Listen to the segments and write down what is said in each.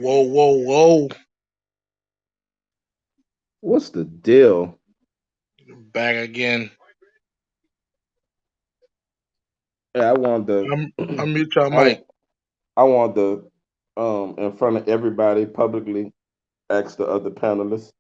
Whoa, whoa, whoa. What's the deal? Back again. Yeah, I want the I'm mute your I, mic. I want the in front of everybody publicly ask the other panelists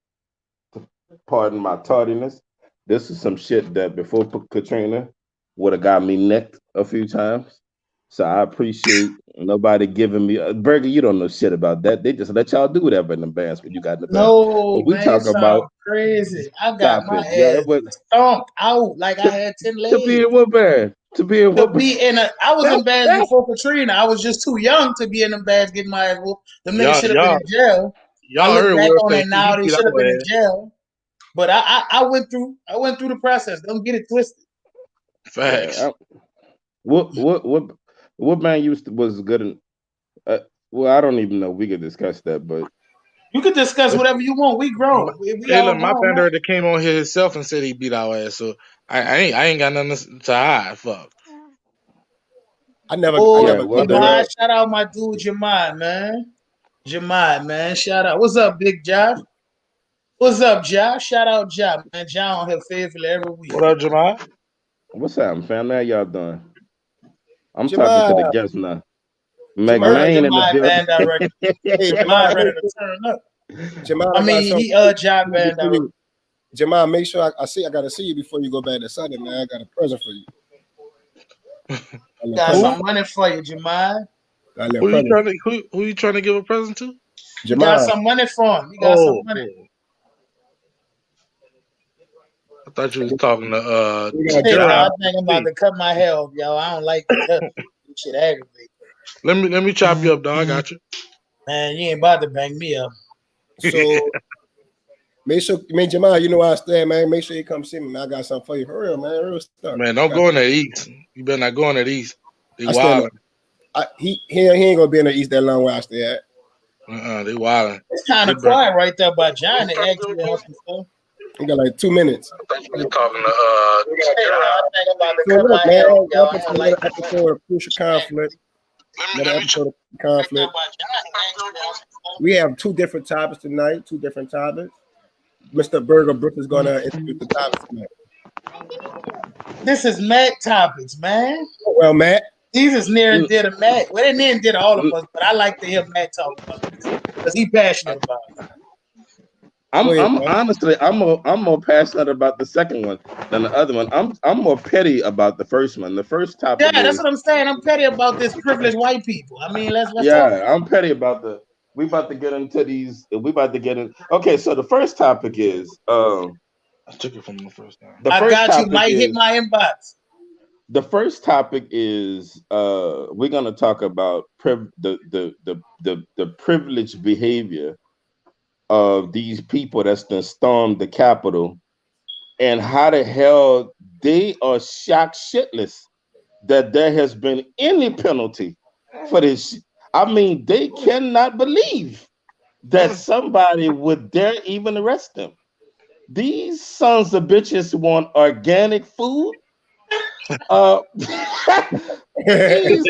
to pardon my tardiness. This is some shit that before Katrina would have got me necked a few times. So I appreciate nobody giving me Burger. You don't know shit about that. They just let y'all do whatever in the bands when you got in the band. No, But we man, you talk about sound crazy. I got stop my it. Yeah, ass but stomped out like I had 10 to be in legs. what band? To be in To what be in a, I was in bands before Katrina. I was just too young to be in them bands getting my ass whooped. Them niggas Y'all, should have been y'all, in jail. I y'all look heard back Will on say it he now, they beat should have our been in ass. jail. But I went through the process. Don't get it twisted. Facts. yeah, what band was good in well, I don't even know. We could discuss that, but You can discuss whatever you want. We grown. We Hey, all look, my grown now. band that came on here himself and said he beat our ass. So I ain't got nothing to hide. Fuck. I never yeah, what the Jamai, hell? shout out my dude Jamai, man. Jamai, man. Shout out. What's up, Big Josh? What's up, Josh? Shout out Josh, man. John on here faithfully every week. What up, Jamal? What's happening, fam? How y'all doing? I'm talking to the Jamal. guests now. Jamai, McMahon in the Jamai building. band director. Hey, Jamai Jamal. ready Hey, to turn up. Jamal, I I got mean, something Job band before director. you. Jamal, make sure I see. I gotta see you before you go back to Sunday, man. I got a present for you. Got some money for you, Jamai. Got a little Who you present. trying to who you trying to give a present to? You got Jamal. some money for him. You got some Oh, money. I thought you was talking to We got Hey, Jamal. I Job. think I'm about to cut my hair off, yo. I don't like that. This shit aggravate. Let me chop you up, dog. I got you. Man, you ain't about to bang me up. So make sure, man, Jamal, you know where I stand, man. Make sure you come see me, man. I got something for you, for real, man. Real stuff. Man, don't go in the east. You better not go in the east. They I stand. wildin'. He ain't gonna be in the east that long where I stay at. They wildin'. It's kind They of burnt. quiet right there by John. They asked me to help some stuff. We got like 2 minutes. I thought you was talking to Hey, I think I'm about to So cut look, my man, hair off, yo. welcome I to don't like another episode of Crucial Conflict. Another let me chop episode of Conflict. We have two different topics tonight. Two different topics. Mr. Burger Brooks is gonna introduce the topics tonight. This is Matt topics, man. Well, Matt, These is near and Mm, dear to Matt. Well, they near and dear to all of mm, us, but I like to hear Matt talk about this because he's passionate about it. go ahead, I'm man. honestly I'm more passionate about the second one than the other one. I'm more petty about the first one. The first Yeah, topic that's is what I'm saying. I'm petty about this privileged white people. I mean, let's talk. yeah, I'm petty about the we about to get into these we about to get in okay, so the first topic is I took it from the first time. the I first got you. topic Might hit is my inbox. the first topic is we're gonna talk about the privileged behavior of these people that's done stormed the Capitol and how the hell they are shocked shitless that there has been any penalty for this. I mean, they cannot believe that somebody would dare even arrest them. These sons of bitches want organic food. Uh, these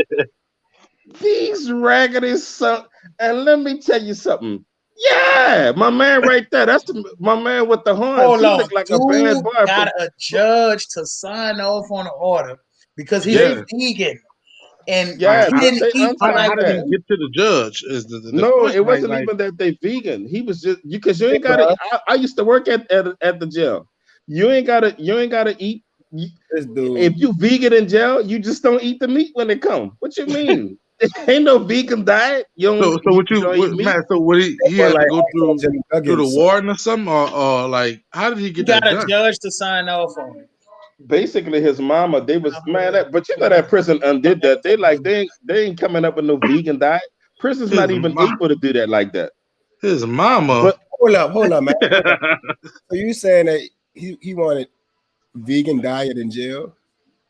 these raggedy son. And let me tell you something. Yeah, my man right there. That's my man with the horns. Hold He on. looked like a bad Dude boy got from a judge to sign off on the order because he's they a vegan and yeah, he didn't they eat for How like did a he unsigned. week. get to the judge? Is the No, question it wasn't like even that they vegan. He was just you because you Hey, ain't gotta. bro, I used to work at the jail. You ain't gotta eat. this dude. If you vegan in jail, you just don't eat the meat when it come. What you mean? Ain't no vegan diet. so what You you don't eat what, meat. Matt? So what he Well, had to like go Jim through the Nuggets. warden or something or like how did he He get that got a done? judge to sign off on it. Basically, his mama. They was man. But you know that prison undid that. They ain't coming up with no vegan diet. Prison's His not even mom, able to do that like that. his mama. But Hold up, man. Hold up. So you saying that he wanted vegan diet in jail?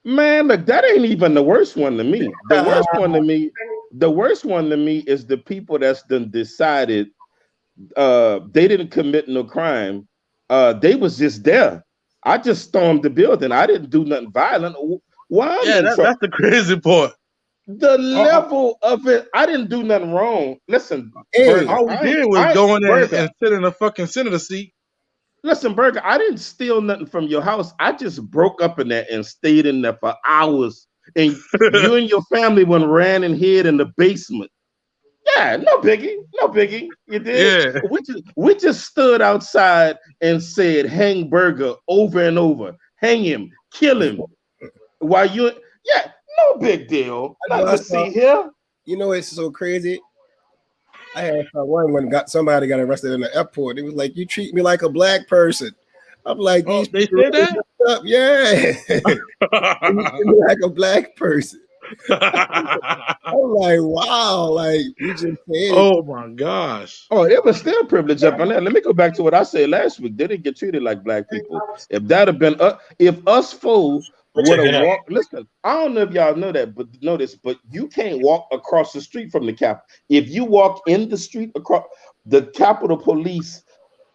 man, look, that ain't even the worst one to me. The worst one to me is the people that's done decided they didn't commit no crime. They was just there. I just stormed the building. I didn't do nothing violent. Why I'm Yeah, in trouble? that's the crazy part. The level of it, I didn't do nothing wrong. Listen, Hey, Burger, All we did was go in there and sit in the fucking senator seat. listen, Burger, I didn't steal nothing from your house. I just broke up in there and stayed in there for hours. And you and your family went ran and hid in the basement. Yeah, no biggie, no biggie. You did. Yeah. We just stood outside and said, "Hang Burger" over and over. Hang him, kill him. While you, yeah, no big deal. Nothing to see here. You know, it's so crazy. I had one when somebody got arrested in the airport. It was like, you treat me like a black person. I'm like, Oh, these they people said that? up. Yeah. You treat me like a black person. I'm like, wow, like you just said. Oh my gosh. Oh, it was still privilege up on that. Let me go back to what I said last week. They didn't get treated like black people. If that had been if us fool would have walked. Listen, I don't know if y'all know that, but notice, but you can't walk across the street from the Capitol. If you walk in the street across the Capitol Police,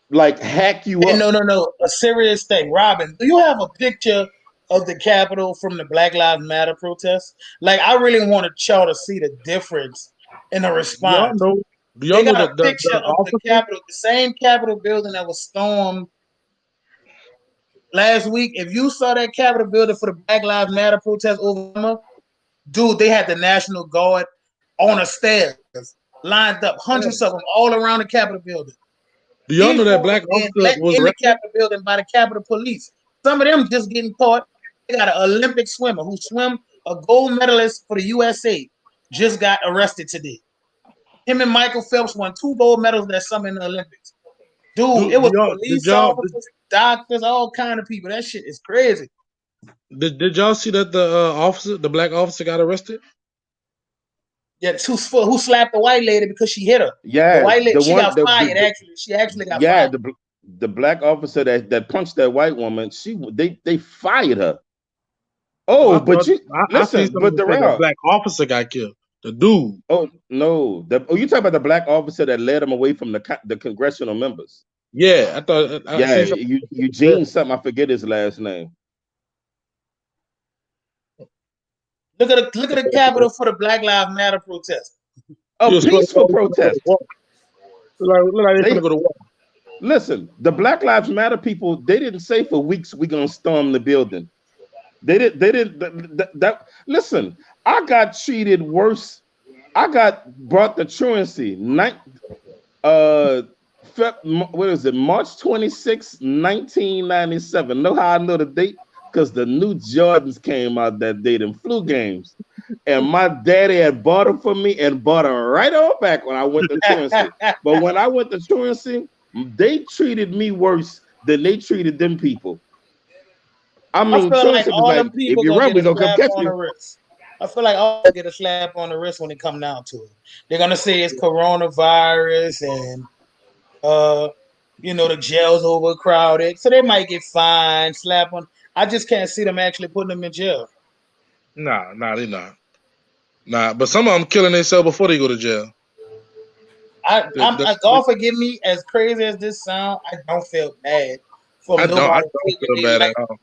like hack you up. No. A serious thing, Robin. Do you have a picture of the Capitol from the Black Lives Matter protest? Like, I really wanted y'all to see the difference in the response. Do They y'all know got a the picture of the Capitol, the same Capitol building that was stormed last week. If you saw that Capitol building for the Black Lives Matter protest over, dude, they had the National Guard on the stairs, lined up, hundreds of them all around the Capitol building. Do y'all know that black officer was in the Capitol building by the Capitol Police? Some of them just getting caught. They got an Olympic swimmer who swam, a gold medalist for the USA, just got arrested today. Him and Michael Phelps won 2 gold medals that summer in the Olympics. Dude, it was police officers, doctors, all kind of people. That shit is crazy. Did y'all see that the black officer got arrested? Yeah, who slapped the white lady because she hit her. Yeah, the white lady, she got fired. She actually got fired. The black officer that punched that white woman, they fired her. Oh, but the black officer got killed. The dude. Oh no! You talking about the black officer that led him away from the congressional members? Yeah, I thought. Eugene something. I forget his last name. Look at the Capitol for the Black Lives Matter protest. A peaceful protest. Look like they're gonna go to war. Listen, the Black Lives Matter people, they didn't say for weeks we're gonna storm the building. They didn't. Listen, I got treated worse. I got brought to truancy. What is it? March 26, 1997. Know how I know the date? Because the new Jordans came out that day in flu games. And my daddy had bought them for me and bought them right on back when I went to truancy. But when I went to truancy, they treated me worse than they treated them people. I mean, I feel like all them people gonna get a slap on the wrist. I feel like all get a slap on the wrist when it come down to it. They're gonna say it's coronavirus and the jail's overcrowded, so they might get fined, slap on. I just can't see them actually putting them in jail. Nah, they not. Nah, but some of them killing themselves before they go to jail. God forgive me, as crazy as this sound, I don't feel bad for nobody. I don't feel bad at all.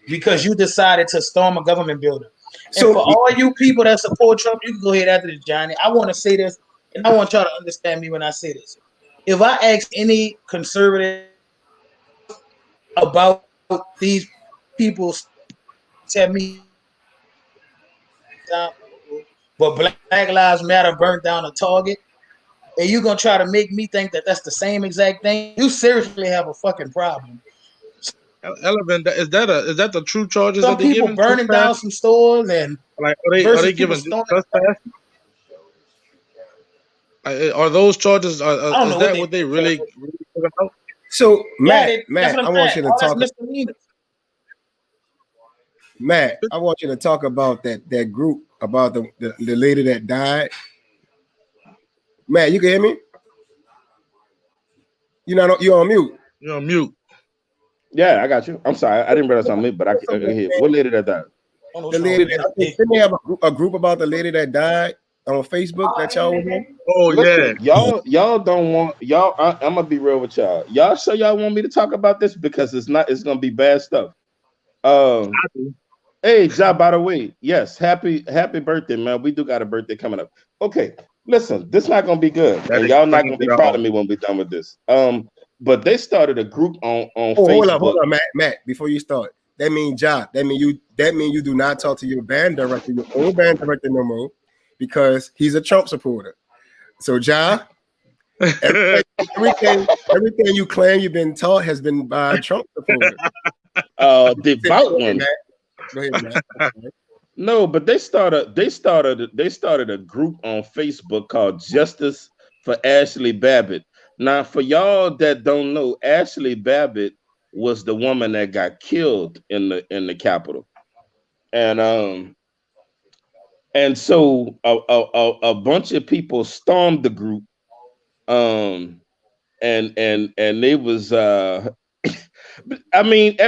Because you decided to storm a government building. So, and for all you people that support Trump, you can go ahead after this, Johnny. I want to say this, and I want y'all to understand me when I say this. If I ask any conservative about these people, tell me, but Black Lives Matter burned down a Target, and you're going to try to make me think that that's the same exact thing, you seriously have a fucking problem. Eleven, is that the true charges? Some that they people burning down some stores and like are they giving trespass? Are those charges? Is that what they really about? So Matt, I want you to talk. Matt, I want you to talk about that group about the lady that died. Matt, you can hear me? You're on mute. You're on mute. Yeah, I got you. I'm sorry, I didn't realize I'm late, but I can hear. What lady that died? The lady. Didn't they have a group about the lady that died on Facebook that y'all was in? Oh, listen, yeah. Y'all don't want y'all. I'm gonna be real with y'all. Y'all sure y'all want me to talk about this because it's gonna be bad stuff. Hey, Ja, by the way, yes, happy birthday, man. We do got a birthday coming up. Okay, listen, this not gonna be good, That and y'all not explains gonna it be proud of all. me when we're done with this. But they started a group on Oh, Facebook. hold up, Matt. Before you start, that means job. That mean you do not talk to your band director, your old band director no more, because he's a Trump supporter. So, Ja, everything, everything you claim you've been taught has been by Trump supporter. Devout Go ahead, ones. Matt. Go ahead, Matt. No, but they started a group on Facebook called Justice for Ashley Babbitt. Now, for y'all that don't know, Ashley Babbitt was the woman that got killed in the Capitol, and so a bunch of people stormed the group, um, and they was I mean,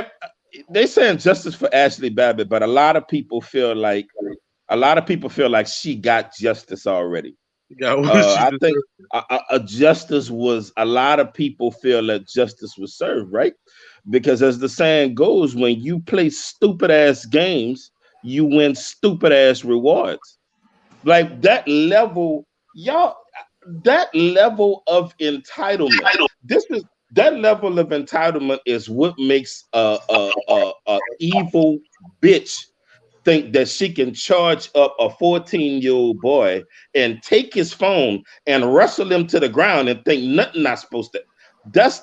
they saying justice for Ashley Babbitt, but a lot of people feel like she got justice already. Yeah, what she I think deserved. a justice was a lot of people feel that justice was served, right? Because as the saying goes, when you play stupid ass games, you win stupid ass rewards. Like that level, y'all, that level of entitlement. This is that level of entitlement is what makes a evil bitch think that she can charge up a 14-year-old boy and take his phone and wrestle him to the ground and think nothing not supposed to. That's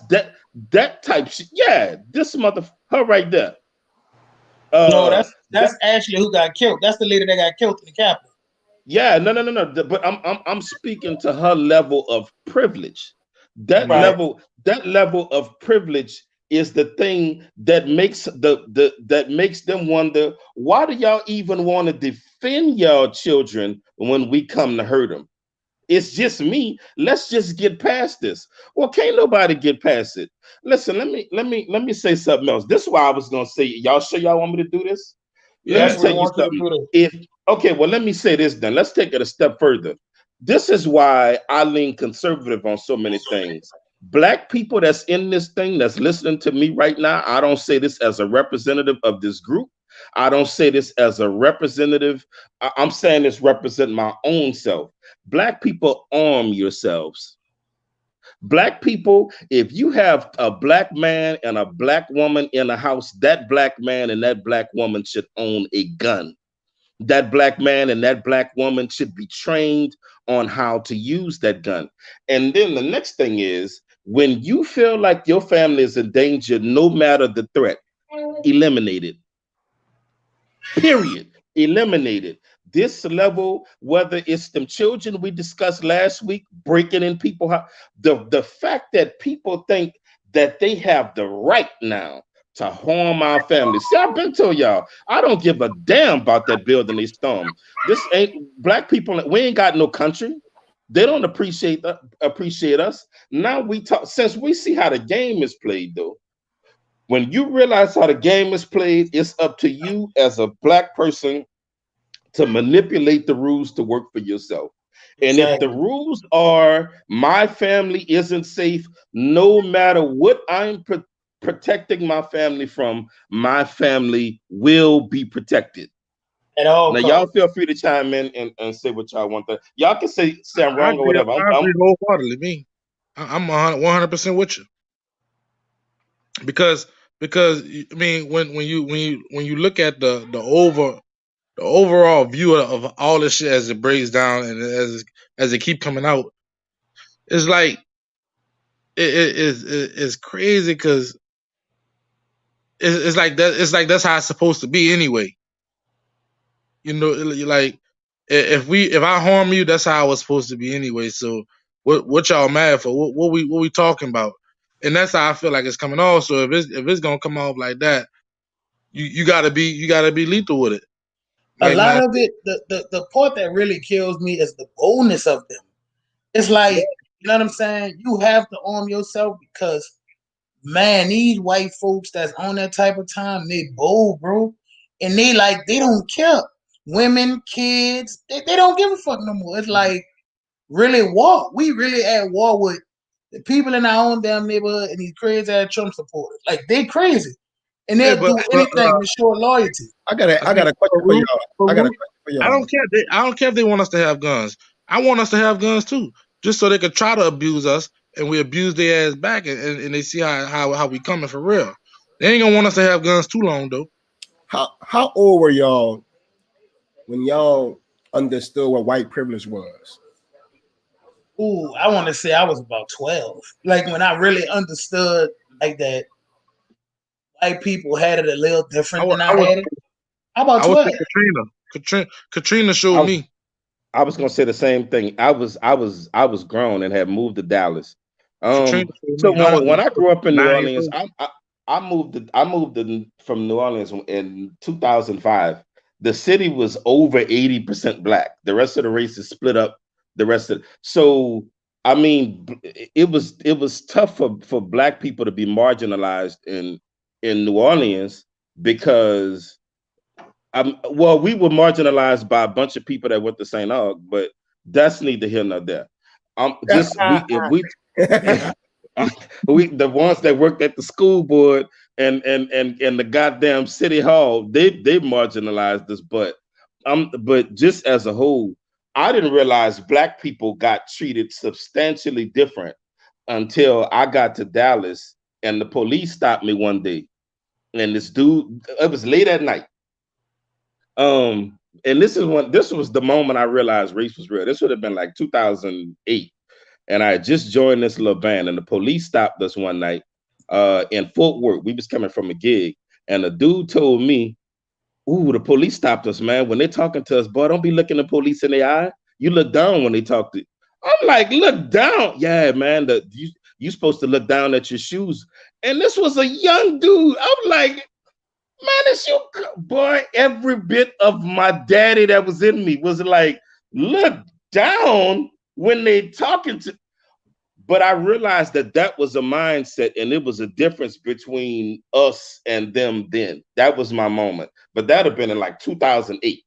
that type shit. Yeah, this mother her right there. No, Uh that's Ashley who got killed. That's the lady that got killed in the Capitol. Yeah, no. But I'm speaking to her level of privilege. That Right. level, that level of privilege is the thing that makes that makes them wonder, why do y'all even want to defend y'all children when we come to hurt them? It's just me. Let's just get past this. Well, can't nobody get past it. Listen, let me say something else. This is why I was gonna say, y'all sure y'all want me to do this? Let me Yes, Yeah. we tell you want you to something. do this. If Okay, well, let me say this then. Let's take it a step further. This is why I lean conservative on so many things. Black people that's in this thing, that's listening to me right now, I don't say this as a representative of this group. I don't say this as a representative. I'm saying this represent my own self. Black people, arm yourselves. Black people, if you have a black man and a black woman in a house, that black man and that black woman should own a gun. That black man and that black woman should be trained on how to use that gun. And then the next thing is, when you feel like your family is in danger, no matter the threat, eliminate it. Period. Eliminated. This level, whether it's them children we discussed last week, breaking in people, the fact that people think that they have the right now to harm our families. See, I've been to y'all. I don't give a damn about that building they stormed. This ain't black people. We ain't got no country. They don't appreciate us. Now we talk, since we see how the game is played, though. When you realize how the game is played, it's up to you as a black person to manipulate the rules to work for yourself. And if the Exactly. rules are my family isn't safe, no matter what protecting my family from, my family will be protected. At all Now, y'all costs. feel free to chime in and say what y'all want. Y'all can say I'm I wrong or agree. whatever. I agree wholeheartedly. Me, I'm 100% with you because I mean when you look at the overall view of all this shit as it breaks down and as it keep coming out, it's like it's crazy because it's like that. It's like that's how it's supposed to be anyway. You know, like if I harm you, that's how I was supposed to be anyway. So what y'all mad for? What we talking about? And that's how I feel like it's coming off. So if it's gonna come off like that, you gotta be lethal with it. A Like lot man, of it, the part that really kills me is the boldness of them. It's like, you know what I'm saying? You have to arm yourself because, man, these white folks that's on that type of time, they bold, bro. And they don't care. Women, kids, they don't give a fuck no more. It's like really war. We really at war with the people in our own damn neighborhood and these crazy ass Trump supporters. Like they crazy. and they'll do anything to show loyalty. I got a question for y'all. I don't care. I don't care if they want us to have guns. I want us to have guns too, just so they could try to abuse us, and we abuse their ass back, and they see how we coming for real. They ain't gonna want us to have guns too long though. How old were y'all when y'all understood what white privilege was? Ooh, I want to say I was about 12. Like when I really understood like that white people had it a little different than I had it. How about 12? Katrina showed me. I was gonna say the same thing. I was grown and had moved to Dallas. So when I grew up in New Orleans, I moved from New Orleans in 2005. The city was over 80% black. The rest of the races split up. So I mean, it was tough for black people to be marginalized in New Orleans because we were marginalized by a bunch of people that went to St. Aug, but that's neither here nor there. The ones that worked at the school board and the goddamn city hall, they marginalized us, but just as a whole, I didn't realize black people got treated substantially different until I got to Dallas and the police stopped me one day. And this dude, it was late at night. And this was the moment I realized race was real. This would have been like 2008. And I had just joined this little band, and the police stopped us one night in Fort Worth. We was coming from a gig, and the dude told me, "Ooh, the police stopped us, man. When they're talking to us, boy, don't be looking the police in the eye. You look down when they talk to you." I'm like, look down? Yeah, man. You supposed to look down at your shoes. And this was a young dude. I'm like, man, it's you, boy. Every bit of my daddy that was in me was like, look down when they talking to. But I realized that was a mindset, and it was a difference between us and them then. That was my moment. But that had been in like 2008.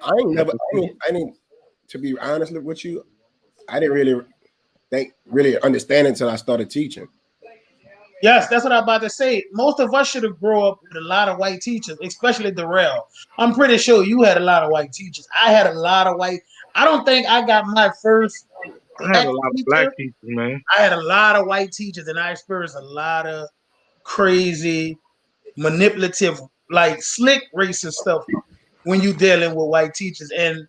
I didn't, to be honest with you, I didn't really understand it until I started teaching. Yes, that's what I'm about to say. Most of us should have grown up with a lot of white teachers, especially Darrell. I'm pretty sure you had a lot of white teachers. I had a lot of white. I don't think I got my first. I had a lot of black teachers, man. I had a lot of white teachers, and I experienced a lot of crazy, manipulative, like slick racist stuff when you dealing with white teachers. And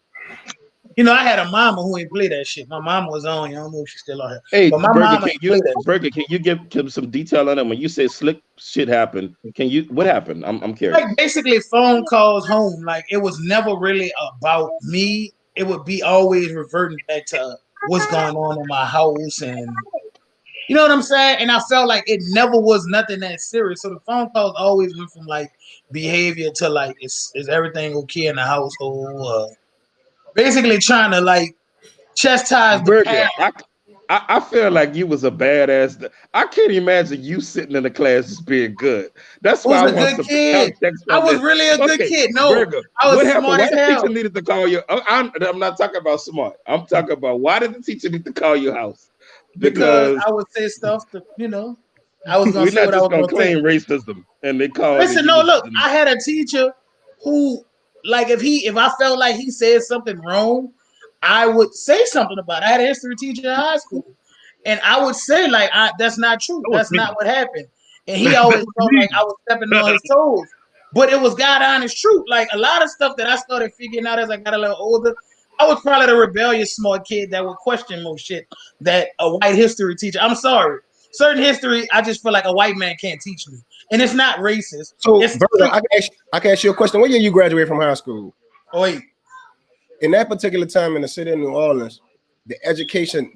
I had a mama who ain't play that shit. My mama was on. I don't know if she's still on here. Hey, but my mama can you give some detail on that? When you say slick shit happened, what happened? I'm curious. Like basically phone calls home. Like it was never really about me. It would be always reverting back to what's going on in my house, and you know what I'm saying? And I felt like it never was nothing that serious. So the phone calls always went from like behavior to like, is everything okay in the household? Basically trying to like chastise the parent. I feel like you was a badass. I can't imagine you sitting in the class just being good. That's why I was a good kid. I was really a good kid. No, Burger, I was smart as hell. Teacher needed to call you. I'm not talking about smart. I'm talking about why did the teacher need to call your house? Because I would say stuff that I was gonna say what I was gonna claim racism, and they call. Listen, no, look, I had a teacher who, like, if I felt like he said something wrong, I would say something about it. I had a history teacher in high school, and I would say like, "That's not true. That's not what happened." And he always felt like I was stepping on his toes, but it was God honest truth. Like a lot of stuff that I started figuring out as I got a little older. I was probably the rebellious smart kid that would question most shit that a white history teacher. I'm sorry, certain history I just feel like a white man can't teach me, and it's not racist. So, Bertha, I can ask you a question. What year you graduated from high school? Wait. In that particular time in the city of New Orleans, the education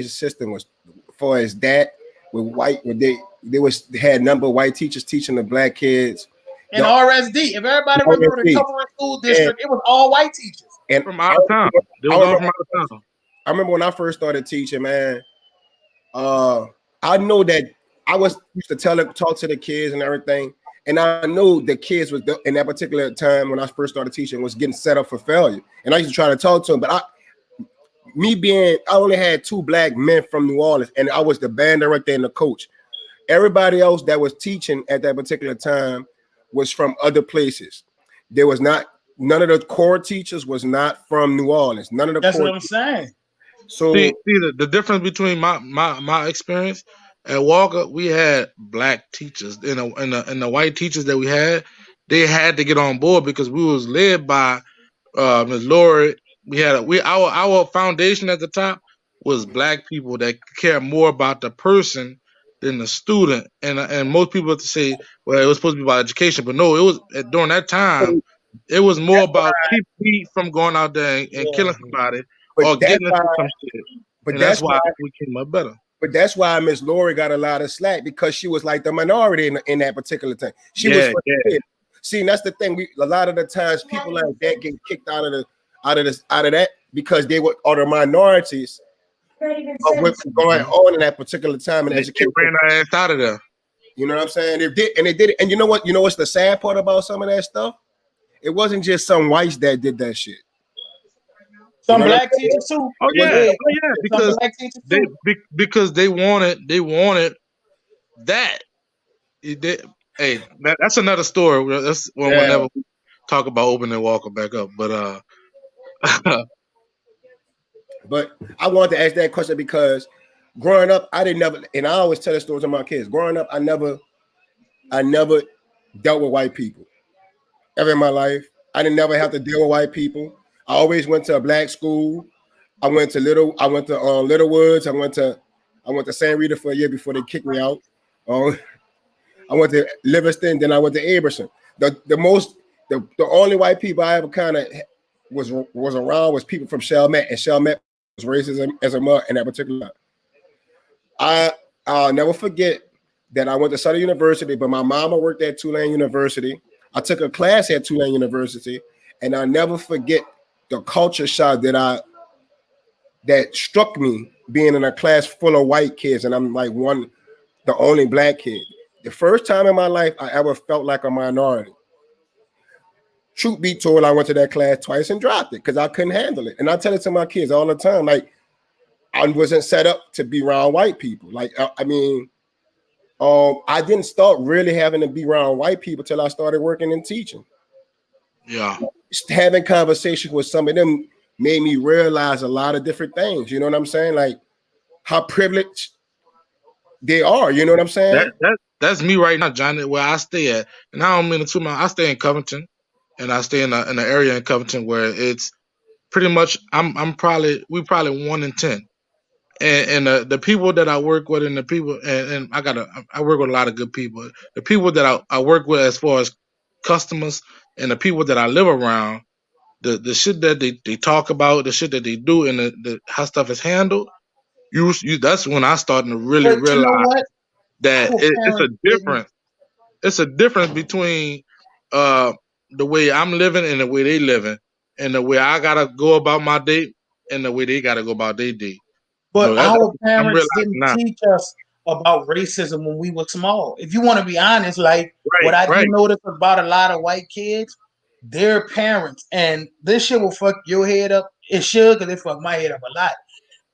system was, as far as that, with white, they had a number of white teachers teaching the black kids. And RSD, if everybody went to the Cumberland School District, it was all white teachers. And from out of town. They were all from out of town. I remember when I first started teaching, man. I know that I used to talk to the kids and everything, and I know the kids was in that particular time when I first started teaching was getting set up for failure, and I used to try to talk to them. But I only had 2 black men from New Orleans, and I was the band director and the coach. Everybody else that was teaching at that particular time was from other places. There was not none of the core teachers was not from New Orleans. None of the That's core what I'm saying. So See the difference between my experience at Walker, we had black teachers and the white teachers that we had, they had to get on board because we was led by Ms. Lori. Our foundation at the top was black people that care more about the person than the student, and most people have to say, well, it was supposed to be about education, but no, it was during that time. It was more about keep me from going out there and killing somebody or getting into some shit, and that's why we came up better. But that's why Miss Lori got a lot of slack because she was like the minority in that particular thing. She was. See, and that's the thing. A lot of the times people like that get kicked out of that because they were the minorities of what's going on in that particular time in education. They ran our ass out of there. You know what I'm saying? They did it. And you know what? You know what's the sad part about some of that stuff? It wasn't just some whites that did that shit. Some black teachers too. Oh yeah, because they wanted that. Hey, that's another story. That's whenever we talk about opening Walker back up. But but I wanted to ask that question because growing up, and I always tell the story to my kids. Growing up, I never dealt with white people ever in my life. I didn't never have to deal with white people. I always went to a black school. I went to Littlewoods. I went to San Rita for a year before they kicked me out. I went to Livingston, then I went to Aberson. The only white people I ever kind of was around was people from Chalmette, and Chalmette was racism as a mud in that particular. I'll never forget that I went to Southern University, but my mama worked at Tulane University. I took a class at Tulane University, and I'll never forget the culture shock that struck me being in a class full of white kids, and I'm like the only black kid. The first time in my life I ever felt like a minority. Truth be told, I went to that class twice and dropped it because I couldn't handle it. And I tell it to my kids all the time, like I wasn't set up to be around white people. Like I didn't start really having to be around white people till I started working and teaching. Yeah, having conversations with some of them made me realize a lot of different things. You know what I'm saying? Like how privileged they are. You know what I'm saying? That's me right now, Johnny. Where I stay at, and I don't mean to I stay in Covington, and I stay in an area in Covington where it's pretty much we probably 1 in 10, and the people that I work with and the people and I work with a lot of good people. The people that I work with as far as customers and the people that I live around, the shit that they talk about, the shit that they do, and the how stuff is handled. That's when I started to really realize that it's a difference. It's a difference between the way I'm living and the way they living, and the way I gotta go about my day and the way they gotta go about their day. But our parents didn't teach us about racism when we were small. If you want to be honest, like what I do notice about a lot of white kids, their parents, and this shit will fuck your head up. It should, because it fucked my head up a lot.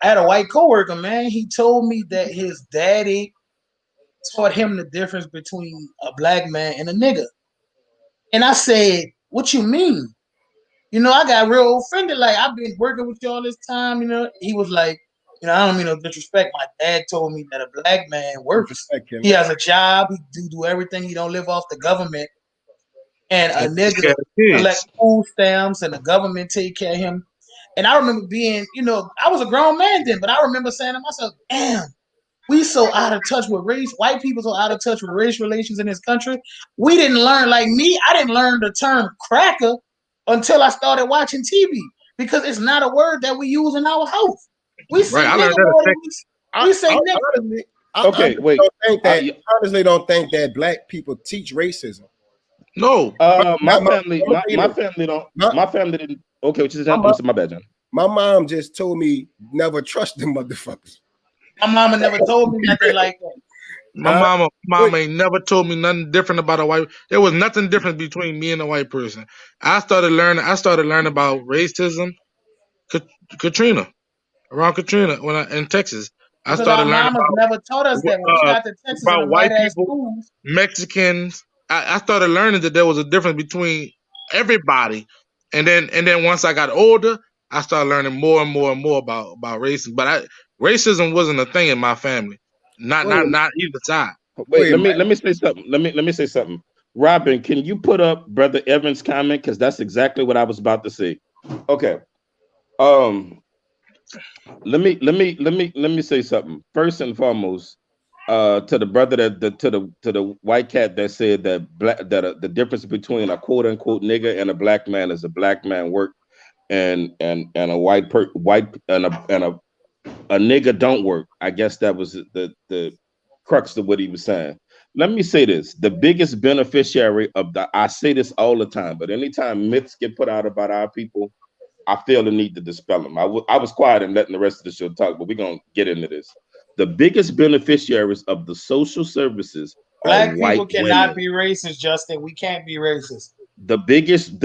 I had a white coworker, man. He told me that his daddy taught him the difference between a black man and a nigga. And I said, what you mean? You know, I got real offended. Like, I've been working with you all this time. You know, he was like, you know, I don't mean no disrespect. My dad told me that a black man works. He has a job. He do everything. He don't live off the government. And a nigga collect food stamps and the government take care of him. And I remember being, you know, I was a grown man then, but I remember saying to myself, damn, we so out of touch with race. White people so out of touch with race relations in this country. We didn't learn, like me, I didn't learn the term cracker until I started watching TV because it's not a word that we use in our house. We say nigga more than we say nigga. I honestly don't think that black people teach racism. No, my family didn't. Okay, which is my bad, John. My mom just told me never trust them motherfuckers. My mama never told me nothing like that. My mama ain't never told me nothing different about a white. There was nothing different between me and a white person. I started learning about racism. Katrina, around Katrina, in Texas, I Because started our learning mamas never taught us that. When we got to Texas and about the white white ass people, schools, Mexicans. I started learning that there was a difference between everybody, and then once I got older, I started learning more and more and more about racism. But racism wasn't a thing in my family, Wait, not either side. Wait, wait, let me say something. Let me say something. Robin, can you put up Brother Evans' comment? Because that's exactly what I was about to say. Okay. Um, let me say something. First and foremost, to the brother to the white cat that said that the difference between a quote unquote nigger and a black man is a black man work and a white and a nigga don't work. I guess that was the crux of what he was saying. Let me say this: the biggest beneficiary of I say this all the time, but anytime myths get put out about our people, I feel the need to dispel them. I was quiet and letting the rest of the show talk, but we're gonna get into this. The biggest beneficiaries of the social services are black white people cannot women. be racist, Justin. We can't be racist. The biggest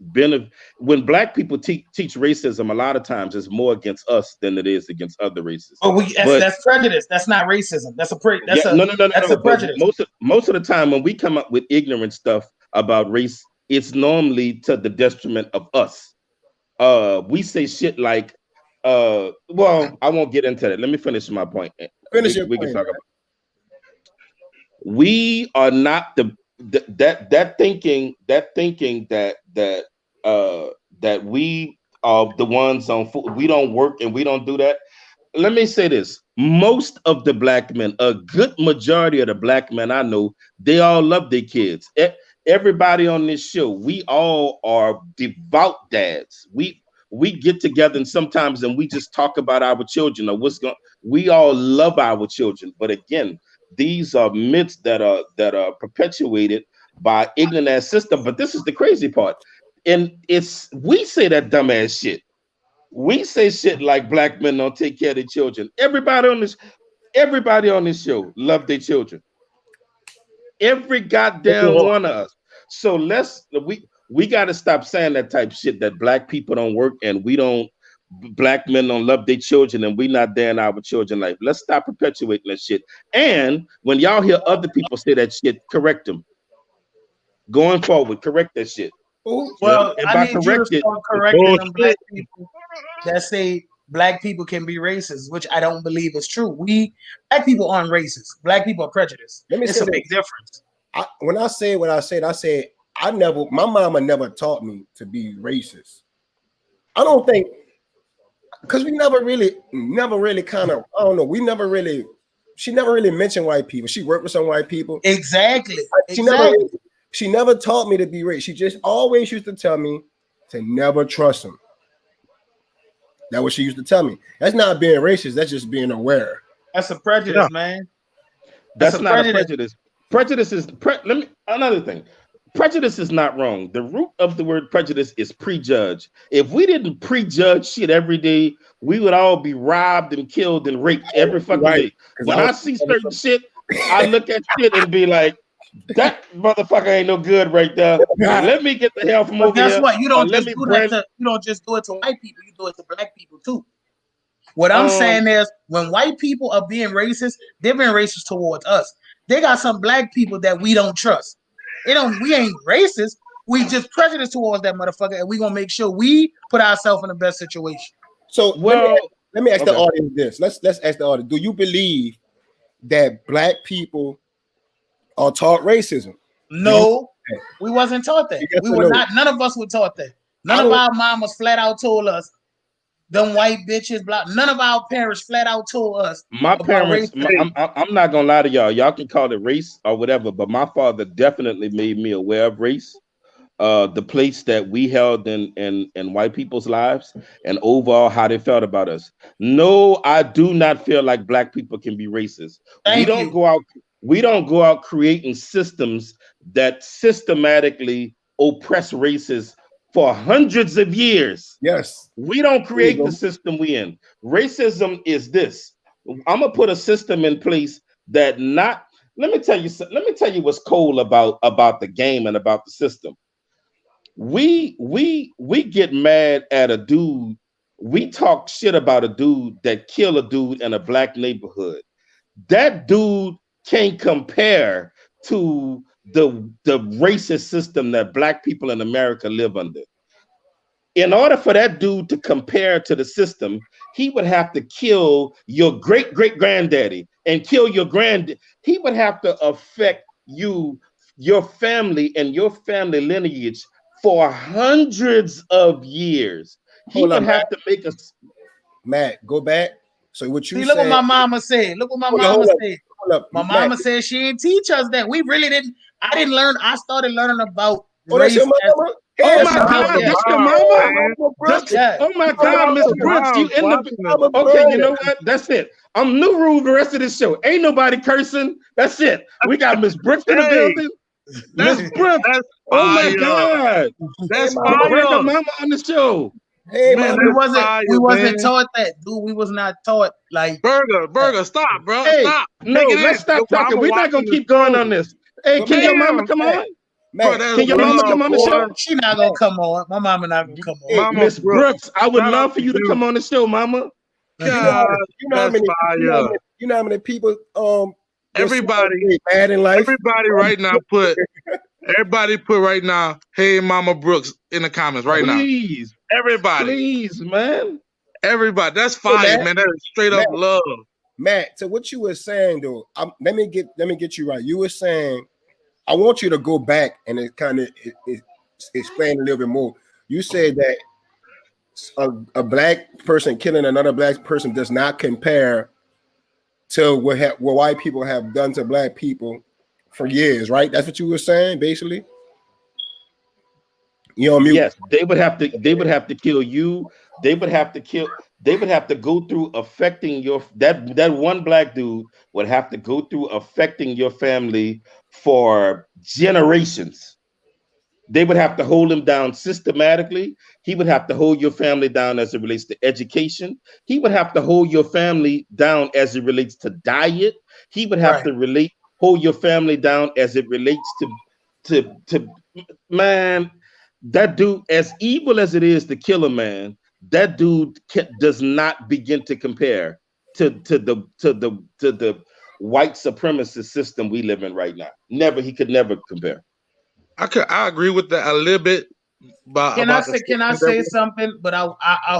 benefit when black people teach racism, a lot of times it's more against us than it is against other races. But But that's prejudice. That's not racism. yeah, no. That's a But prejudice. most of the time when we come up with ignorant stuff about race, it's normally to the detriment of us. We say shit like, well, I won't get into that. Let me finish my point. finish your We can point. talk about. We are not that thinking that we are the ones on food. We don't work and we don't do that. Let me say this: most of the black men, a good majority of the black men I know, they all love their kids. Everybody on this show, we all are devout dads. We get together and sometimes and we just talk about our children or what's going. We all love our children, but again, these are myths that are perpetuated by ignorant ass system. But this is the crazy part, and it's we say that dumbass shit. We say shit like black men don't take care of their children. Everybody on this show love their children. Every goddamn one of us. So we got to stop saying that type of shit that black people don't work and black men don't love their children and we not there in our children life. Let's stop perpetuating that shit. And when y'all hear other people say that shit, correct them. Going forward, correct that shit. Well, And I by need you to corrected, start correcting them black Bullshit. people that say black people can be racist, which I don't believe is true. Black people aren't racist. Black people are prejudiced. Let me It's say a big this. difference. When I say what I said, my mama never taught me to be racist. I don't think because we never really kind of, I don't know, she never really mentioned white people. She worked with some white people. Exactly. She never taught me to be racist. She just always used to tell me to never trust them. That's what she used to tell me. That's not being racist. That's just being aware. That's a prejudice, man. That's not a prejudice. Prejudice is another thing. Prejudice is not wrong. The root of the word prejudice is prejudge. If we didn't prejudge shit every day, we would all be robbed and killed and raped every fucking day. When I see certain shit, I look at shit and be like, that motherfucker ain't no good right there. Let me get the hell from over here. Guess what? You don't just do it to white people. You do it to black people too. What I'm saying is, when white people are being racist, they're being racist towards us. They got some black people that we don't trust. We ain't racist. We just prejudiced towards that motherfucker, and we gonna make sure we put ourselves in the best situation. So let me ask the audience this. Let's ask the audience. Do you believe that black people are taught racism? No, we wasn't taught that. We were not. None of us were taught that. None of our mamas flat out told us, them white bitches, blah. None of our parents flat out told us. My parents, I'm not gonna lie to y'all. Y'all can call it race or whatever, but my father definitely made me aware of race, the place that we held in white people's lives, and overall how they felt about us. No, I do not feel like black people can be racist. We don't go out creating systems that systematically oppress races for hundreds of years. Yes. We don't create the system we in. Racism is this. I'm gonna put a system in place that let me tell you what's cool about the game and about the system. We get mad at a dude we talk shit about a dude that killed a dude in a black neighborhood. That dude can't compare to the racist system that black people in America live under. In order for that dude to compare to the system, he would have to kill your great great granddaddy and kill your he would have to affect you, your family, and your family lineage for hundreds of years. He Hold would on, have to make us. Matt, go back. So what you See, look what said? my mama said. Look what my Hold mama up, said. hold up. My Matt, mama said she didn't teach us that. We really didn't. I didn't learn. I started learning about oh, that's race. your mama? Oh Hey, That's my my That's mama. God, the Yeah. that's your mom, mama. man. Mama Brooks. Yeah. Oh my Mama God, Miss The Brooks, you mom's in the. watching it. Mama Okay, you Brooks. know what? That's it. I'm new rule the rest of this show. Ain't nobody cursing. That's it. We got Miss Brooks in the Hey, building. that's Miss Brooks. that's Oh my fire. God. Hey, That's Bring mama. her fire. mama on the show. Hey, Man, mama. We that's wasn't. fire, We wasn't man. taught that, dude. We was not taught like that. Burger, stop, bro. Hey, Stop. no, Take it let's in. Your stop talking. mama We're not gonna watching the keep going show. on this. Hey, But can your Matt, mama Damn, come Matt, on? bro, Matt, that's Can your hey, mama love, come on the boy. show? She not gonna come on. My mama not gonna come on. hey, Mama Miss Brooks. Brooks, I would Shout out love for to you to you. come on the show, mama. God, how that's many, fire. you know how many people just Everybody, say bad in life? everybody put right now, hey Mama Brooks in the comments right now. Please, Everybody. please, man. Everybody. That's Hey, fire, man. That is straight up Matt, love. Matt, so what you were saying though, let me get you right. You were saying, I want you to go back and it kind of explain a little bit more. You said that a black person killing another black person does not compare to what white people have done to black people for years, right? That's what you were saying, basically. You on mute? Yes, they would have to. They would have to kill you. They would have to kill. They would have to go through affecting your that one black dude would have to go through affecting your family for generations. They would have to hold him down systematically. He would have to hold your family down as it relates to education. He would have to hold your family down as it relates to diet. He would have Right. to hold your family down as it relates to man. That dude, as evil as it is to kill a man, that dude does not begin to compare to the white supremacist system we live in right now. Never, he could never compare. I agree with that a little bit about the Can I statement say something? But I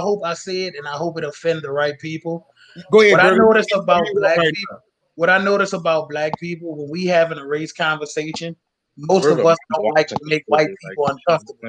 hope I say it and I hope it offend the right people. Go ahead, What I Burger. notice about black Right people, what I notice about black people when we having a race conversation, most of Burger, us don't like to make white people uncomfortable.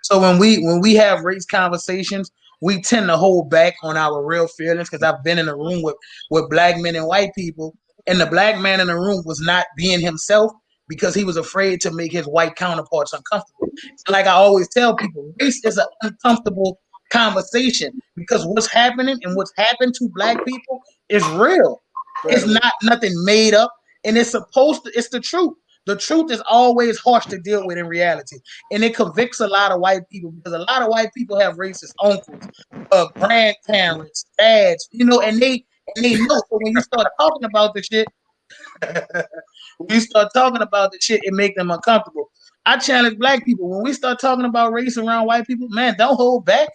So when we have race conversations, we tend to hold back on our real feelings because I've been in a room with black men and white people, and the black man in the room was not being himself because he was afraid to make his white counterparts uncomfortable. Like I always tell people, race is an uncomfortable conversation because what's happening and what's happened to black people is real. It's not nothing made up, and it's supposed to. It's the truth. The truth is always harsh to deal with in reality, and it convicts a lot of white people because a lot of white people have racist uncles, grandparents, dads, and they know. So when you start talking about the shit, it make them uncomfortable. I challenge black people when we start talking about race around white people, man, don't hold back.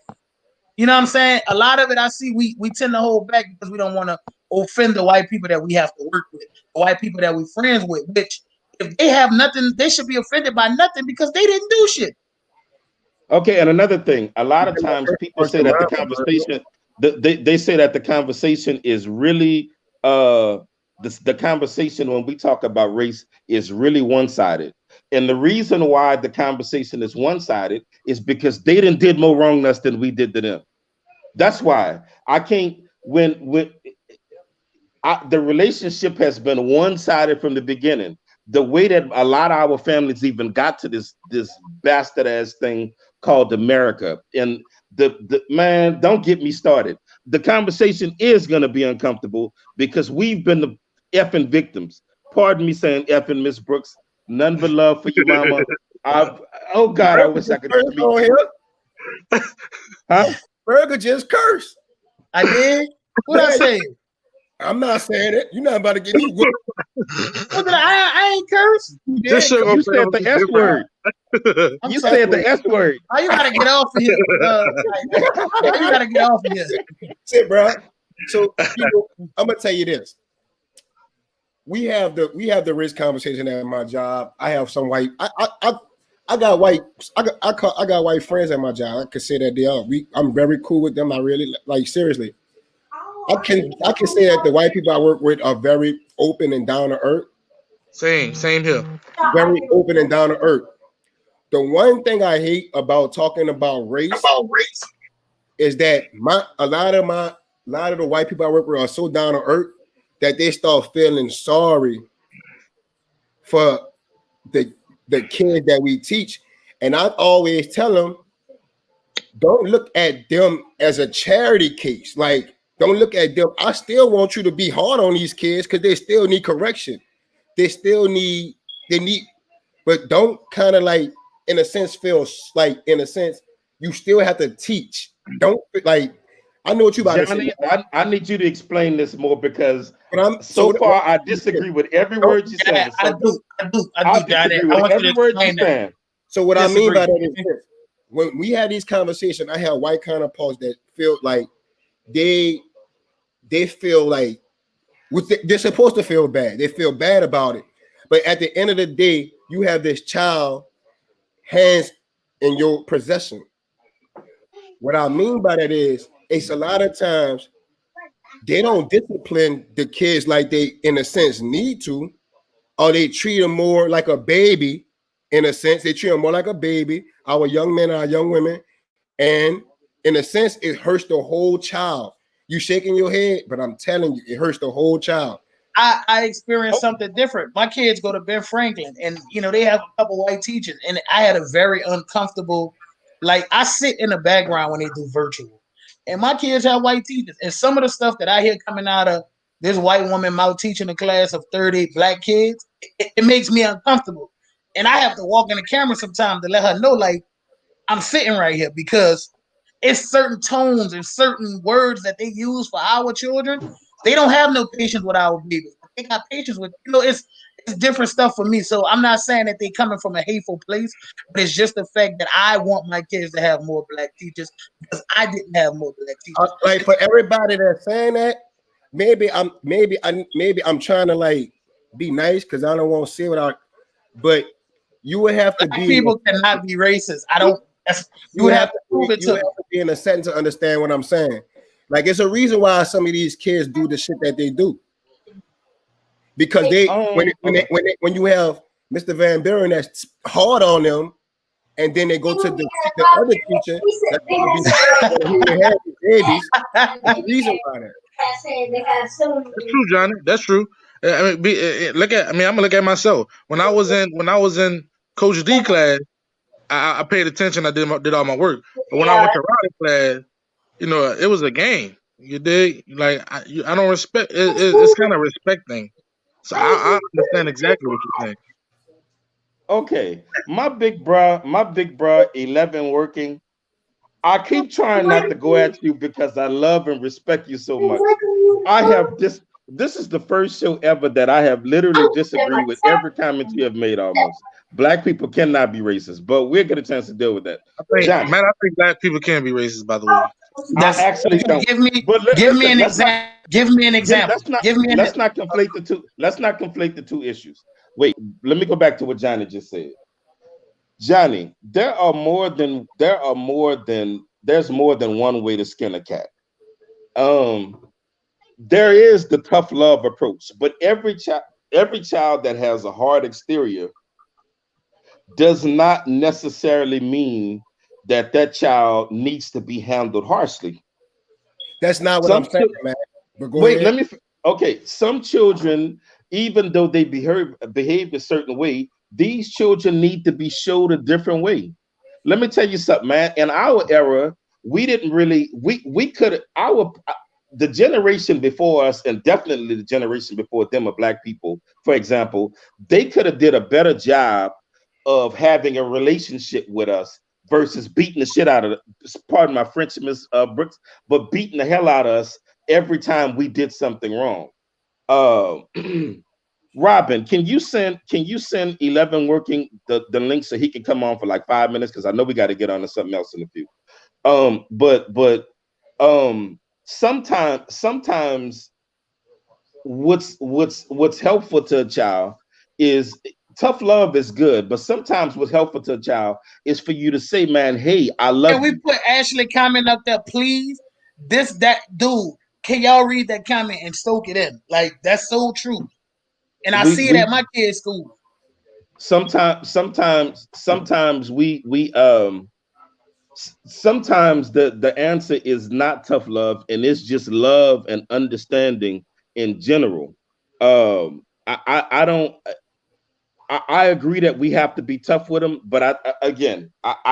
You know what I'm saying? A lot of it I see we tend to hold back because we don't want to offend the white people that we have to work with, the white people that we're friends with, which if they have nothing, they should be offended by nothing because they didn't do shit. Okay, and another thing, a lot of times people say that the conversation, they say that the conversation is really the conversation when we talk about race is really one-sided. And the reason why the conversation is one-sided is because they did more wrong to us than we did to them. That's why I can't the relationship has been one-sided from the beginning. The way that a lot of our families even got to this bastard ass thing called America, and the man, don't get me started. The conversation is going to be uncomfortable because we've been the effing victims. Pardon me saying effing, Miss Brooks. None but love for you, mama. Oh God, I wish I could speak. Huh? Burger just cursed. I did. What I say? I'm not saying it. You're not about to get me whooped. I ain't cursed. This shit You gonna said the S word. I'm You sorry. said the S word. How you gotta get off of here? How you gotta get off of here? Sit, bro. So I'm gonna tell you this. We have the rich conversation at my job. I have some white. I got white. I got white friends at my job. I can say that they are. I'm very cool with them. I really like seriously. I can say that the white people I work with are very open and down to earth. Same here. Very open and down to earth. The one thing I hate about talking about race is that a lot of the white people I work with are so down to earth that they start feeling sorry for the kids that we teach. And I always tell them, don't look at them as a charity case. Like, don't look at them. I still want you to be hard on these kids because they still need correction. They need, but don't kind of like, in a sense, feel like, in a sense, you still have to teach. Don't like, I know what you about Johnny, to say. I need you to explain this more because so far I disagree with every word you said. I do, Johnny. I want you to explain that. So what I mean by that is this. When we had these conversations, I have white counterparts that feel like they feel like they're supposed to feel bad. They feel bad about it. But at the end of the day, you have this child hands in your possession. What I mean by that is, it's a lot of times they don't discipline the kids like they, in a sense, need to, or they treat them more like a baby. In a sense, they treat them more like a baby. Our young men, our young women, and in a sense, it hurts the whole child. You shaking your head, but I'm telling you, it hurts the whole child. I experienced something different. My kids go to Ben Franklin, and they have a couple white teachers, and I had a very uncomfortable. Like, I sit in the background when they do virtual, and my kids have white teachers, and some of the stuff that I hear coming out of this white woman mouth teaching a class of 30 black kids, it makes me uncomfortable, and I have to walk in the camera sometimes to let her know, like, I'm sitting right here, because it's certain tones and certain words that they use for our children. They don't have no patience with our babies. They got patience with, it's different stuff for me. So I'm not saying that they coming from a hateful place, but it's just the fact that I want my kids to have more black teachers because I didn't have more black teachers. Like, for everybody that's saying that, maybe I'm trying to like be nice because I don't want to say without, but you would have to black people cannot be racist. I don't. You would have to prove it to them. Be in a sentence to understand what I'm saying. Like, it's a reason why some of these kids do the shit that they do. Because they when you have Mr. Van Buren that's hard on them, and then they go to the other teacher that's going to be babies. There's a reason why that. That's true, Johnny. That's true. I mean, I'm gonna look at myself. When I was in Coach D class, I paid attention. I did all my work. But when I went to Riley class, it was a game. You dig? Like, I don't respect. It's kind of respect thing. So I understand exactly what you're saying. Okay, my big bro, 11 working. I keep trying not to go at you because I love and respect you so much. I have this. This is the first show ever that I have literally disagreed with every comment you have made. Almost, black people cannot be racist, but we'll get a chance to deal with that. I think black people can be racist. By the way, I actually don't. Give me an example. Let's not conflate the two. Let's not conflate the two issues. Wait, let me go back to what Johnny just said. Johnny, there's more than one way to skin a cat. There is the tough love approach, but every child that has a hard exterior does not necessarily mean that child needs to be handled harshly. That's not what I'm saying, man. But wait, let me. Okay, some children, even though they behave a certain way, these children need to be showed a different way. Let me tell you something, man. In our era, we didn't really. We could the generation before us, and definitely the generation before them of black people, for example, they could have did a better job of having a relationship with us versus beating the shit out of, pardon my French, Miss Brooks, but beating the hell out of us every time we did something wrong. Robin, can you send 11 working the link so he can come on for like 5 minutes, because I know we got to get on to something else in a few. But sometimes what's helpful to a child is tough love is good, but sometimes what's helpful to a child is for you to say, man, hey, I love you. Can we put Ashley comment up there, please? That dude. Can y'all read that comment and stoke it in? Like, that's so true. And I see it at my kids' school. Sometimes the answer is not tough love, and it's just love and understanding in general. I agree that we have to be tough with them, but I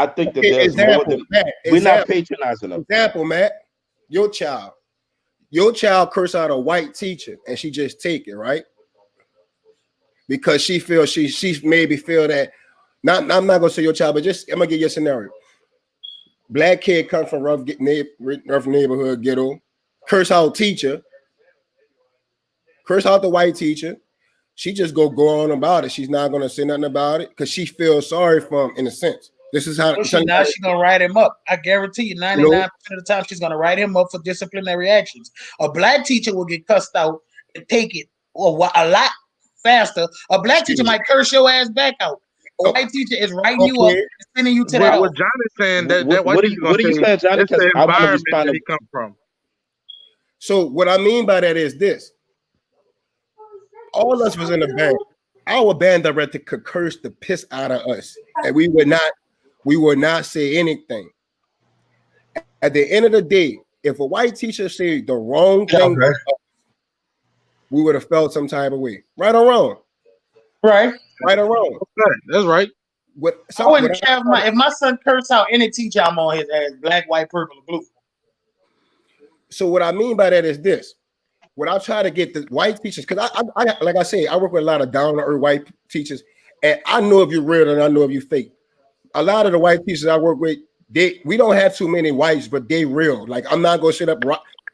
think that there's more than we're not patronizing them. Example, Matt, your child curse out a white teacher and she just take it, right? Because she feels she maybe feel that. I'm not gonna say your child, but just I'm gonna give you a scenario. Black kid come from rough neighborhood, ghetto, curse out teacher, curse out the white teacher. She just go on about it. She's not gonna say nothing about it because she feels sorry for him in a sense. This is how now she's gonna write him up. I guarantee you, 99% of the time she's gonna write him up for disciplinary actions. A black teacher will get cussed out and take it a lot faster. A black teacher might curse your ass back out. A white teacher is writing you up and sending you to that. What John is saying that what are you saying, Johnny? It's the environment that he come from. So what I mean by that is this: all of us was in a band. Our band director could curse the piss out of us, and we would not say anything. At the end of the day, if a white teacher said the wrong thing, we would have felt some type of way, right or wrong. Right or wrong. Okay, that's right. If my son curse out any teacher, I'm on his ass, black, white, purple, or blue. So what I mean by that is this: when I try to get the white teachers, because I like I say, I work with a lot of down to earth white teachers, and I know if you're real and I know if you're fake. A lot of the white teachers I work with, we don't have too many whites, but they real. Like, I'm not gonna sit up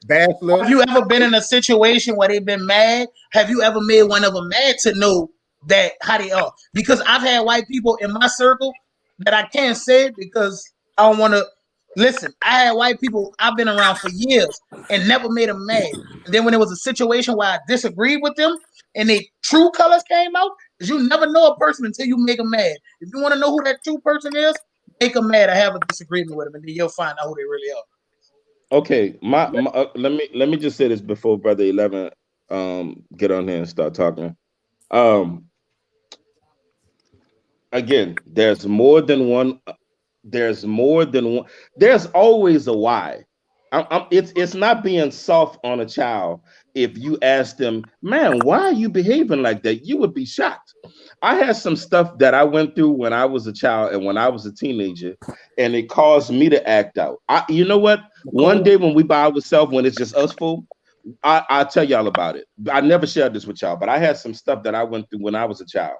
bachelor. Have you ever been in a situation where they've been mad? Have you ever made one of them mad to know that how they are? Because I've had white people in my circle that I can't say it because I don't want to listen. I had white people I've been around for years and never made them mad. And then when there was a situation where I disagreed with them and their true colors came out, because you never know a person until you make them mad. If you want to know who that true person is, make them mad or have a disagreement with them, and then you'll find out who they really are. Okay, let me just say this before Brother 11 get on here and start talking. Again, there's more than one. There's always a why. It's not being soft on a child. If you ask them, man, why are you behaving like that? You would be shocked. I had some stuff that I went through when I was a child and when I was a teenager, and it caused me to act out. You know what? One day when we by ourselves, when it's just us fool, I'll tell y'all about it. I never shared this with y'all, but I had some stuff that I went through when I was a child,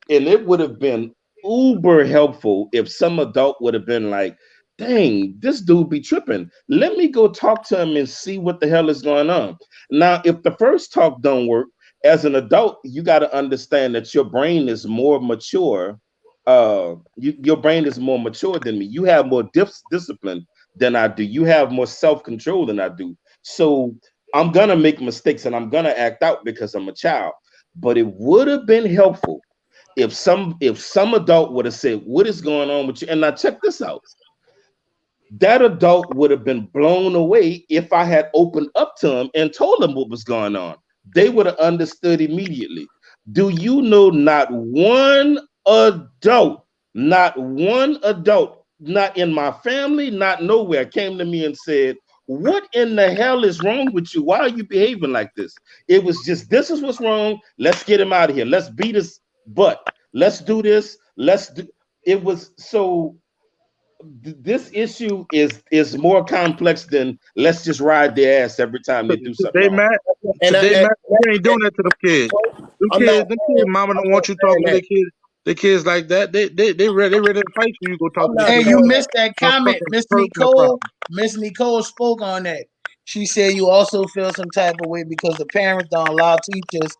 and it would have been uber helpful if some adult would have been like, dang, this dude be tripping. Let me go talk to him and see what the hell is going on. Now, if the first talk don't work, as an adult, you got to understand that your brain is more mature. Your brain is more mature than me. You have more discipline than I do. You have more self-control than I do. So I'm going to make mistakes and I'm going to act out because I'm a child. But it would have been helpful if some adult would have said, what is going on with you? And now check this out. That adult would have been blown away if I had opened up to him and told him what was going on. They would have understood immediately. Do you know not one adult, not in my family, not nowhere, came to me and said, what in the hell is wrong with you? Why are you behaving like this? It was just, this is what's wrong. Let's get him out of here. Let's beat his butt. Let's do this. It was so. This issue is more complex than let's just ride their ass every time they do something. They mad. And they ain't doing that to the kids. Them kids, mama don't want you talking to their kids like that. They ready to fight you. Go talk to them. Hey, you missed that comment. Miss Nicole spoke on that. She said you also feel some type of way because the parents don't allow teachers.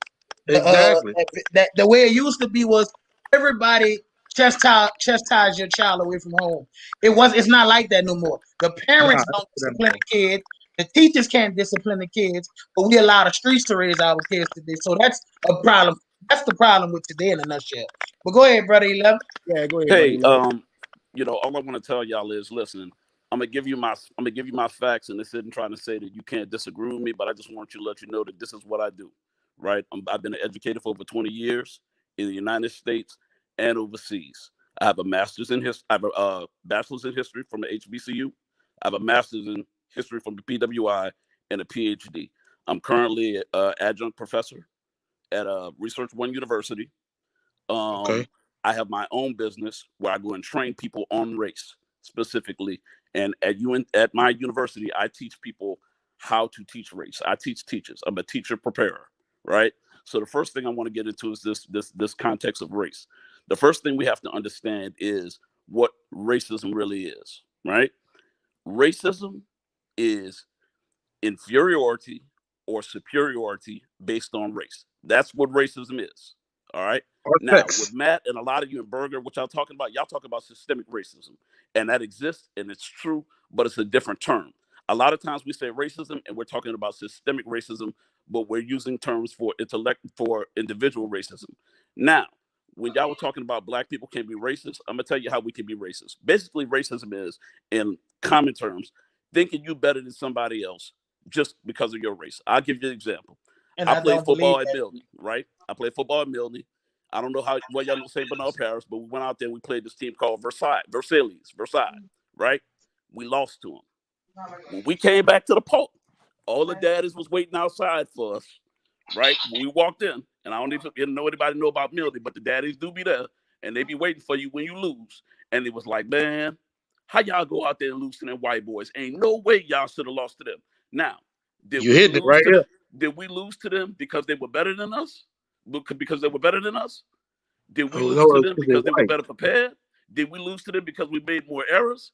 Exactly. That the way it used to be was everybody chastise your child away from home. It's not like that no more. The Nah, parents don't discipline the kids. The teachers can't discipline the kids, but we allow the streets to raise our kids today. So that's a problem. That's the problem with today in a nutshell. But go ahead, brother 11. Yeah, go ahead, Hey, buddy. all I want to tell y'all is, listen, I'm gonna give you my facts, and this isn't trying to say that you can't disagree with me, but I just want you to let you know that this is what I do, right? I've been an educator for over 20 years in the United States and overseas. I have a master's in history. I have a bachelor's in history from the HBCU. I have a master's in history from the PWI and a PhD. I'm currently an adjunct professor at Research One University. Okay. I have my own business where I go and train people on race specifically. And at my university, I teach people how to teach race. I teach teachers. I'm a teacher preparer, right? So the first thing I want to get into is this context of race. The first thing we have to understand is what racism really is, right? Racism is inferiority or superiority based on race. That's what racism is. All right. Now, with Matt and a lot of you in Berger, what y'all talking about systemic racism, and that exists and it's true, but it's a different term. A lot of times we say racism and we're talking about systemic racism, but we're using terms for individual racism. Now, when y'all were talking about black people can be racist, I'm gonna tell you how we can be racist. Basically, racism is, in common terms, thinking you better than somebody else just because of your race. I'll give you an example. And I played don't believe football at that. Milton, right? I played football at Milton. I don't know what y'all know St. Bernard Parish, but we went out there and we played this team called Versailles, right? We lost to them. When we came back to the park, all the daddies was waiting outside for us, right? When we walked in, and I don't even know anybody know about Milton, but the daddies do be there, and they be waiting for you when you lose. And it was like, man, how y'all go out there and lose to them white boys? Ain't no way y'all should have lost to them. Now, did You we hit it lose right to here. Did we lose to them because they were better than us? Because they were better than us? Did we Oh, lose no, to it's them 'cause they're because they were white. better prepared? Did we lose to them because we made more errors?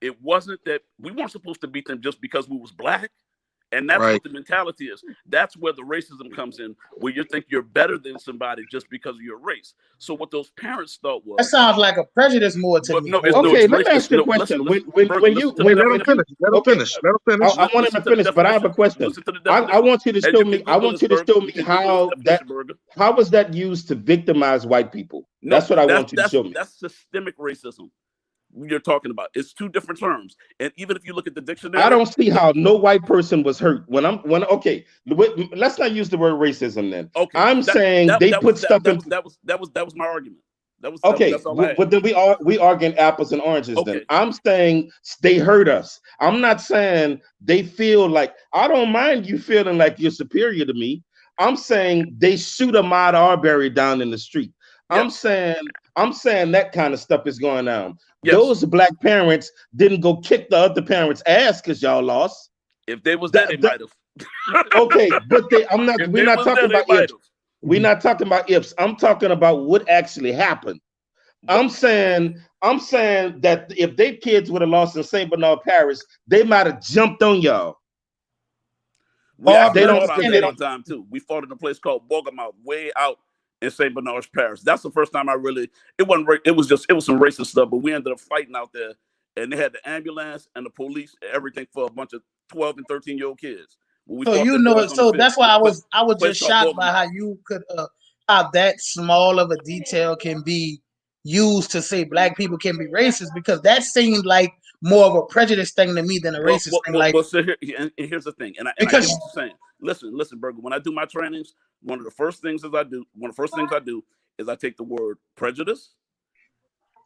It wasn't that we weren't supposed to beat them just because we was black. And that's Right. what the mentality is. That's where the racism comes in, where you think you're better than somebody just because of your race. So what those parents thought was, That sounds like a prejudice more to me. Okay, let me ask you a listen, question. Berger, listen to the Wait, let him definition. finish. Let him Okay, finish. Let him finish. I want him Listen to to the finish, but I have a definition. question. Listen to the I definition. want you to And show you me. can I Google want this, you to Berger. show You me can Google this definition, Berger. how was that used to victimize white people? No, That's what I want you to show me. That's systemic racism you're talking about. It's two different terms. And even if you look at the dictionary, I don't see how no white person was hurt okay. Let's not use the word racism then. okay, I'm saying they put stuff in. that was my argument. Okay, That's all I had. but then we arguing apples and oranges. Then Okay. I'm saying they hurt us. I'm not saying they feel like I don't mind you feeling like you're superior to me. I'm saying they shoot Ahmaud Arbery down in the street. Yes. I'm saying that kind of stuff is going on. Yes. Those black parents didn't go kick the other parents' ass because y'all lost. If they was there, they might have. Okay, but we're not talking about ifs. We're not talking about ifs. I'm talking about what actually happened. I'm saying that if their kids would have lost in St. Bernard Parish, they might have jumped on y'all. We actually fought out they there don't. one time too. We fought in a place called Bournemouth, way out in St. Bernard's Parish. That's the first time it was some racist stuff, but we ended up fighting out there, and they had the ambulance and the police and everything for a bunch of 12 and 13-year-old kids. So that's why I was just shocked by how you could how that small of a detail can be used to say black people can be racist, because that seemed like more of a prejudice thing to me than a racist thing. Like, so here's the thing, and I get what you're saying. Listen, Berger. When I do my trainings, one of the first things I do is I take the word prejudice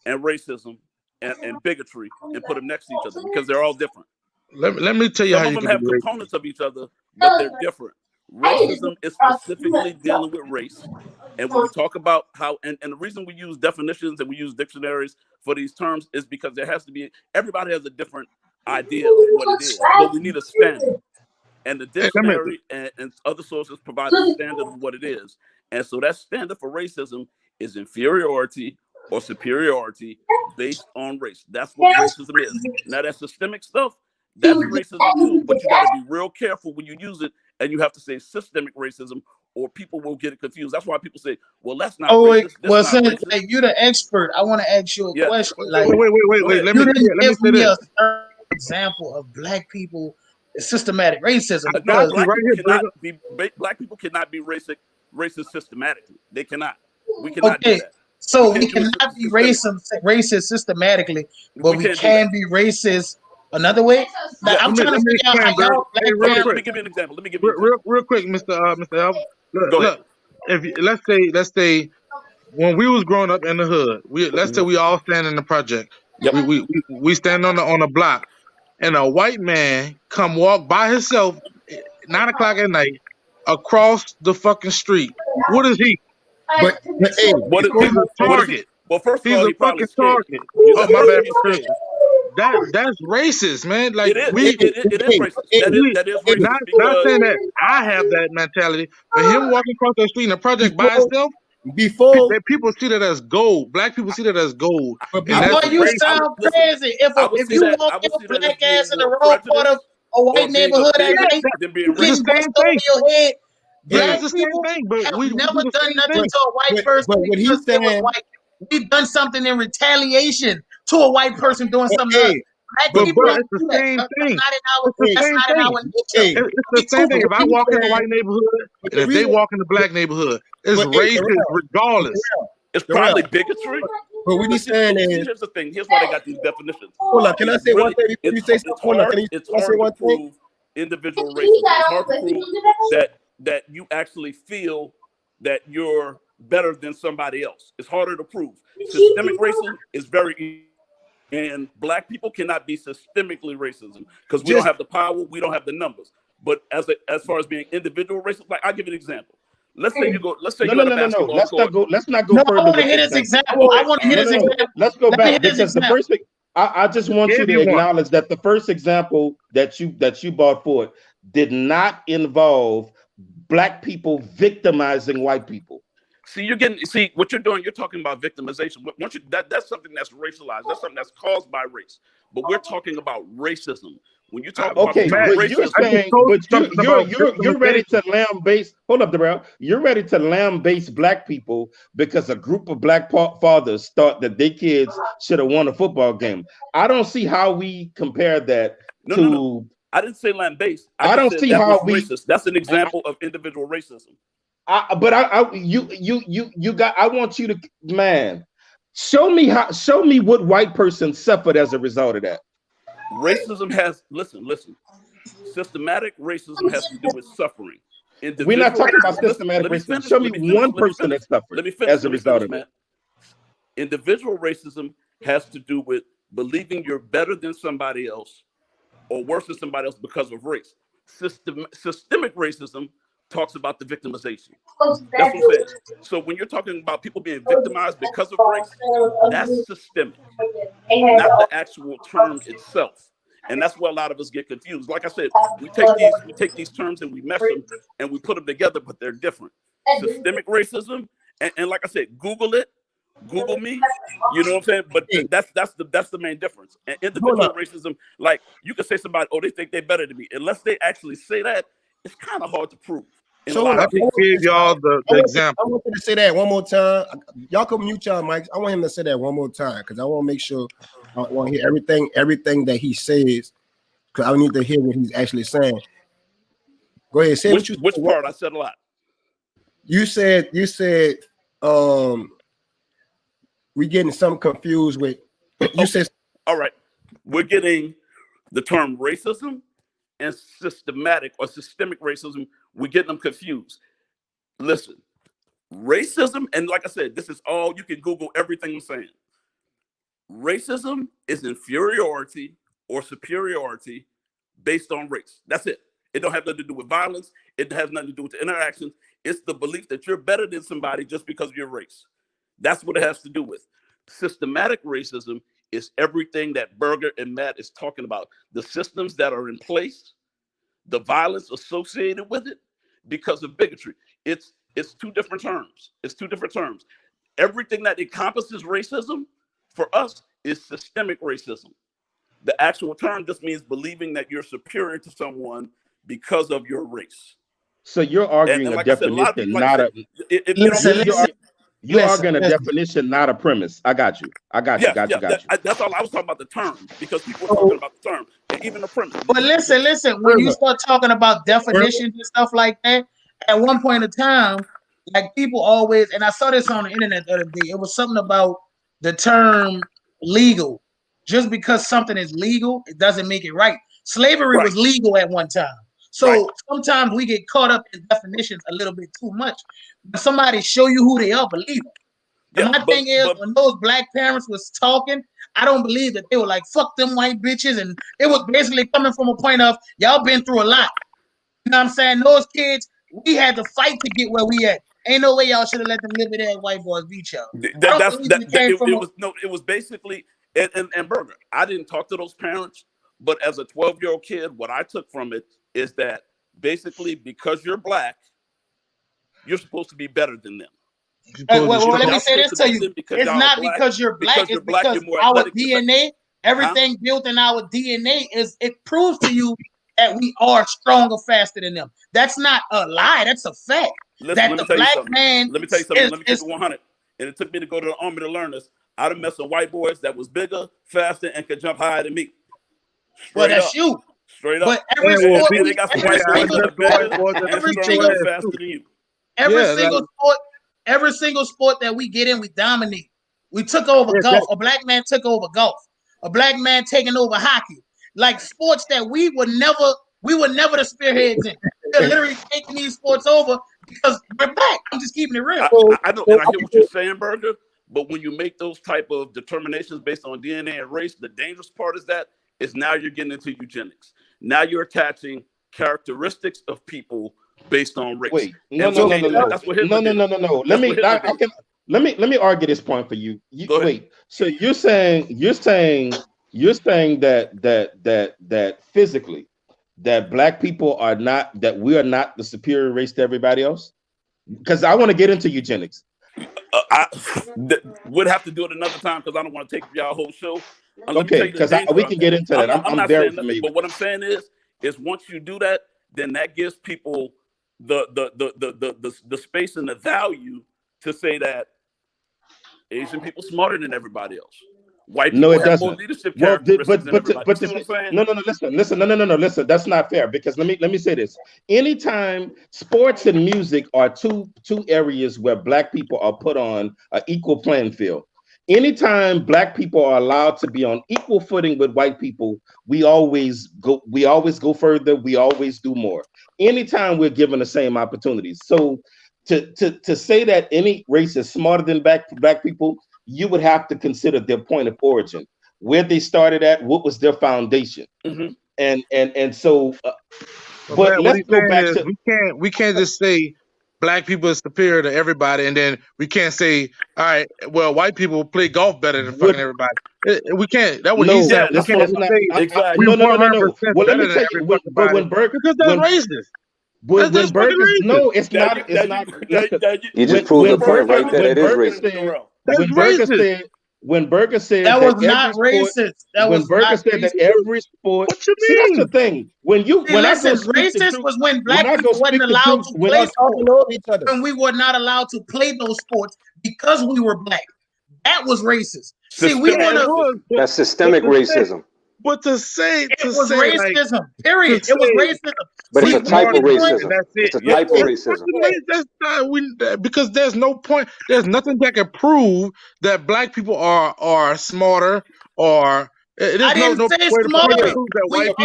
and racism and bigotry and put them next to each other because they're all different. Let me tell you Some how of you them can have be components of each other, but they're different. Racism is specifically dealing with race. And when we talk about how, and the reason we use definitions and we use dictionaries for these terms is because there has to be, everybody has a different idea of what it is, but we need a standard. And the dictionary and other sources provide a standard of what it is. And so that standard for racism is inferiority or superiority based on race. That's what racism is. Now that systemic stuff, That's racism too, but you got to be real careful when you use it, and you have to say systemic racism, or people will get it confused. That's why people say, "Well, that's not racist. Well, That's not since racist." like you're the expert, I want to ask you a Yeah, question. Wait, Like, go wait. ahead. Let you me didn't say give me this. a certain example of black people systematic racism I No, got because you black right people here, cannot brother. be black people cannot be racist systematically. They cannot. We cannot do okay, that. We so we can't do it cannot be systemic. racist systematically, but We we can't do that. can be racist another way. Like, Yes. I'm trying Let to me figure out how explain, brother. y'all Hey, black real Let quick. me families. give you an example. Let me give you an example. Real quick, Mr. Elvis. Go Look, ahead. if let's say when we was growing up in the hood, let's say Mhm. we all stand in the project. Yep. We stand on the block, and a white man come walk by himself 9 o'clock at night across the fucking street. What is he? But hey, What is He's a what is he? target. Well, first of He's all, a he probably fucking scared. target. Oh, That's my first bad he's for scared. cursing. That's racist, man. Like It is. we It is hey, racist. hey, we That is hey, racist not because saying that I have that mentality, but him walking across the street in a project by before himself, before that people see that as gold. Black people see that as gold, but and I that's would Boy, see you that. racist. sound Listen. crazy. I would If see you that. walk I would your see that as black ass being in the more wrong part of prejudice a or white being a neighborhood at bigot night, than being you It's getting the racist. same bust over thing. your head. But Black it's the same people thing. But have we never do the done same nothing thing. to a white person but what because he's they was saying, white. We've done something in retaliation to a white person doing but something to us. hey, Black but But people bro, but don't it's the do that. same That's thing. not in our. It's the hey, That's same not in thing. our nature. hey, It's the We same too. thing. but If what I he's walk in the saying, white neighborhood but and the if they reason, walk in the black neighborhood, it's but hey, racist regardless. It's Darrell, probably bigotry. but what But he's see, saying see, is, here's the thing. Here's why they got these definitions. hold on, can I It's say one really thing before you say something? it's Hold on, hard. It's I say hard to one thing? prove individual racism. It's hard to prove that you actually feel that you're better than somebody else. It's harder to prove. Systemic racism is very easy. And black people cannot be systemically racism because we don't Just have the power, we don't have the numbers. But as far as being individual racist, like I'll give you an example. Let's say No, you're no, at a no, no, no. basketball court. Let's not go No, I further want to with hear the this example. example. I Okay, want to all hear No, right. this no, no. example. Let's go Let me back hear this because the example. first thing I just want you Give to you one. acknowledge that the first example that you brought forward did not involve black people victimizing white people. See what you're doing. You're talking about victimization. Once you that's something that's racialized. That's something that's caused by race. But we're talking about racism. When you talk about the Okay, term Matt, but you're I racism, just saying, told you but something about you're ready victimization. to lambaste. Hold up, Darrell. You're ready to lambaste black people because a group of black fathers thought that their kids should have won a football game. I don't see how we compare that no. to. I didn't say land based. I I just don't said see that was how we. racist. That's an example of individual racism. But you got. I want you to, man. Show me how. Show me what white person suffered as a result of that. Racism has listen. Systematic racism has to do with suffering. We're not Individual talking about racism. Listen, systematic let me racism. finish. Show me Let me finish. one Let me person finish. that suffered Let me finish. as a Let me result finish, of it. man. Individual racism has to do with believing you're better than somebody else or worse than somebody else because of race. Systemic racism talks about the victimization. That's what I'm saying. So when you're talking about people being victimized because of race, that's systemic, not the actual term itself. And that's where a lot of us get confused. Like I said, we take these terms and we mesh them and we put them together, but they're different. Systemic racism, and like I said, Google it, Google me. You know what I'm saying? But hey, that's the main difference. And hold individual up. racism, like you could say somebody, oh, they think they're better than me. Unless they actually say that, it's kind of hard to prove in a So hold lot I up. of just cases. gave y'all the I example. want you to say that one more time. Y'all can mute y'all mics. I want him to say that one more time because I want to make sure I want to hear everything that he says because I need to hear what he's actually saying. Go ahead, say what you Which said. part? I said a lot. You said um we getting some confused with you Okay, said all right. We're getting the term racism and systematic or systemic racism. We're getting them confused. Listen, racism, and like I said, this is all you can Google everything I'm saying. Racism is inferiority or superiority based on race. That's it. It don't have nothing to do with violence. It has nothing to do with the interactions. It's the belief that you're better than somebody just because of your race. That's what it has to do with. Systematic racism is everything that Berger and Matt is talking about. The systems that are in place, the violence associated with it because of bigotry. It's two different terms. It's two different terms. Everything that encompasses racism for us is systemic racism. The actual term just means believing that you're superior to someone because of your race. So you're arguing And a like I said, a lot of definition, people, like I not said, a. if you don't believe You're arguing a definition, not a premise. I got you. Got you. That's all I was talking about, the term, because people were talking about the term and even the premise. But listen. When you start talking about definitions and stuff like that, at one point in time, like people always, and I saw this on the internet the other day. It was something about the term legal. Just because something is legal, it doesn't make it right. Slavery was legal at one time. So sometimes we get caught up in definitions a little bit too much. But somebody show you who they are, believe them. And my thing is, when those black parents was talking, I don't believe that they were like, fuck them white bitches. And it was basically coming from a point of, y'all been through a lot. You know what I'm saying? Those kids, we had to fight to get where we at. Ain't no way y'all should have let them live with that white boys beat y'all. It was basically, and Burger, I didn't talk to those parents, but as a 12-year-old kid, what I took from it is that basically because you're black, you're supposed to be better than them. Well, let me say this to you. It's not because you're black, it's because our DNA, everything built in our DNA it proves to you that we are stronger, faster than them. That's not a lie, that's a fact. Let me tell you something. Let me keep it 100. And it took me to go to the army to learn this. I'd have met some white boys that was bigger, faster, and could jump higher than me. Well, that's you. Straight up. But every sport, they got some white boys that are bigger and stronger and faster than you. Every single sport that we get in, we dominate. We took over golf. A black man took over golf. A black man taking over hockey. Like sports that we were never the spearheads in. They're literally taking these sports over because we're black. I'm just keeping it real. I know, and I hear what you're saying, Burger. But when you make those type of determinations based on DNA and race, the dangerous part is now you're getting into eugenics. Now you're attaching characteristics of people based on race. Wait, no. Let me argue this point for you. Wait, so you're saying that physically, that black people are not, that we are not the superior race to everybody else? Because I want to get into eugenics. I would have to do it another time because I don't want to take y'all whole show. Okay, because we can get into that. I'm not very familiar. But what I'm saying is once you do that, then that gives people the space and the value to say that Asian people smarter than everybody else. White people have more leadership characteristics than everybody. Listen. That's not fair, because let me say this. Anytime sports and music are two areas where black people are put on an equal playing field. Anytime black people are allowed to be on equal footing with white people, we always go further, we always do more. Anytime we're given the same opportunities. So to say that any race is smarter than black people, you would have to consider their point of origin, where they started at, what was their foundation. Mm-hmm. And so but let's go back to, we can't just say black people is superior to everybody, and then we can't say, all right, well, white people play golf better than fucking everybody. We can't. That was easy. Yeah, that's what exactly. No. Well, let me tell you. But when Burger, because that's racist. When Burger, no, it's not. It's not. You just proved the point right there. That is racist. When Burger said that was not racist. When Burger said that every sport. What you mean? See, that's the thing. Racist was when black people wasn't allowed to play sports. When we were not allowed to play those sports because we were black. That was racist. See, that's systemic racism. But to say it was racism, period. It was racism. But it's a type of racism. It's a type of racism. That's not, because there's no point. There's nothing that can prove that black people are smarter or. I didn't say smarter. What do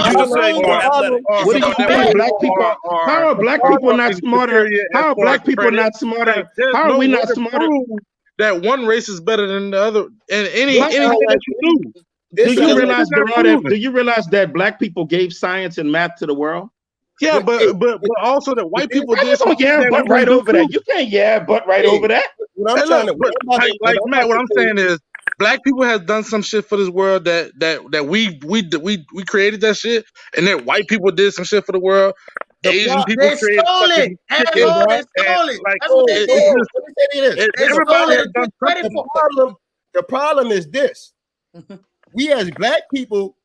you mean, black people? How are black people not smarter? How are black people not smarter? How are we not smarter? That one race is better than the other, and anything that you do. Do you realize that black people gave science and math to the world? Yeah, but also that white people did something. But right over that. You can't but right over that. What I'm saying is, black people have done some shit for this world that we created that shit, and then white people did some shit for the world. Asian people stole it. They stole it. That's what they did. Everybody has done something. The problem is this. We as black people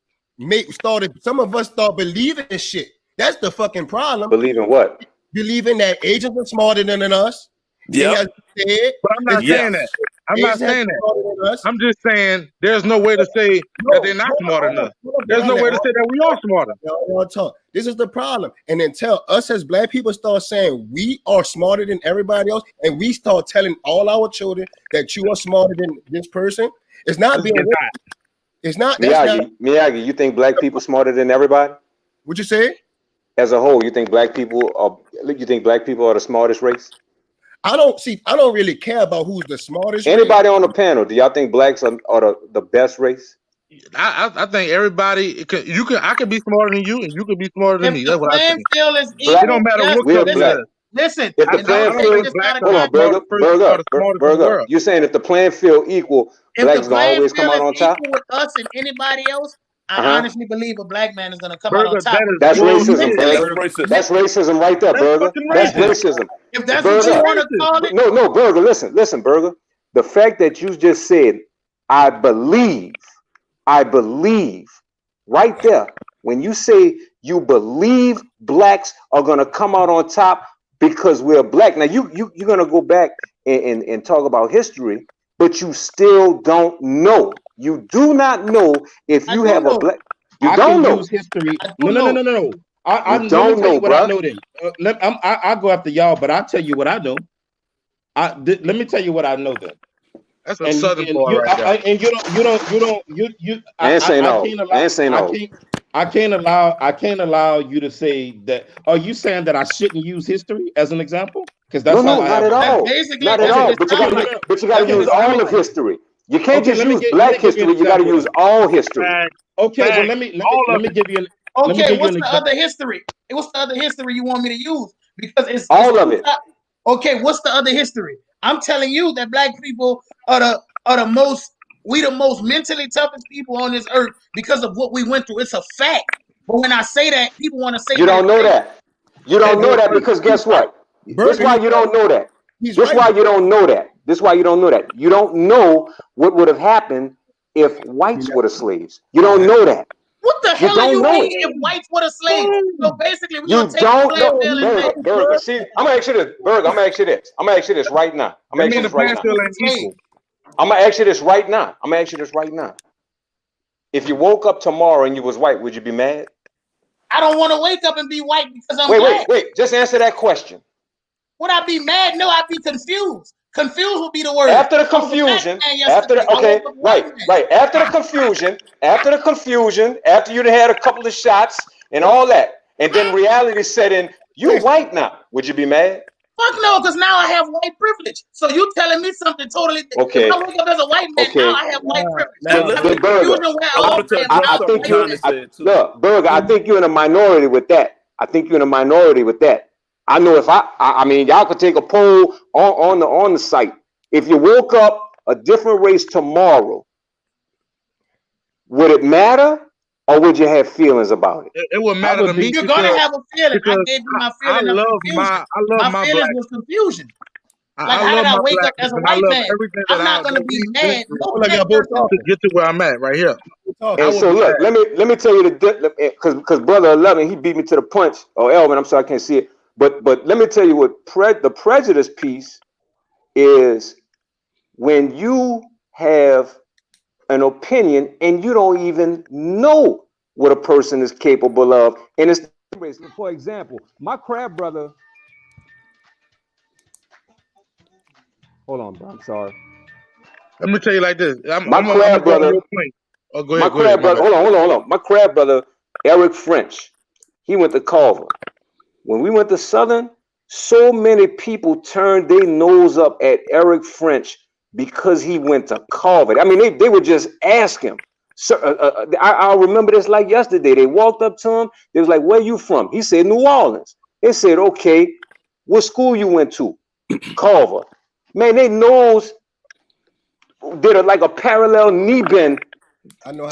some of us start believing this shit. That's the fucking problem. Believing what? Believing that agents are smarter than us. Yeah. But I'm not saying that. I'm not saying that. I'm just saying there's no way to say that they're not smarter than us. There's no way to say that we are smarter. This is the problem. And until us as black people start saying we are smarter than everybody else, and we start telling all our children that you are smarter than this person, it's not being. It's not. Miyagi, you think black people smarter than everybody? What'd you say? As a whole, you think black people are the smartest race? I don't really care about who's the smartest. Anybody on the panel, do y'all think blacks are the best race? I think everybody I could be smarter than you and you could be smarter than me. That's what I think. It don't matter what color you are. Listen, if the playing field, hold on, Burger. You're saying if the playing field equal, blacks gonna always come out on top? With us and anybody else, I honestly believe a black man is gonna come out on top. That's racism, Burger. That's racism right there, Burger. That's racism. If that's what you want to call it. No, Burger. Listen, Burger. The fact that you just said, I believe, right there. When you say you believe blacks are gonna come out on top because we're black. Now you're gonna go back and talk about history, but you still don't know. You do not know if you have a black. You don't know history. No. I don't know what I know. Then I go after y'all, but I'll tell you what I know. Let me tell you what I know. Then that's a southern boy right there. And you. I ain't saying no. I can't allow you to say that. Are you saying that I shouldn't use history as an example? Because that's not at all. Not at all. But you got to use all of history. You can't just use black history. You got to use all history. Okay, well let me give you an. Okay, what's the other history? What's the other history you want me to use? Because it's all of it. Okay, what's the other history? I'm telling you that black people are the most mentally toughest people on this earth because of what we went through. It's a fact. But when I say that, people want to say you don't know that. You don't know that because guess what? That's why you don't know that. That's why you don't know that. This is why you don't know that. You don't know what would have happened if whites were the slaves. You don't know that. What the hell are you mean if whites were the slaves? So basically, we're going to take the slave. Burger, see, I'm going to ask you this. Burger, I'm going to ask you this. I'm going to ask you this right now. I'm going to ask you this right now. I'm going to ask you this right now. I'm going to ask you this right now. If you woke up tomorrow and you was white, would you be mad? I don't want to wake up and be white because I'm black. Wait. Just answer that question. Would I be mad? No, I'd be confused. Confused would be the word. After the confusion, after the confusion, after you'd had a couple of shots and all that, and then reality set in, you white now. Would you be mad? Fuck no, because now I have white privilege. So you telling me something totally different. Okay. If I wake up as a white man, now I have white privilege. Burger, I think you're in a minority with that. I know if I mean, y'all could take a poll on the site. If you woke up a different race tomorrow, would it matter, or would you have feelings about it? It would matter to me. You're gonna have a feeling. I gave you my feeling of confusion. My feelings was confusion. Like, how did I wake up as a white man? I'm not gonna be mad. To get to where I'm at right here. And so look, let me tell you because brother 11, he beat me to the punch. Or Elvin, I'm sorry, I can't see it. But let me tell you what the prejudice piece is when you have an opinion and you don't even know what a person is capable of. And it's, for example, my crab brother. Hold on, bro. I'm sorry. Let me tell you like this. My crab brother. Oh, go ahead. Hold on. My crab brother, Eric French, he went to Culver. When we went to Southern, so many people turned their nose up at Eric French because he went to Culver. I mean, they would just ask him. So, I remember this like yesterday. They walked up to him. They was like, "Where you from?" He said, "New Orleans." They said, "Okay, what school you went to?" Culver. Man, they nose did like a parallel knee bend,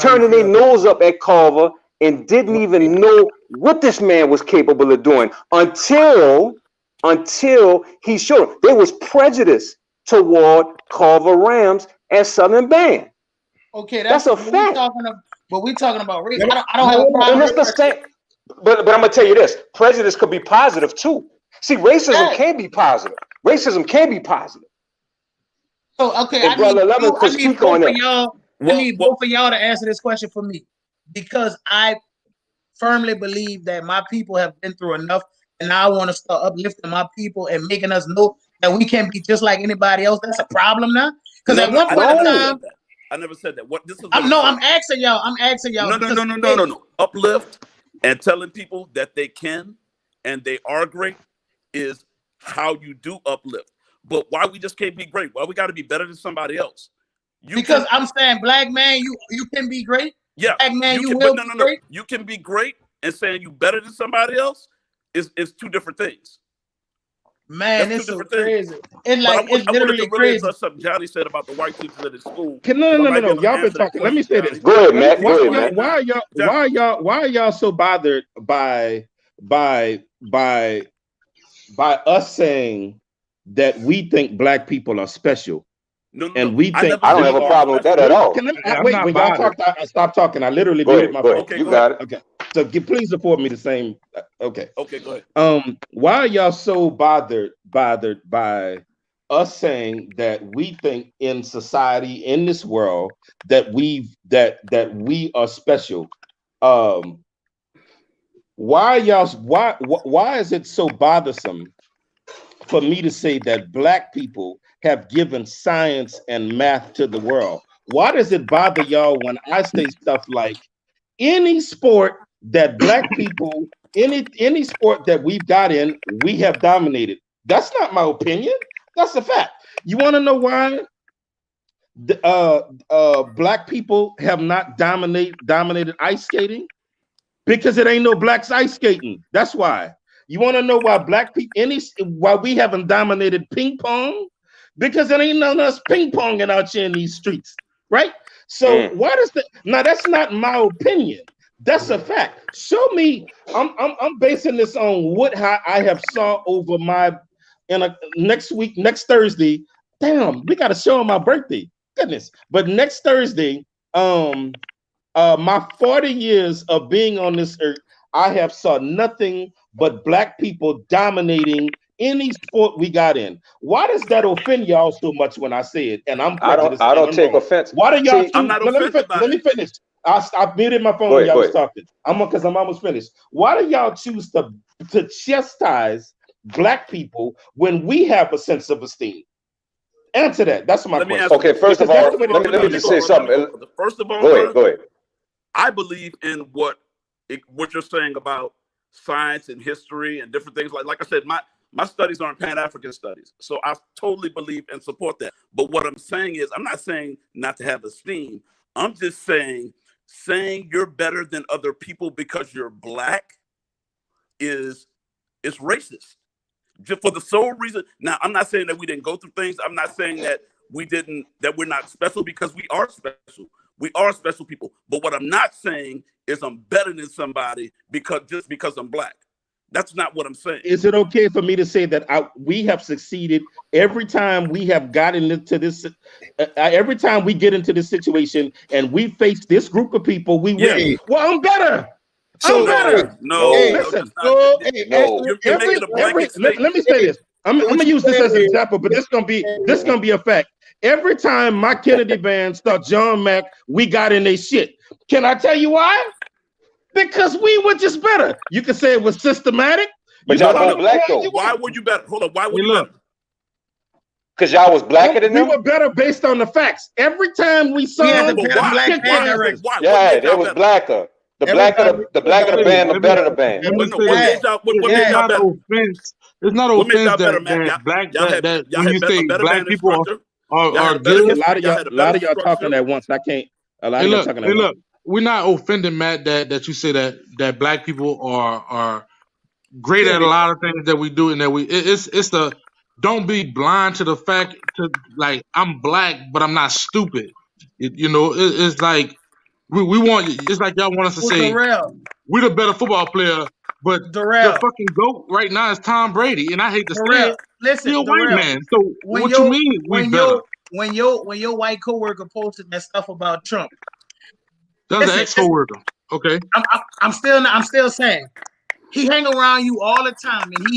turning their nose up at Culver and didn't even know what this man was capable of doing until he showed them. There was prejudice toward Culver Rams as Southern Band. Okay, that's a fact. but we talking about race. Let me- I don't have a problem. And it's the same. But I'm gonna tell you this: prejudice could be positive too. See, racism can be positive. Racism can be positive. So okay, And Brother Levin could I need speak on both of it. y'all. I need both of y'all to answer this question for me, because I firmly believe that my people have been through enough, and I want to start uplifting my people and making us know that we can't be just like anybody else. That's a problem now. Because at one point in time, I never said that. What this is? I'm asking y'all. I'm asking y'all. No. Uplift and telling people that they can and they are great is how you do uplift. But why we just can't be great? Why we got to be better than somebody else? I'm saying, black man, you can be great. Yeah, black man, you will be great. You can be great, and saying you better than somebody else is two different things. Man, it's so crazy. It's like it's literally crazy. Address something Johnny said about the white teachers at his school. No. Y'all been talking. Let me say this. Go ahead, Matt. Go ahead, Matt. Why are y'all so bothered by us saying that we think black people are special? And we think I don't have a problem with that at all. Wait, when y'all talk, stop talking. I literally muted my phone. Okay, you got it. Okay, so please support me the same. Okay, go ahead. Why are y'all so bothered by us saying that we think in society, in this world, that we are special? Why is it so bothersome for me to say that black people have given science and math to the world? Why does it bother y'all when I say stuff like any sport that black people, any sport that we've got in, we have dominated? That's not my opinion. That's a fact. You want to know why black people have not dominated ice skating? Because it ain't no blacks ice skating. That's why. You want to know why black people, why we haven't dominated ping pong? Because it ain't none of us ping ponging out here in these streets, right? So why does that? Now that's not my opinion. That's a fact. Show me. I'm basing this on what I have saw over next Thursday. Damn, we got a show on my birthday. Goodness, but next Thursday, my 40 years of being on this earth, I have saw nothing but black people dominating any sport we got in. Why does that offend y'all so much when I say it? And I don't take offense. Why do y'all? See, I'm not offended by let me finish. I muted my phone when y'all was talking. Because I'm almost finished. Why do y'all choose to chastise black people when we have a sense of esteem? Answer that. That's my question. Okay, first of all, let me just say something. First of all, go ahead. I believe in what you're saying about science and history and different things. Like I said, my studies aren't Pan-African studies, so I totally believe and support that. But what I'm saying is, I'm not saying not to have esteem. I'm just saying you're better than other people because you're black is racist. Just for the sole reason. Now, I'm not saying that we didn't go through things. I'm not saying that we're not special, because we are special. We are special people. But what I'm not saying is I'm better than somebody just because I'm black. That's not what I'm saying. Is it okay for me to say that we have succeeded every time we have gotten into this? Every time we get into this situation and we face this group of people, we win. Well, I'm better. So, I'm better. Listen. You're making a blanket statement. Let me say this. I'm gonna use this as an example, but this gonna be a fact. Every time my Kennedy band start John Mack, we got in their shit. Can I tell you why? Because we were just better. You can say it was systematic. But y'all was black though. Why were you better? Hold on. Why were you better? Because y'all was blacker than them? We were better based on the facts. Every time we saw it was blacker. The blacker the band, the better the band. It's not an offense that when you say black people are good. A lot of y'all talking at once. I can't. A lot of y'all talking at once. We're not offending, Matt, that you say that black people are great at a lot of things that we do, and that it's the don't be blind to the fact to like I'm black, but I'm not stupid. It's like we want. It's like y'all want us to say we're the better football player, but the fucking GOAT right now is Tom Brady, and I hate to say it. Listen, you're a white man. So what you mean we better? When your white coworker posted that stuff about Trump, That's an ex-coworker. Okay. I'm still saying he hang around you all the time, and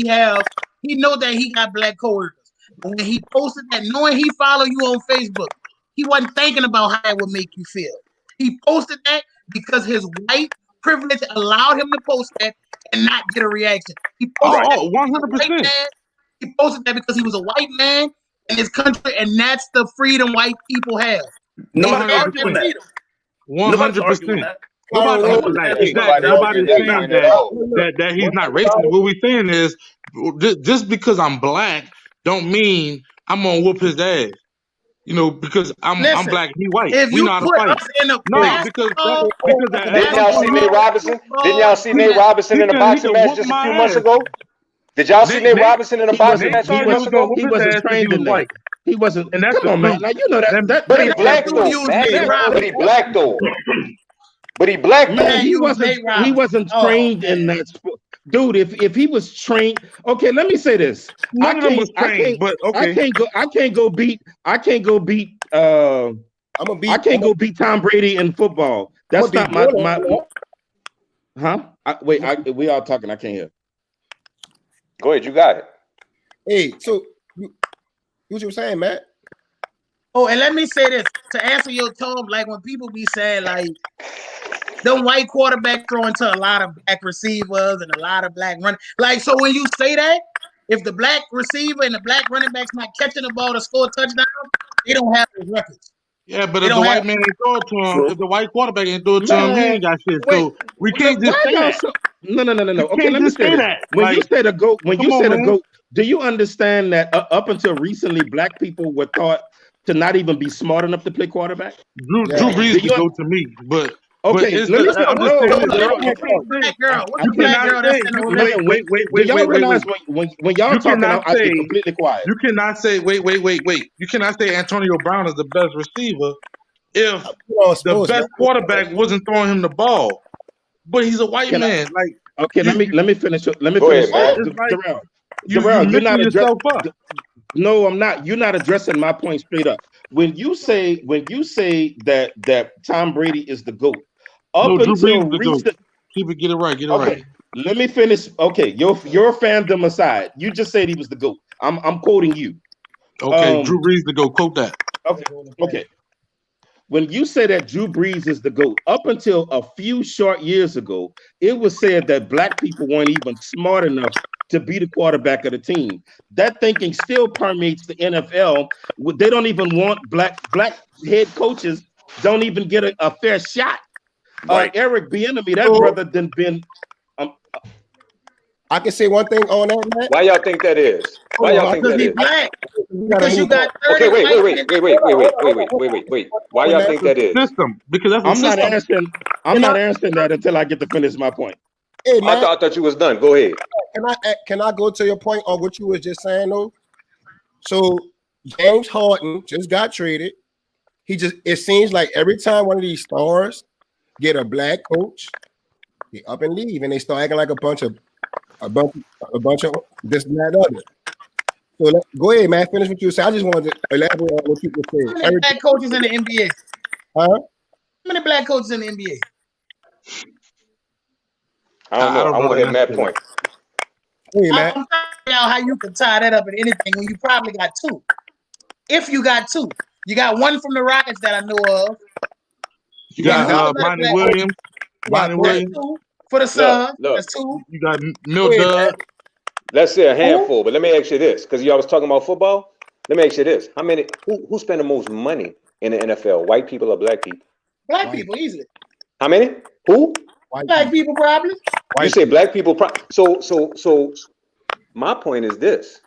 he know that he got black coworkers. But when he posted that, knowing he follow you on Facebook, he wasn't thinking about how that would make you feel. He posted that because his white privilege allowed him to post that and not get a reaction. He posted that 100%. He posted that because he was a white man in his country, and that's the freedom white people have. Nobody's arguing that. 100%. Nobody's saying that he's not racist. What we're saying is, just because I'm black, don't mean I'm gonna whoop his ass. You know, because I'm black, he white. We know how to fight. Because didn't y'all see Nate Robinson? Didn't y'all see Nate Robinson in a boxing match just a few months ago? Did y'all see Nate Robinson in a boxing match a few months ago? He wasn't trained in that. He wasn't. And that's come on, man. Now you know that. But he black though. But he black though. But he black though. Man, he wasn't trained in that sport. Dude, if he was trained, okay, let me say this. I can't go beat Tom Brady in football. That's not my huh? We all talking, I can't hear. Go ahead, you got it. Hey, so what you saying, Matt? Oh, and let me say this to answer your tone, like when people be saying like them white quarterbacks throwing to a lot of black receivers and a lot of black running. Like, so when you say that, if the black receiver and the black running back's not catching the ball to score a touchdown, they don't have those records. Yeah, but if the white man ain't throw it to him, if the white quarterback ain't throw it to him, he ain't got shit. So we can't just say that. No. Okay, let me say that. When you said a goat, do you understand that up until recently, black people were thought to not even be smart enough to play quarterback? Drew Brees is the goat to me, but okay, wait. Do y'all realize when y'all talking, I get completely quiet. You cannot say wait. You cannot say Antonio Brown is the best receiver if the best quarterback wasn't throwing him the ball. But he's a white man. Like, okay, let me finish. Darrell, you're not yourself up. No, I'm not. You're not addressing my point straight up. When you say that Tom Brady is the GOAT, get it right. Let me finish. Okay, your fandom aside, you just said he was the GOAT. I'm quoting you. Okay, Drew Brees the GOAT. Quote that. Okay. When you say that Drew Brees is the GOAT, up until a few short years ago, it was said that black people weren't even smart enough to be the quarterback of the team. That thinking still permeates the NFL. They don't even want black head coaches. Don't even get a fair shot. Right. Eric Bieniemy, that brother done been. I can say one thing on that, Matt. Why y'all think that is? Why y'all think that is? Black. Because you got 30 wait. Why y'all think that is? System. Because that's I'm not answering that until I get to finish my point. Hey, Matt, I thought you was done. Go ahead. Can I go to your point on what you was just saying though? So James Harden just got traded. It seems like every time one of these stars get a black coach, they up and leave and they start acting like a bunch of this and that other. So go ahead, man. Finish what you said. I just wanted to elaborate on what people say. How many black coaches in the NBA? Huh? How many black coaches in the NBA? I don't know. I want to hit that point. Hey, man. I'm trying to figure out how you can tie that up in anything when you probably got two. If you got two, you got one from the Rockets that I know of. You got Monty Williams. Two for the Suns. That's two. You got Mill Dub. Let's say a handful, but let me ask you this, because y'all was talking about football. Let me ask you this: how many? Who spend the most money in the NFL? White people or black people? Black people, easily. How many? Who? Black people, probably. You say black people. So my point is this: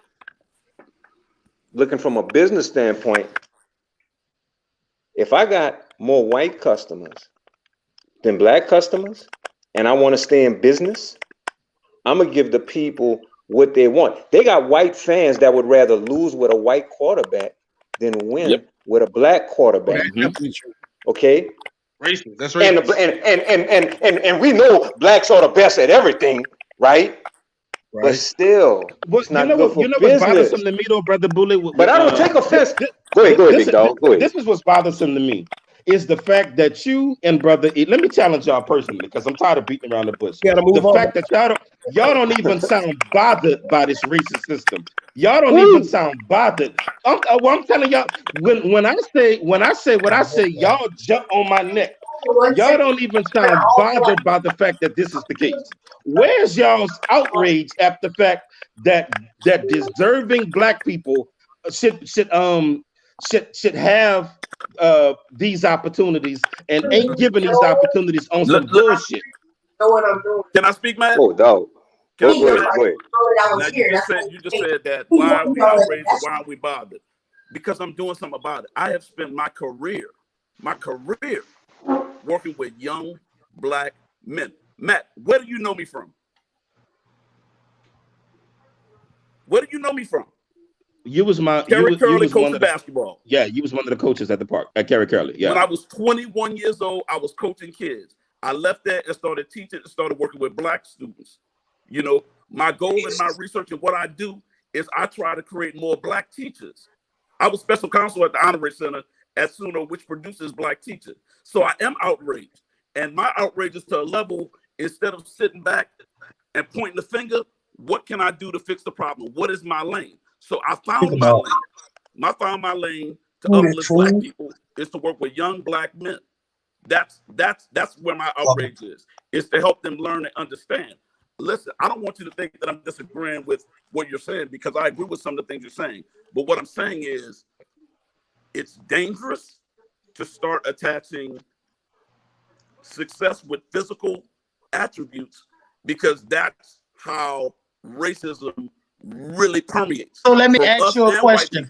looking from a business standpoint, if I got more white customers than black customers, and I want to stay in business, I'm gonna give the people what they want. They got white fans that would rather lose with a white quarterback than win with a black quarterback. Okay. Racist. That's racist. And we know blacks are the best at everything, right? But still, it's not good for business. What's bothersome to me, though, Brother Bullet? But I don't take offense. Go ahead, big dog. Go ahead. This is what's bothersome to me. is the fact that you and brother E, let me challenge y'all personally because I'm tired of beating around the bush. You gotta move The on. fact that y'all don't even sound bothered by this racist system. Y'all don't even sound bothered. I'm telling y'all, when I say what I say, y'all jump on my neck. Y'all don't even sound bothered by the fact that this is the case. Where's y'all's outrage at the fact that deserving black people should have these opportunities and ain't giving these opportunities on some bullshit? Can I speak, man? Oh, dog. Can I Go speak, ahead. man? Go ahead. Now you just said that. Why are we outraged? Why aren't we bothered? Because I'm doing something about it. I have spent my career working with young black men. Matt, where do you know me from? Where do you know me from? You was Kerry Curley one coaching of the, basketball. yeah, you was one of the coaches at the park at Kerry Curley. Yeah. When I was 21 years old, I was coaching kids. I left there and started teaching and started working with black students. You know, my goal in my research and what I do is I try to create more black teachers. I was special counsel at the Honorary Center at SUNO, which produces black teachers. So I am outraged. And my outrage is to a level, instead of sitting back and pointing the finger, what can I do to fix the problem? What is my lane? So I found my lane. I found my lane to uplift black people is to work with young black men. That's where my outrage is to help them learn and understand. Listen, I don't want you to think that I'm disagreeing with what you're saying because I agree with some of the things you're saying. But what I'm saying is it's dangerous to start attaching success with physical attributes because that's how racism really permeates. So let me ask you a question.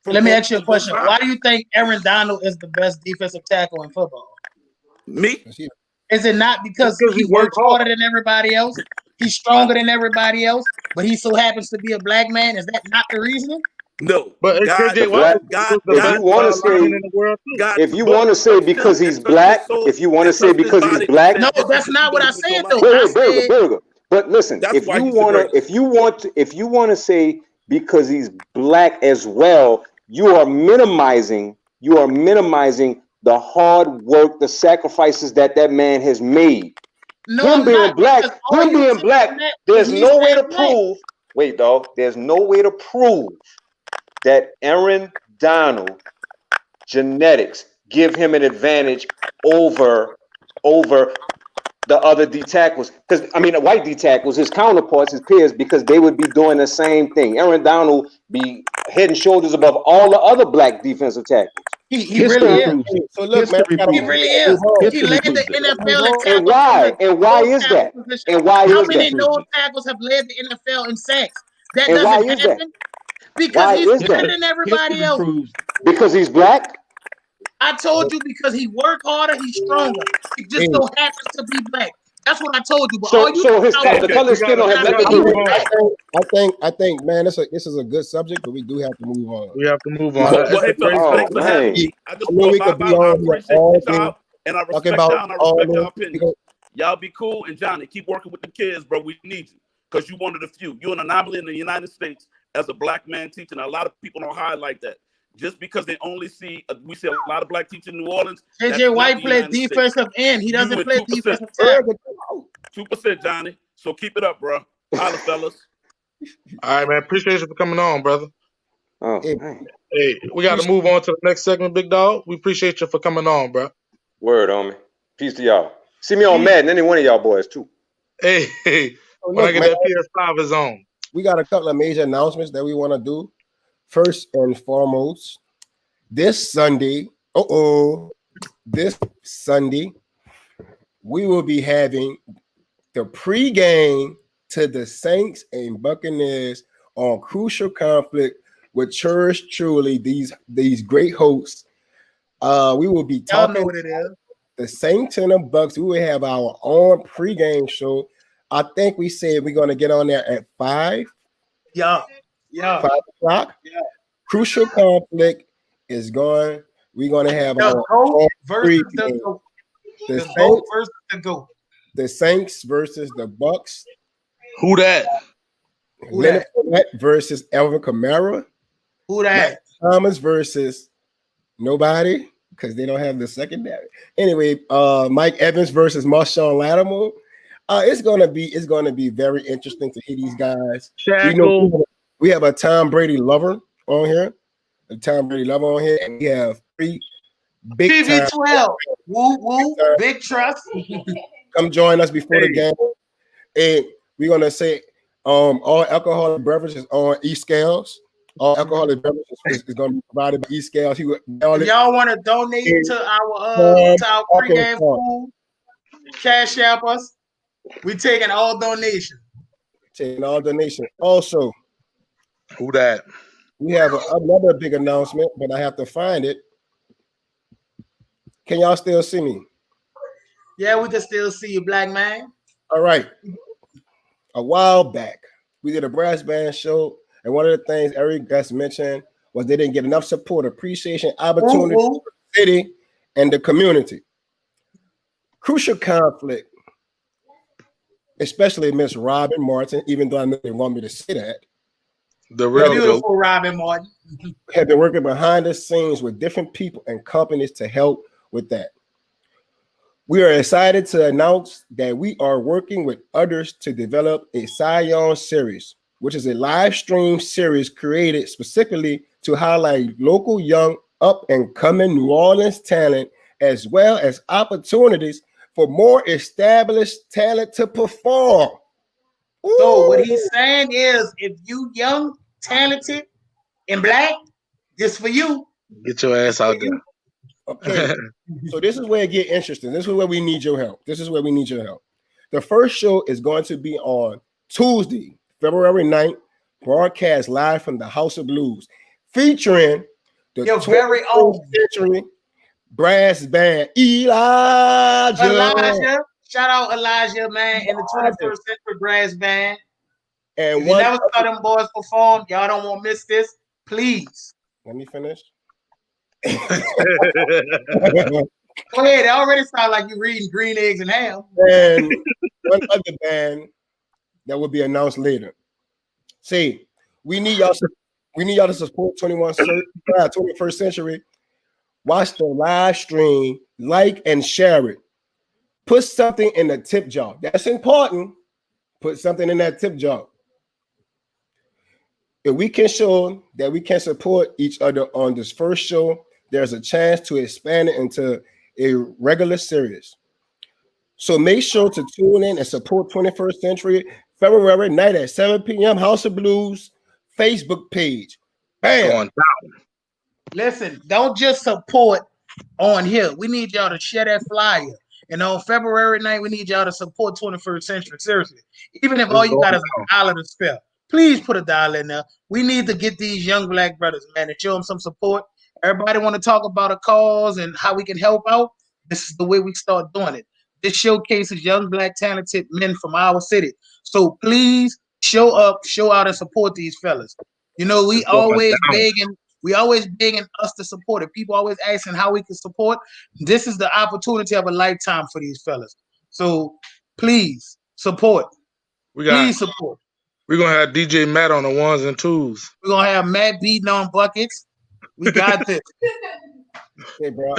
Let me ask you a question. Why Why do you think Aaron Donald is the best defensive tackle in football? Me? Is it not because he works harder than everybody else? He's stronger than everybody else, but he so happens to be a black man. Is that not the reason? No. But if you want to say because he's black, no, that's not what I said though. Wait, Burger. But listen, if you want to say because he's black as well, you are minimizing the hard work, the sacrifices that man has made. No, him being black, there's no way to prove. Wait, dog. There's no way to prove that Aaron Donald genetics give him an advantage over the other D tackles. Because I mean, the white D tackles, his counterparts, his peers, because they would be doing the same thing. Aaron Donald be head and shoulders above all the other black defensive tackles. He really is. So look, man, he really is. He led the NFL in tackles. And why is that? And why is that? How many nose tackles have led the NFL in sacks? That and why doesn't is happen that? because he's better than everybody else. Because he's black? I told you because he worked harder, he's stronger. He just so happens to be black. That's what I told you. But the color skin don't have nothing to do with that. I think, man, this is a good subject, but we do have to move on. We have to move on. Thanks for having me. I just appreciate y'all, and I respect y'all, and I respect y'all opinion. Y'all be cool, and Johnny, keep working with the kids, bro. We need you because you're one of the few. You're an anomaly in the United States as a black man teaching. A lot of people don't highlight that. Just because they only see, we see a lot of black teachers in New Orleans. JJ White plays defensive end. He doesn't play defensive tackle. 2%, Johnny. So keep it up, bro. Holla, fellas. All right, man. Appreciate you for coming on, brother. Oh, hey, we got to move on to the next segment, big dog. We appreciate you for coming on, bro. Word on me. Peace to y'all. See me on Madden, any one of y'all boys too. Hey, when I get that PS5 is on. We got a couple of major announcements that we want to do. First and foremost, this Sunday, we will be having the pregame to the Saints and Buccaneers on Crucial Conflict with yours truly, these great hosts. We will be talking what it is. The Saints and the Bucks. We will have our own pregame show. I think we said we're going to get on there at 5. Yeah. 5 o'clock. Yeah. Crucial Conflict is going. We're going to have the GOAT versus the GOAT. The GOAT versus the GOAT. The Saints versus the Bucks. Who that? Leonard Fournette versus Alvin Kamara. Who that? Matt Thomas versus nobody. because they don't have the secondary. Anyway, Mike Evans versus Marshawn Lattimore. It's gonna be very interesting to hear these guys. Shackle. We have a Tom Brady lover on here, and we have 3 big time. TV12. Woo woo. Big trust. Come join us before the game, and we're gonna say all alcoholic beverages on E-Scales. All alcoholic beverages is going to be provided by E-Scales. If y'all want to donate to our pregame food, cash app us. We taking all donations. Also, who that? We have another big announcement, but I have to find it. Can y'all still see me? Yeah, we can still see you, black man. All right. A while back, we did a brass band show, and one of the things Eric Gus mentioned was they didn't get enough support, appreciation, opportunity for the city and the community. Crucial conflict, especially Miss Robin Martin, even though I know they want me to say that. The real beautiful Robin Martin have been working behind the scenes with different people and companies to help with that. We are excited to announce that we are working with others to develop a Scion series, which is a live stream series created specifically to highlight local young up and coming New Orleans talent, as well as opportunities for more established talent to perform. Ooh. So what he's saying is, if you young, talented, and black, this for you. Get your ass out there. Okay, so this is where it gets interesting. This is where we need your help. The first show is going to be on Tuesday, February 9th, broadcast live from the House of Blues, featuring the your very own century brass band, Elijah. Shout out Elijah, man, in the 21st century brass band. And if you never saw them boys perform, y'all don't want to miss this. Please. Let me finish. Go ahead. It already sounds like you're reading Green Eggs and Ham. And one other band that will be announced later. See, we need y'all to support 21st century. Watch the live stream, like and share it. Put something in the tip jar. That's important. Put something in that tip jar. If we can show that we can support each other on this first show, there's a chance to expand it into a regular series. So make sure to tune in and support 21st Century February night at 7 p.m. House of Blues Facebook page. Bam! Listen, don't just support on here. We need y'all to share that flyer. And on February night, we need y'all to support 21st Century. Seriously. Even if all you got is $1 to spare, please put $1 in there. We need to get these young black brothers, man, and show them some support. Everybody want to talk about a cause and how we can help out. This is the way we start doing it. This showcases young black talented men from our city. So please show up, show out, and support these fellas. You know, we always begging us to support it. People always asking how we can support. This is the opportunity of a lifetime for these fellas. So please support. Please support. We're gonna have DJ Matt on the 1s and 2s. We're gonna have Matt beating on buckets. We got this. Hey, bro.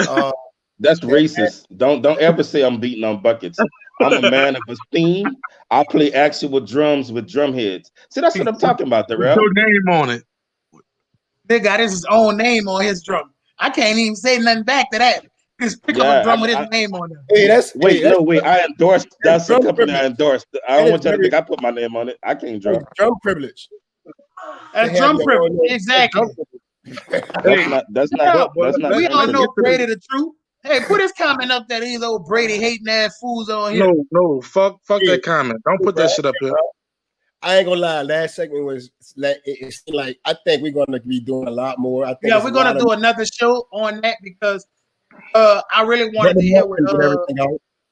That's racist. Don't ever say I'm beating on buckets. I'm a man of esteem. I play actual drums with drum heads. See, that's what I'm talking about, Put your name on it. They got his own name on his drum. I can't even say nothing back to that. Just pick up a drum with his name on it. Hey, I endorsed. That's the company I endorsed. I don't want you to think I put my name on it. I can't drum. Drum privilege. That's drum privilege. Exactly. That's not. We all know Brady the truth. Hey, put his comment up there. These old Brady hating ass fools on here. No, fuck that comment. Don't put that shit up here. I ain't gonna lie. Last segment was like it's like I think we're gonna be doing a lot more. I think we're gonna do another show on that because I really wanted to hear what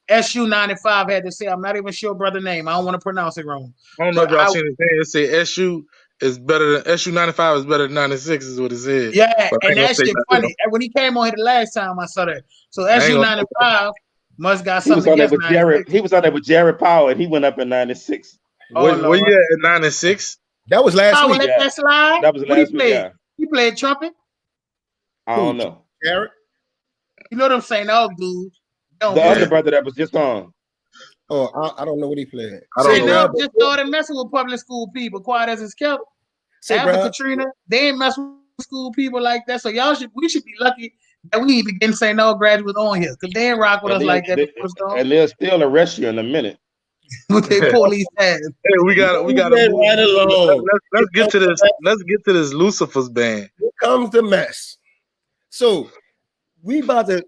SU95 had to say. I'm not even sure brother name. I don't want to pronounce it wrong. I don't know if y'all seen his name. It say SU is better than SU95 is better than 96 is what it said. Yeah, and that shit funny. And when he came on here the last time, I saw that. So SU95 must got something against 96. He was on there with Jared Powell, and he went up in 96. What year at 96? That was last week. That slide? That was last week. He played trumpet. I don't know. Jared? You know them St. Aug dudes. The other brother that was just on. Oh, I don't know what he played. St. Aug just started messing with public school people. Quiet as it's kept. After Katrina, they ain't messing with school people like that. So we should be lucky that we even getting St. Aug graduates on here because they ain't rock with us like that. And they'll still arrest you in a minute. With their police ass. Hey, we got to right along. Let's get to this. Let's get to this Lucifer's band. Here comes the mess. So we about to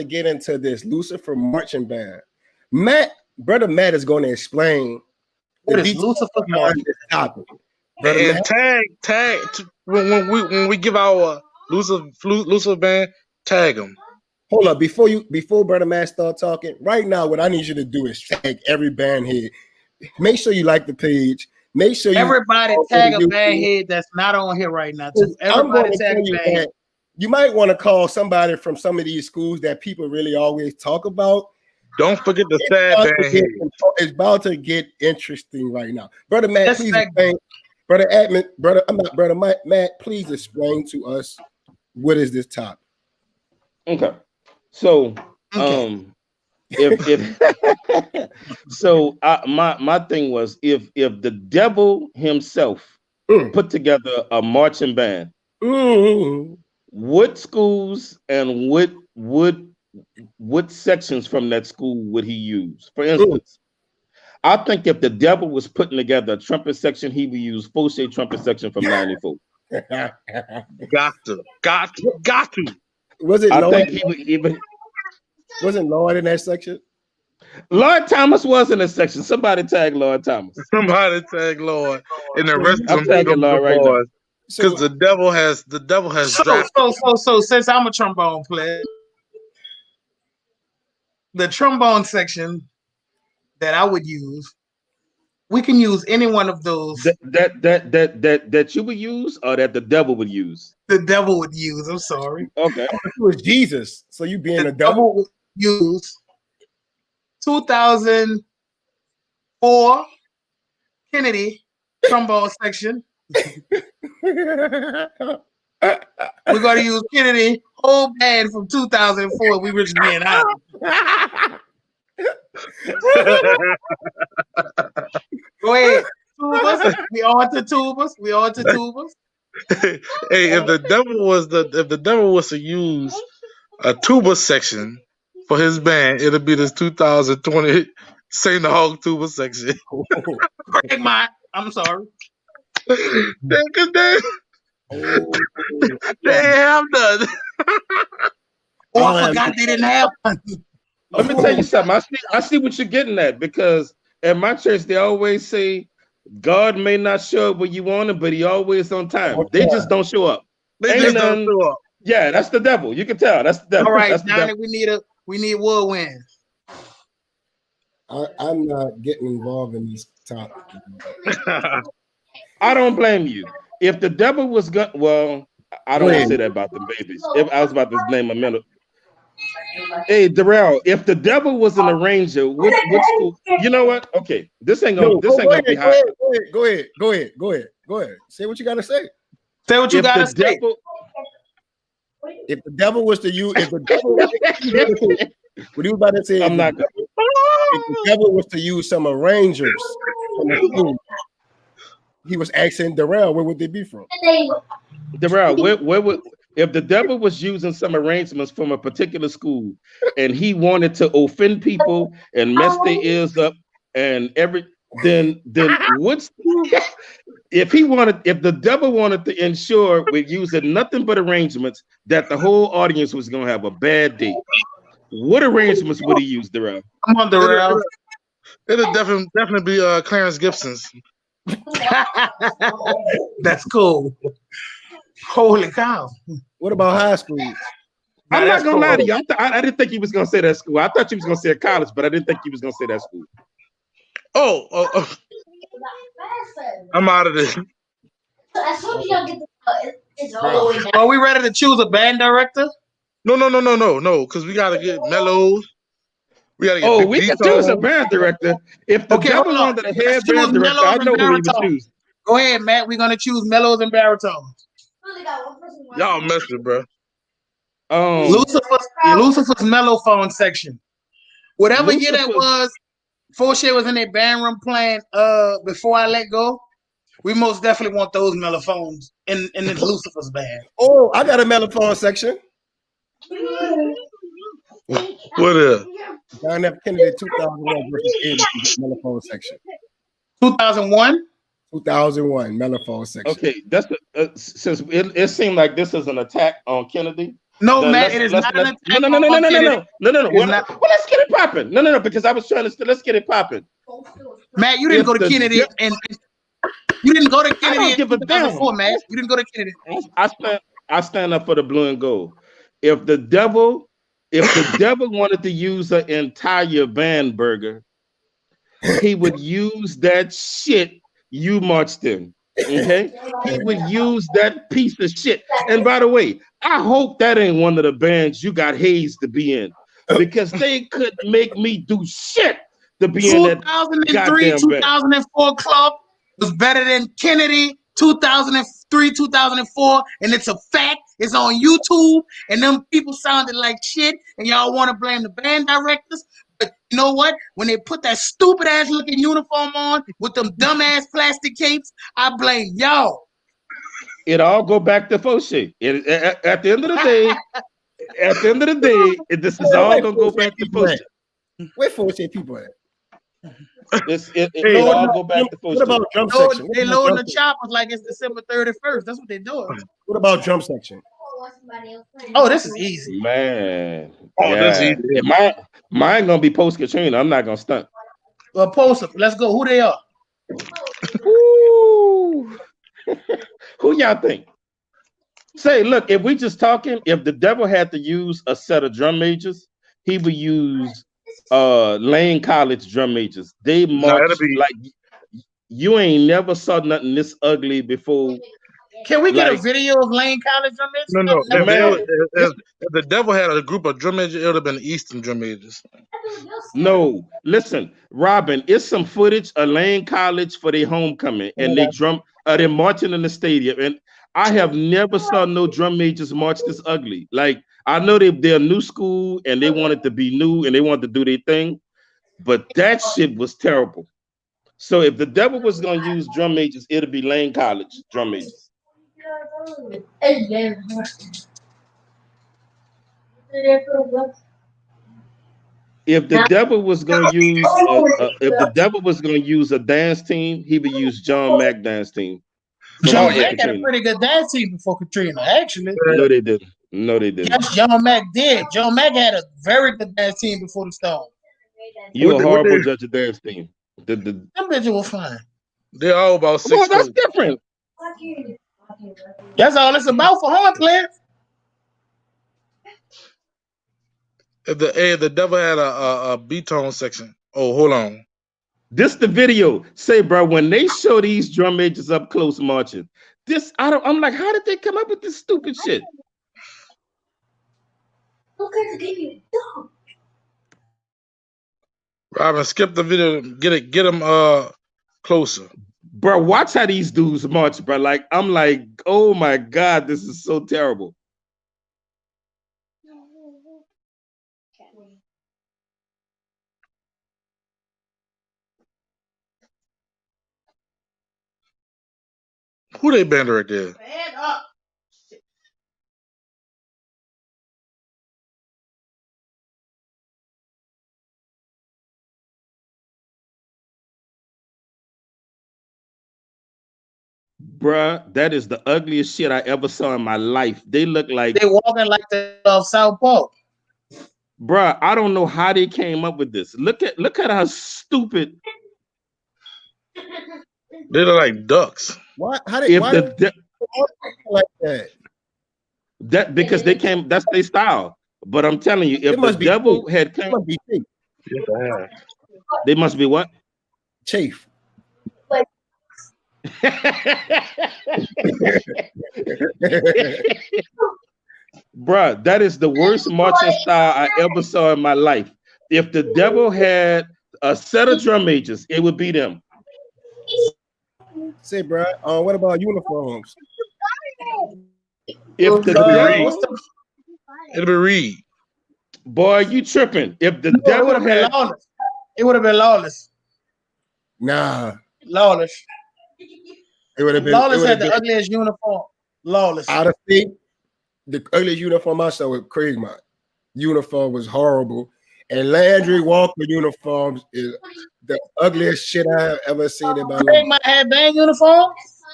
get into this Lucifer marching band. Brother Matt is going to explain what is Lucifer's marching topic. And tag when we give our Lucifer band, tag them. Hold up, before Brother Matt start talking, right now what I need you to do is tag every band head. Make sure you like the page. Make sure everybody tag a band head that's not on here right now too. Everybody tag a band head. You might want to call somebody from some of these schools that people really always talk about. Don't forget the sad band head. It's about to get interesting right now. Brother Matt, please explain. Brother Matt, please explain to us what is this topic. Okay. So, if so, my thing was if the devil himself put together a marching band, what schools and what sections from that school would he use? For instance, I think if the devil was putting together a trumpet section, he would use Fauché trumpet section from '94. Got to. Was it? I think he would even. Wasn't Lord in that section? Lord Thomas was in that section. Somebody tag Lord Thomas. Somebody tag Lord. And the rest of them Lord right now. Because the devil has So since I'm a trombone player, the trombone section that I would use, we can use any one of those. That you would use, or that the devil would use? The devil would use. I'm sorry. Okay. It was Jesus. So you being the a devil would use 2004 Kennedy trombone section. We're going to use Kennedy whole band from 2004. We were just being out. Go ahead. Tubas. We on to tubas. Hey, if the devil was to use a tuba section for his band, it'll be this 2020 St. Aug tuba section. I'm sorry. Damn, damn done. I forgot they didn't have one. Let me tell you something. I see what you're getting at, because at my church they always say God may not show up when you want him, but he always on time. They just don't show up. They just don't show up. Yeah, that's the devil. You can tell. That's the devil. All right, Johnny, we need whirlwind. I'm not getting involved in this topic. I don't blame you. If the devil was well, I don't want to say that about the babies. If I was about to name a minute. Hey, Darrell, if the devil was an arranger, what school? You know what? Okay, this ain't gonna be hot. Go ahead. Say what you gotta say. Say what you gotta say. If the devil was to use, what you about to say? I'm not. If the devil was to use some arrangers from the school, he was asking Darrell, where would they be from? Darrell, where would, if the devil was using some arrangements from a particular school and he wanted to offend people and mess their ears up and then what's if the devil wanted to ensure with using nothing but arrangements that the whole audience was gonna have a bad day, what arrangements would he use, Darrell? Come on, Darrell. It'll definitely be Clarence Gibson's. That's cool. Holy cow. What about high school? I'm not gonna lie to you. I didn't think he was gonna say that school. I thought he was gonna say college, but I didn't think he was gonna say that school. Oh. I'm out of this. As soon as y'all get it's all the way down. Are we ready to choose a band director? No. Because we gotta get mellows. We gotta get. We can choose a band director. If the devil wanted a head band director, I know who we would choose. Go ahead, Matt. We're gonna choose mellows and baritones. Y'all messing, bro. Lucifer's mellophone section. Whatever year that Lucifer's- was, Fauché was in their band room playing Before I Let Go. We most definitely want those mellophones in this Lucifer's band. Oh, I got a mellophone section. What is? John F. Kennedy 2001 versus Aliens mellophone section. 2001? 2001 mellophone section. Okay, that's since it seemed like this is an attack on Kennedy. No, then Matt, it is not an attack No. on Kennedy. Well, let's get it popping. No. Because I was trying to let's get it popping. Matt, you didn't go to Kennedy and you didn't go to Kennedy in give a 2004, damn. Matt. You didn't go to Kennedy. I stand up for the blue and gold. If the devil wanted to use an entire band burger, he would use that shit you marched in. Okay, he would use that piece of shit. And by the way, I hope that ain't one of the bands you got hazed to be in, because they couldn't make me do shit to be in that 2003, 2004 club was better than Kennedy 2003, 2004, and it's a fact. It's on YouTube, and them people sounded like shit, and y'all want to blame the band directors. But you know what? When they put that stupid ass looking uniform on with them dumb ass plastic capes, I blame y'all. It all go back to Fauché. At the end of the day, this is all gonna go back to Fauché. Where Fauché people at? It all go back to Fauché. What about drum section? They loading the choppers like it's December 31st. That's what they're doing. What about drum section? Oh, this is easy. Man. Oh, that's easy. Mine gonna be post Katrina. I'm not gonna stunt. Well, post up. Let's go. Who they are? Ooh. Who y'all think? Say, look, if we just talking, if the devil had to use a set of drum majors, he would use Lane College drum majors. They march like you ain't never saw nothing this ugly before. Can we get a video of Lane College drum majors? No. If the devil had a group of drum majors, it would have been Eastern drum majors. No, listen, Robin, it's some footage of Lane College for their homecoming, and they're marching in the stadium, and I have never saw no drum majors march this ugly. Like, I know they're new school and they wanted to be new and they wanted to do their thing, but that shit was terrible. So if the devil was gonna use drum majors, it'll be Lane College drum majors. If the devil was gonna use a dance team, he would use John Mack dance team. John Mack had a pretty good dance team before Katrina, actually. No, they didn't. Yes, John Mack did. John Mack had a very good dance team before the storm. You a horrible judge of dance team. Them bitches were fine. They're all about 6 Well, that's different. That's all it's about for horn players. If the devil had a B-tone section. Oh, hold on. This the video. Say, bro, when they show these drum majors up close marching, I'm like, how did they come up with this stupid shit? Robin, skip the video. Get them closer. Bro, watch how these dudes march, bro. Like, I'm like, oh my God, this is so terrible. Who they band right there? Man up. Bruh, that is the ugliest shit I ever saw in my life. They look like they walking like the South Pole. Bruh, I don't know how they came up with this. Look at how stupid. They look like ducks. What? How did like that? That because they came. That's their style. But I'm telling you, if the devil had come, they must be what? Chief. Bruh, that is the worst marching style I ever saw in my life. If the devil had a set of drum majors, it would be them. Say, bro, what about uniforms? If the devil, It'll be Reed. Boy, you tripping. If the No, it devil would have been had Lawless. It would have been Lawless. Nah, Lawless. it would have been. Lawless had the ugliest uniform. Lawless. Out of state, the ugliest uniform I saw was Craigmont. Uniform was horrible, and Landry Walker uniforms is the ugliest shit I've ever seen in my life. Craigmont had band uniform.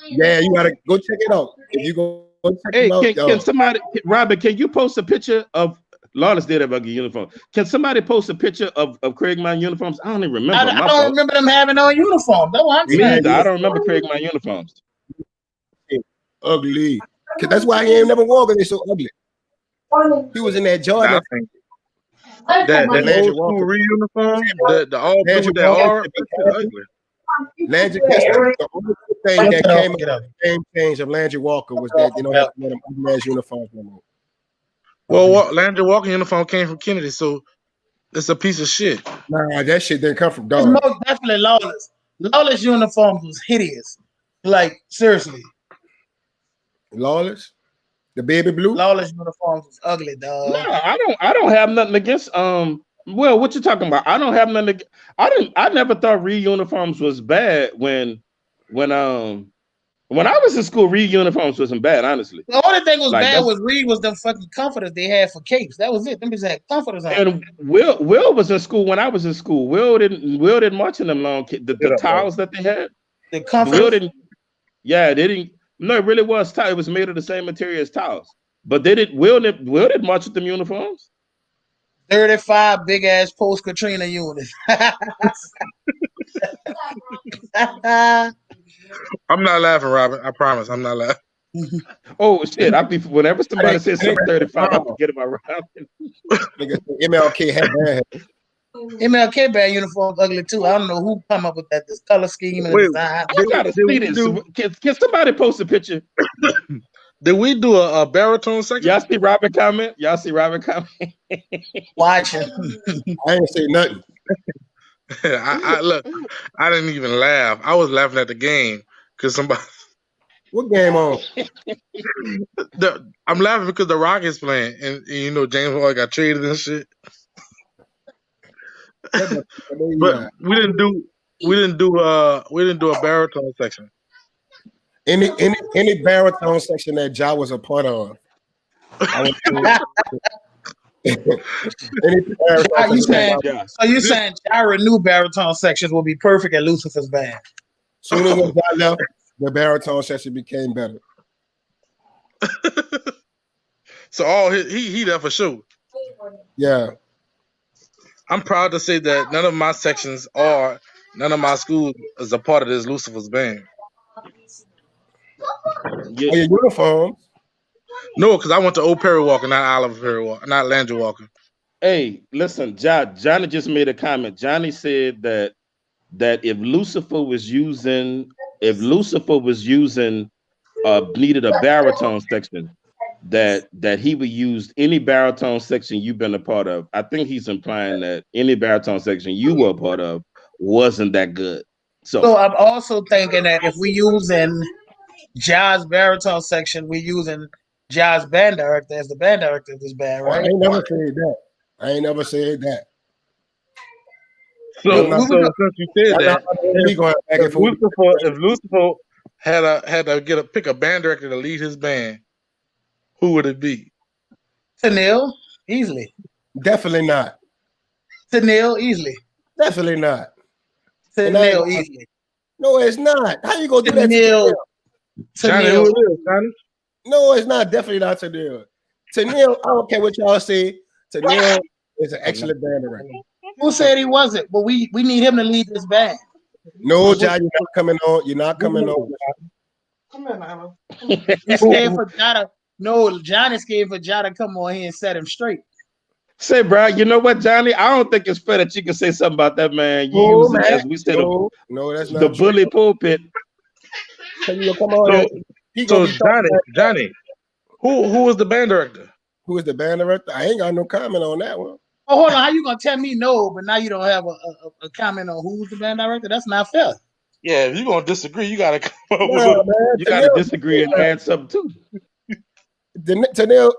Yeah, you gotta go check it out. If you go check Hey, it out, can somebody, Robert, can you post a picture of Lawless did have ugly uniform? Can somebody post a picture of Craigmont uniforms? I don't even remember. I don't remember them having on uniform. That's what I'm Me saying. either. I don't remember Craigmont uniforms. ugly. Cause that's why he ain't never wore because they're so ugly. He was in that Jordan. That Landry old Walker. school re-uniform, the all blue Landry with that Walker R, should be that's ugly. Landry, that's the only thing that came up with the same change of Landry Walker was that they don't have to wear them ugly ass uniforms no more. Well, Landry Walker uniform came from Kennedy, so it's a piece of shit. Nah, that shit didn't come from It's dog. most definitely Lawless. Lawless uniforms was hideous. Like seriously, Lawless, the baby blue. Lawless uniforms was ugly, dog. No, I don't have nothing against well, what you talking about? I don't have nothing. I never thought Reed uniforms was bad when I was in school. Reed uniforms wasn't bad, honestly. The only thing was Like, bad that's- was Reed was them fucking comforters they had for capes. That was it. Them bitches had comforters on. And Will was in school when I was in school. Will didn't march in them long the towels that they had. The comforters. Will didn't. Yeah, they didn't. No, it really was towel. It was made of the same material as towels. But they didn't. Will didn't march with them uniforms. 35 big ass post Katrina units. I'm not laughing, Robert. I promise, I'm not laughing. Oh shit! Whenever somebody says something 35, I forget about Robin. Nigga, MLK had bad. MLK band uniform ugly too. I don't know who come up with that this color scheme and Wait, design. I gotta see this. Can somebody post a picture? Did we do a baritone section? Y'all see Robert comment? Watching. I ain't say nothing. I look. I didn't even laugh. I was laughing at the game because somebody. What game on? I'm laughing because the Rockets playing, and you know James Harden got traded and shit. But we didn't do a baritone section. Any baritone section that Ja was a part of. You saying our new baritone sections will be perfect at Lucifer's band? Soon as Ja left, the baritone section became better. So he there for sure. Yeah. I'm proud to say that none of my sections or none of my schools is a part of this Lucifer's band. Yeah. Oh, your uniform. No, because I went to Old Perry Walker, not Oliver Perry Walker, not Landry Walker. Hey, listen, Johnny just made a comment. Johnny said that if Lucifer was using needed a baritone section, that he would use any baritone section you've been a part of. I think he's implying that any baritone section you were a part of wasn't that good. So I'm also thinking that if we using Ja's baritone section, we're using Ja's band director as the band director of this band, right? I ain't never said that. So since you said that, if Lucifer had to pick a band director to lead his band, who would it be? Tennille, easily. Definitely not. Tennille, easily. Definitely not. Tennille, easily. No, it's not. How you gonna do that? Johnny, who it is, Johnny? No, it's not. Definitely not Tennille. Tennille, I don't care what y'all say. Tennille is an excellent band director. Who said he wasn't? But we need him to lead this band. No, John, you're not coming on. You're not coming on. Come on, Alan. He's scared for Jada. No, Johnny's scared for Jada to come on here and set him straight. Say, bro, you know what, Johnny? I don't think it's fair that you can say something about that man. You use it, as we said, no, that's not the true. bully pulpit. Come on. So Johnny, who was the band director? Who is the band director? I ain't got no comment on that one. Oh, hold on. How you gonna tell me no, but now you don't have a comment on who's the band director? That's not fair. Yeah, if you're gonna disagree, you gotta come up You gotta disagree and add something too. Tennille,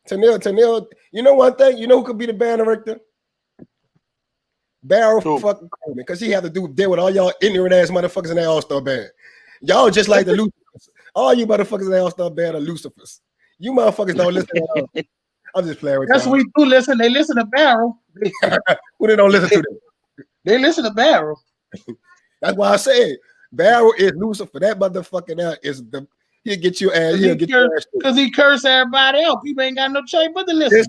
Tanil. You know one thing? You know who could be the band director? Barrel fucking Coleman, because he had to deal with all y'all ignorant ass motherfuckers in that All-Star band. Y'all just like the Lucifers. All you motherfuckers in that All-Star band are Lucifers. You motherfuckers don't listen at all. I'm just playing with That's y'all. what we do listen. They listen to Barrel. Who they don't listen to them? They listen to Barrel. That's why I said Barrel is Lucifer. That motherfucking out is the he'll get you ass. He'll get your ass because he curse everybody else. People ain't got no choice but to listen.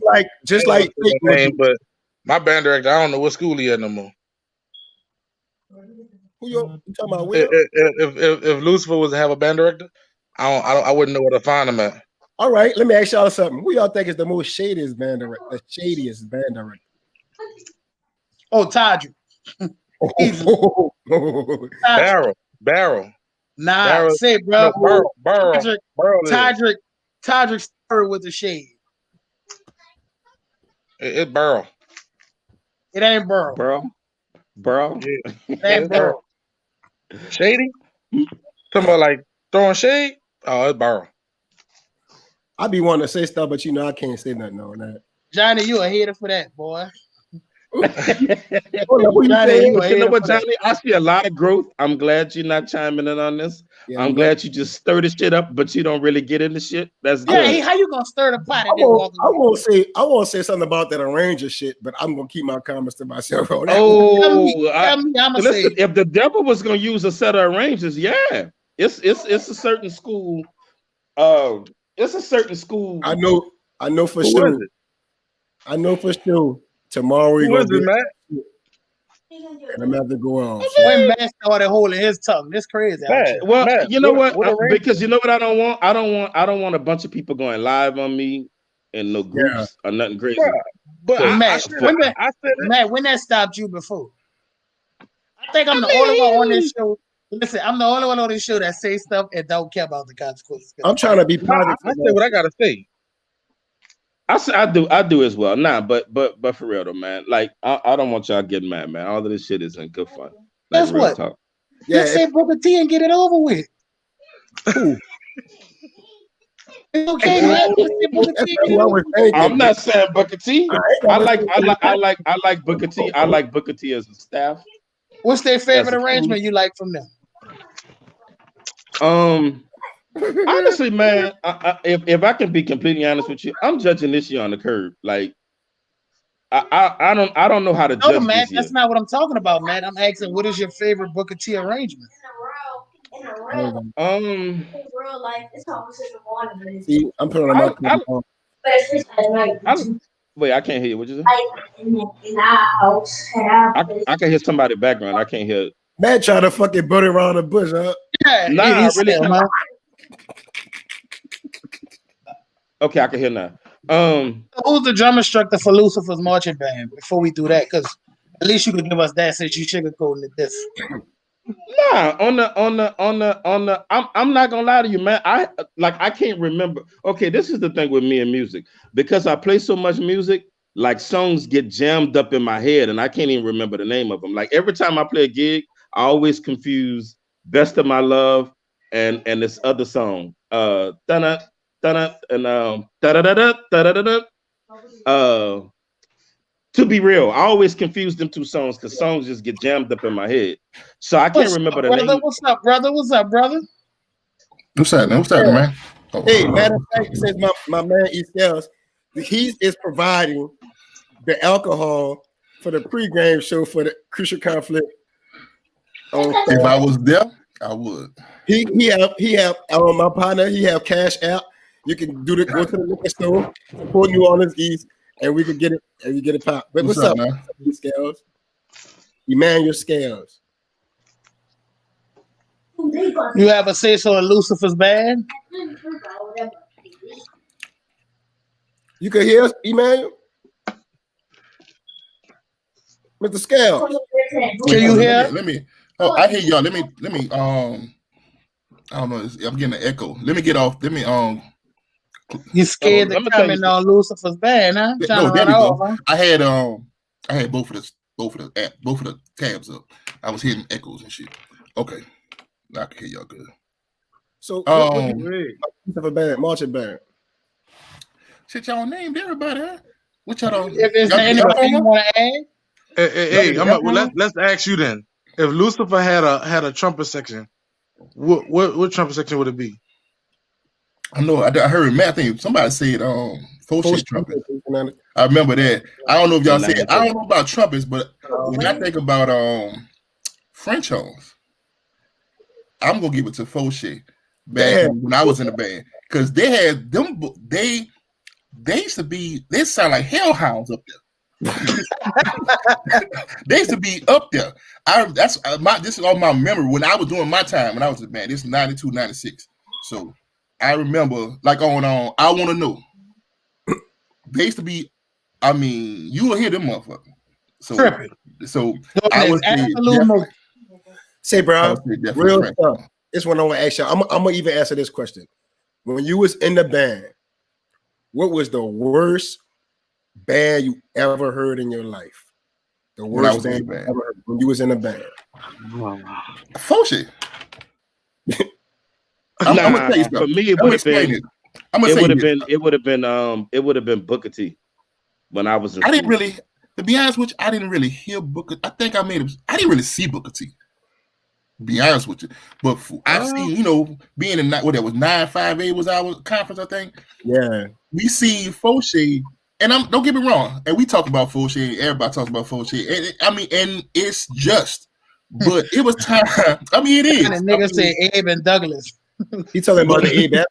Just like name, but my band director, I don't know what school he at no more. Who you talking about? Will? If Lucifer was to have a band director, I wouldn't know where to find him at. All right, let me ask y'all something. Who y'all think is the most shadiest band director? The shadiest band director? Oh, Todrick. Barrel. Nah, Barrel. say bro. No, Barrel. Todrick started with the shade. It's Barrel. It ain't Burrow. Bro. Yeah. It ain't Burrow. Shady? Talking about like throwing shade? Oh, it's Barrel. I be wanting to say stuff, but you know I can't say nothing on that. Johnny, you a hater for that, boy. Johnny, you know what, Johnny? I see a lot of growth. I'm glad you're not chiming in on this. Yeah, I'm glad you just stir the shit up, but you don't really get into shit. That's good. Hey, how you gonna stir the pot? I won't say something about that arranger shit, but I'm gonna keep my comments to myself on that. Listen, if the devil was gonna use a set of arrangers, yeah, it's a certain school. It's a certain school. I know for sure. I know for sure. Tomorrow we're gonna be Matt? And I'm gonna have to go on. When Matt started holding his tongue, this crazy. Well, you know what? Because you know what I don't want? I don't want a bunch of people going live on me and no groups or nothing crazy. But Matt, when that stopped you before? I think I'm the only one on this show. Listen, I'm the only one on this show that say stuff and don't care about the consequences. I'm trying to be positive. I say what I gotta say. I do as well. Nah, but for real though, man. Like I don't want y'all getting mad, man. All of this shit isn't good fun. Like, That's what. Talk. Yeah, say Booker T and get it over with. Okay, man. I'm not saying Booker T. I like Booker T. I like Booker T as a staff. What's their favorite arrangement you like from them? Honestly, man, if I can be completely honest with you, I'm judging this year on the curb. Like, I don't know how to judge. No, man, this year. that's not what I'm talking about, man. I'm asking, what is your favorite Booker T arrangement? In a row. In real life, it's almost as a water. See, I'm putting on my. Wait, I can't hear you. What you say? In our house. I can hear somebody background. I can't hear. Man, trying to fucking butt around the bush, huh? Yeah, nah, I really can't. Okay, I can hear now. Who's the drum instructor for Lucifer's marching band? Before we do that, because at least you could give us that since you sugarcoating this. Nah, I'm not gonna lie to you, man. I can't remember. Okay, this is the thing with me and music. Because I play so much music, like songs get jammed up in my head and I can't even remember the name of them. Like every time I play a gig, I always confuse Best of My Love and this other song. Da-da, da-da, and da-da-da-da, da-da-da-da. To Be Real, I always confuse them two songs because songs just get jammed up in my head. So I can't remember the name. What's up, brother? What's up, brother? What's happening? What's happening, man? Oh, hey, matter of fact, since my man East he is providing the alcohol for the pre-game show for the Crucial Conflict. If I was there, I would. He have my partner. He have cash out. You can go to the liquor store, support New Orleans East, and we can get it. And you get it pop. But what's up, man? Scales? Emmanuel Scales. You have a say so in Lucifer's band? You can hear us, Emmanuel? Mr. Scales. Can you hear? Let me. Oh, I hear y'all. Let me. I don't know. I'm getting an echo. Let me get off. Let me. You scared to comment on Lucifer's band, huh? No, there we go. Huh? I had both of the tabs up. I was hearing echoes and shit. Okay, now I can hear y'all good. So, marching band. Shit, y'all named everybody, huh? What y'all don't? If there's Y'all anybody you from want to add, Hey, let's ask you then. If Lucifer had a trumpet section, what trumpet section would it be? I know. I heard Matt. I think somebody said Fauché trumpet. I remember that. I don't know if y'all said. I don't know about trumpets, but when I think about French horns, I'm gonna give it to Fauché. Back when I was in the band, because they had them. They used to be. They sound like hellhounds up there. They used to be up there. This is all my memory when I was doing my time when I was a band. This is 92, 96. So I remember like on I Want to Know. They used to be. I mean, you will hear them motherfuckers. So I would say, bro, real stuff. This one I want to ask you. I'm gonna even answer this question. When you was in the band, what was the worst band you ever heard in your life? The worst band you ever heard when you was in a band. Fauché. I'm gonna tell you something. For me, it would have been Booker T. When I was in I didn't really, to be honest with you, I didn't really hear Booker. I think I didn't really see Booker T. To be honest with you, but I've seen, being in what that was 958 was our conference, I think. Yeah, we seen Fauché, and don't get me wrong, and we talk about Fauché. Everybody talks about Fauché, and it's just, but it was time. I mean, it is. And the nigga said Abe and Douglas. He talking about the Abe.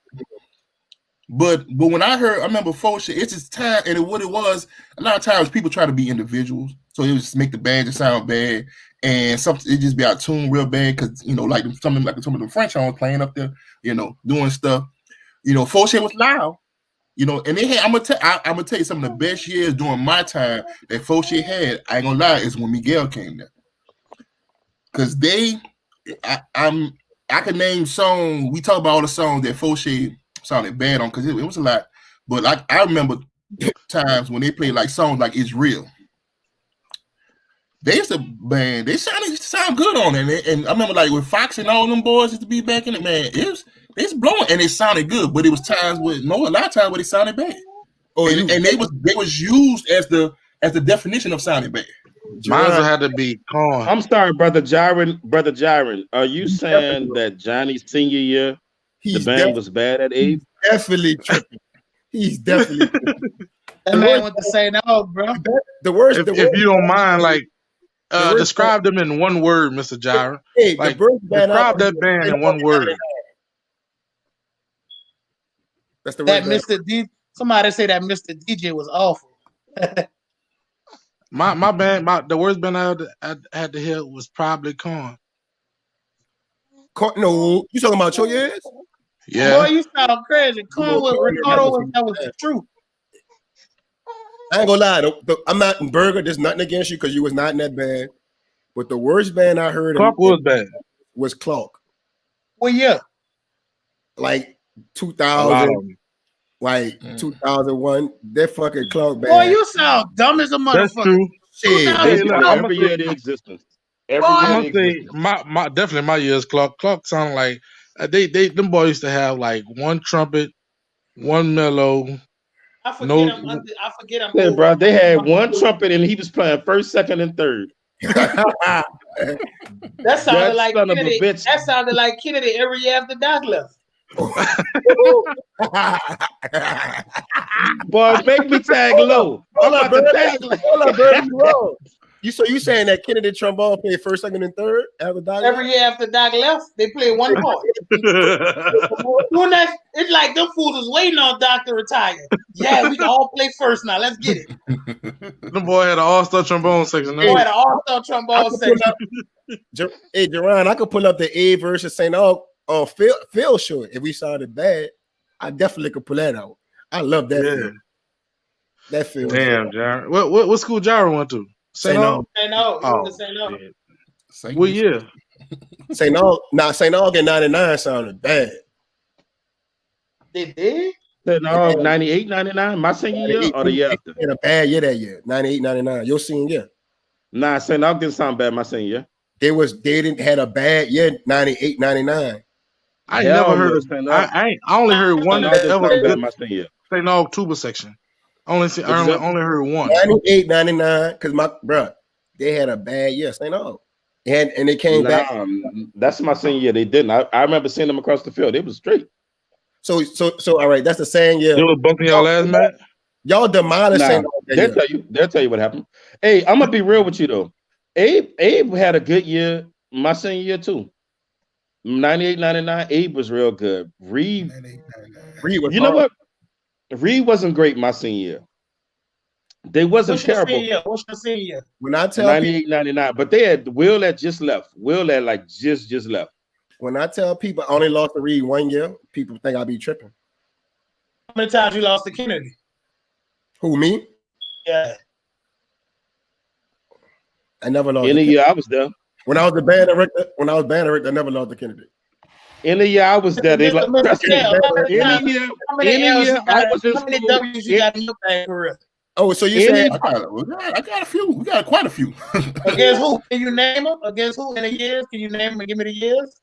But when I remember Fauché, it's just time, and what it was, a lot of times people try to be individuals, so it would just make the band just sound bad, and something it just be out tuned real bad because like some of the French horns playing up there, doing stuff. Fauché was loud, and they had. I'm gonna tell you some of the best years during my time that Fauché had. I ain't gonna lie, is when Miguel came there, because I can name songs. We talk about all the songs that Fauché sounded bad on because it was a lot, but I remember times when they played like songs like "It's Real." They used to they sound good on it, and I remember like with Fox and all them boys used to be back in it. Man, it's blowing and it sounded good, but it was times a lot of times where it sounded bad. And they was used as the definition of sounding bad. Mine had to be corn. I'm sorry, brother Jiren. Brother Jiren, are you saying that Johnny's senior year the band was bad at Abe? Definitely tripping. He's definitely tripping. That man went to say no, bro. The worst. If you don't mind, like describe them in one word, Mr. Jiren. Hey, like describe that band in one word. That's the that Mr. D. Somebody say that Mr. DJ was awful. my band, the worst band I had to hear was probably Corn. No, you talking about your years? Yeah. Boy, you sound crazy. Corn with Ricardo, that was the truth. I ain't gonna lie. I'm not in Burger. There's nothing against you because you was not in that band. But the worst band I heard Clark was bad. Was Clark. Well, yeah. Like 2000. Like 2001, that fucking Clark band. Boy, you sound dumb as a motherfucker. That's true. Every year of existence. I'm gonna say my definitely my years. Clark sounded like them boys used to have like one trumpet, one mellow. I forget. I'm yeah, bro. They had one trumpet and he was playing first, second, and third. That sounded like Kennedy. That sounded like Kennedy every year after Doc left. Boy, make me tag low. Hold up, bro. You saying that Kennedy trombone played first, second, and third after Doc? Every year after Doc left, they played one part. It's like them fools was waiting on Doc to retire. Yeah, we can all play first now. Let's get it. The boy had an all-star trombone section. Boy had an all-star trombone section. Hey, Jerron, I could pull up the A versus St. Aug on Phil show. If we sounded bad, I definitely could pull that out. I love that. Yeah. That Phil. Damn, Jaron. What school Jaron went to? St. Aug. What year? St. Aug. Nah, St. Aug in 99 sounded bad. They did? St. Aug 98, 99, my senior year or the year after? In a bad year that year, 98, 99. Your senior year. Nah, St. Aug didn't sound bad my senior year. They didn't had a bad year, 98, 99. I never heard of St. Aug. I only heard one that ever bad my senior year. St. Aug tuba section. I only heard one. 98, 99, because they had a bad year. St. Aug. And they came back. That's my senior year. They didn't. I remember seeing them across the field. They was straight. So all right, that's the same year. They were bumping y'all last night. Y'all demolished St. Aug. They'll tell you what happened. Hey, I'm gonna be real with you though. Abe had a good year. My senior year too. 98, 99. Abe was real good. Reed was. You know what? Reed wasn't great my senior year. They wasn't terrible. What's your senior year? When I tell 98, 99, but they had Will that just left. Will that like just left. When I tell people I only lost to Reed 1 year, people think I be tripping. How many times you lost to Kennedy? Who, me? Yeah. I never lost. Any year I was there. When I was the band director, I never lost to Kennedy. Any year I was there. They like any year I was in school. How many W's you got in your band career? Oh, so you said I got a few. We got quite a few. Against who? Can you name them? Against who in the years? Can you name them and give me the years?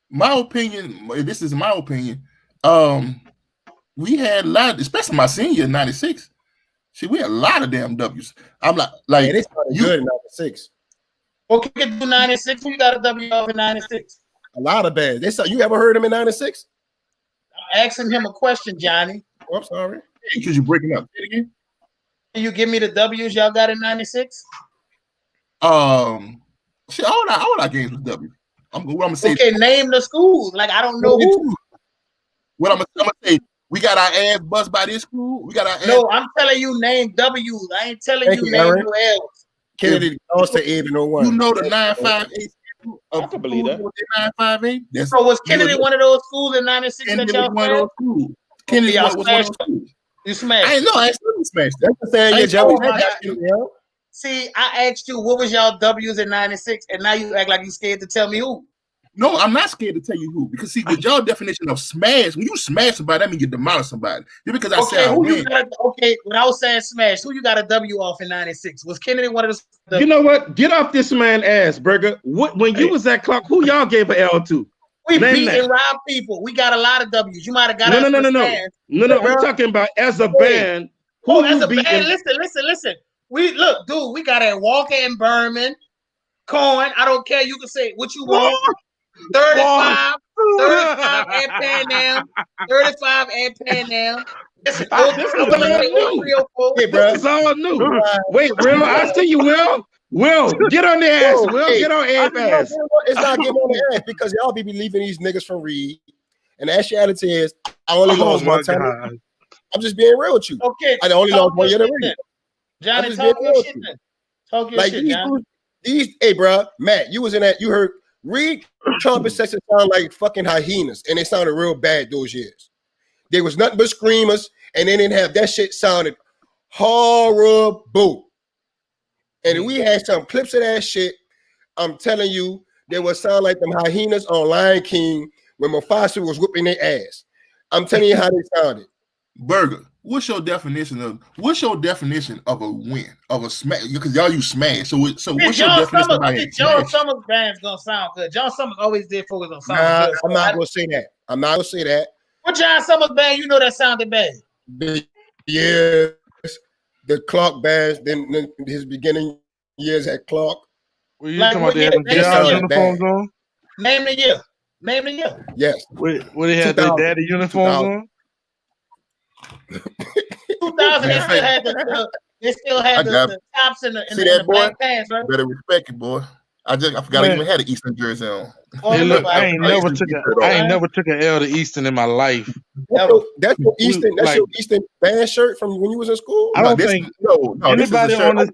My opinion. This is my opinion. We had a lot, especially my senior year, 96. See, we had a lot of damn W's. I'm like they started good in 96. Okay, you can do 96. Who got a W off in 96? A lot of bands. You ever heard him in 96? I'm asking him a question, Johnny. Oh, I'm sorry. Because you're breaking up. Say it again. Can you give me the W's y'all got in 96? See, all our games was W. I'm gonna say. Okay, name the schools. Like I don't know who. What I'm gonna say. We got our ass buzzed by this school. We got our ass. No, I'm telling you name W's. I ain't telling you name no L's. Kennedy lost to Abe in 01. You know the 958. I can believe that. 958. So was Kennedy one of those schools in 96 that y'all one of those schools? Kennedy was one of those schools. You smashed. I know. I still smashed. That's the same year. See, I asked you what was y'all W's in 96, and now you act like you scared to tell me who. No, I'm not scared to tell you who. Because see, with y'all definition of smash, when you smash somebody, that means you demolish somebody. Just because I said when I was saying smash, who you got a W off in 96? Was Kennedy one of the? You know what? Get off this man's ass, Burger. When you was at Clark, who y'all gave an L to? We beat and rob people. We got a lot of W's. You might have got No. We're talking about as a band. As a band. Listen. We got a Walker and Berman, Cohen. I don't care. You can say what you want. 35 at Pan Am. 35 at Pan Am. This is all new. Wait, Will, I see you, Will. Will, get on the ass. Will, get on Abe's ass. It's not getting on the ass because y'all be believing these niggas from Reed. And the actuality is, I only lost one time. I'm just being real with you. Okay. I only lost 1 year to Reed. Johnny, talk your shit then. Talk your shit, Johnny. Hey, bro, Matt, you was in that. You heard Reed trumpet section sound like fucking hyenas, and they sounded real bad those years. There was nothing but screamers, and they didn't have that shit sounded horrible. And we had some clips of that shit. I'm telling you, they would sound like them hyenas on Lion King when Mufasa was whooping their ass. I'm telling you how they sounded. Burger, what's your definition of a win, of a smash? Because y'all use smash. So what's your definition of a John Summers band's gonna sound good. John Summers always did focus on sound good. I'm not gonna say that. What John Summers band you know that sounded bad? The Clark bands, then his beginning years at Clark. Well, you talking about they had the uniforms on? Name the year. Yes. What they had their daddy uniforms on? 2000, they still had the tops and the black pants, right? Better respect it, boy. I forgot I even had an Eastern jersey on. Hey, look, I ain't never took an L to Easton in my life. That's your Eastern band shirt from when you was in school. I don't think anybody on this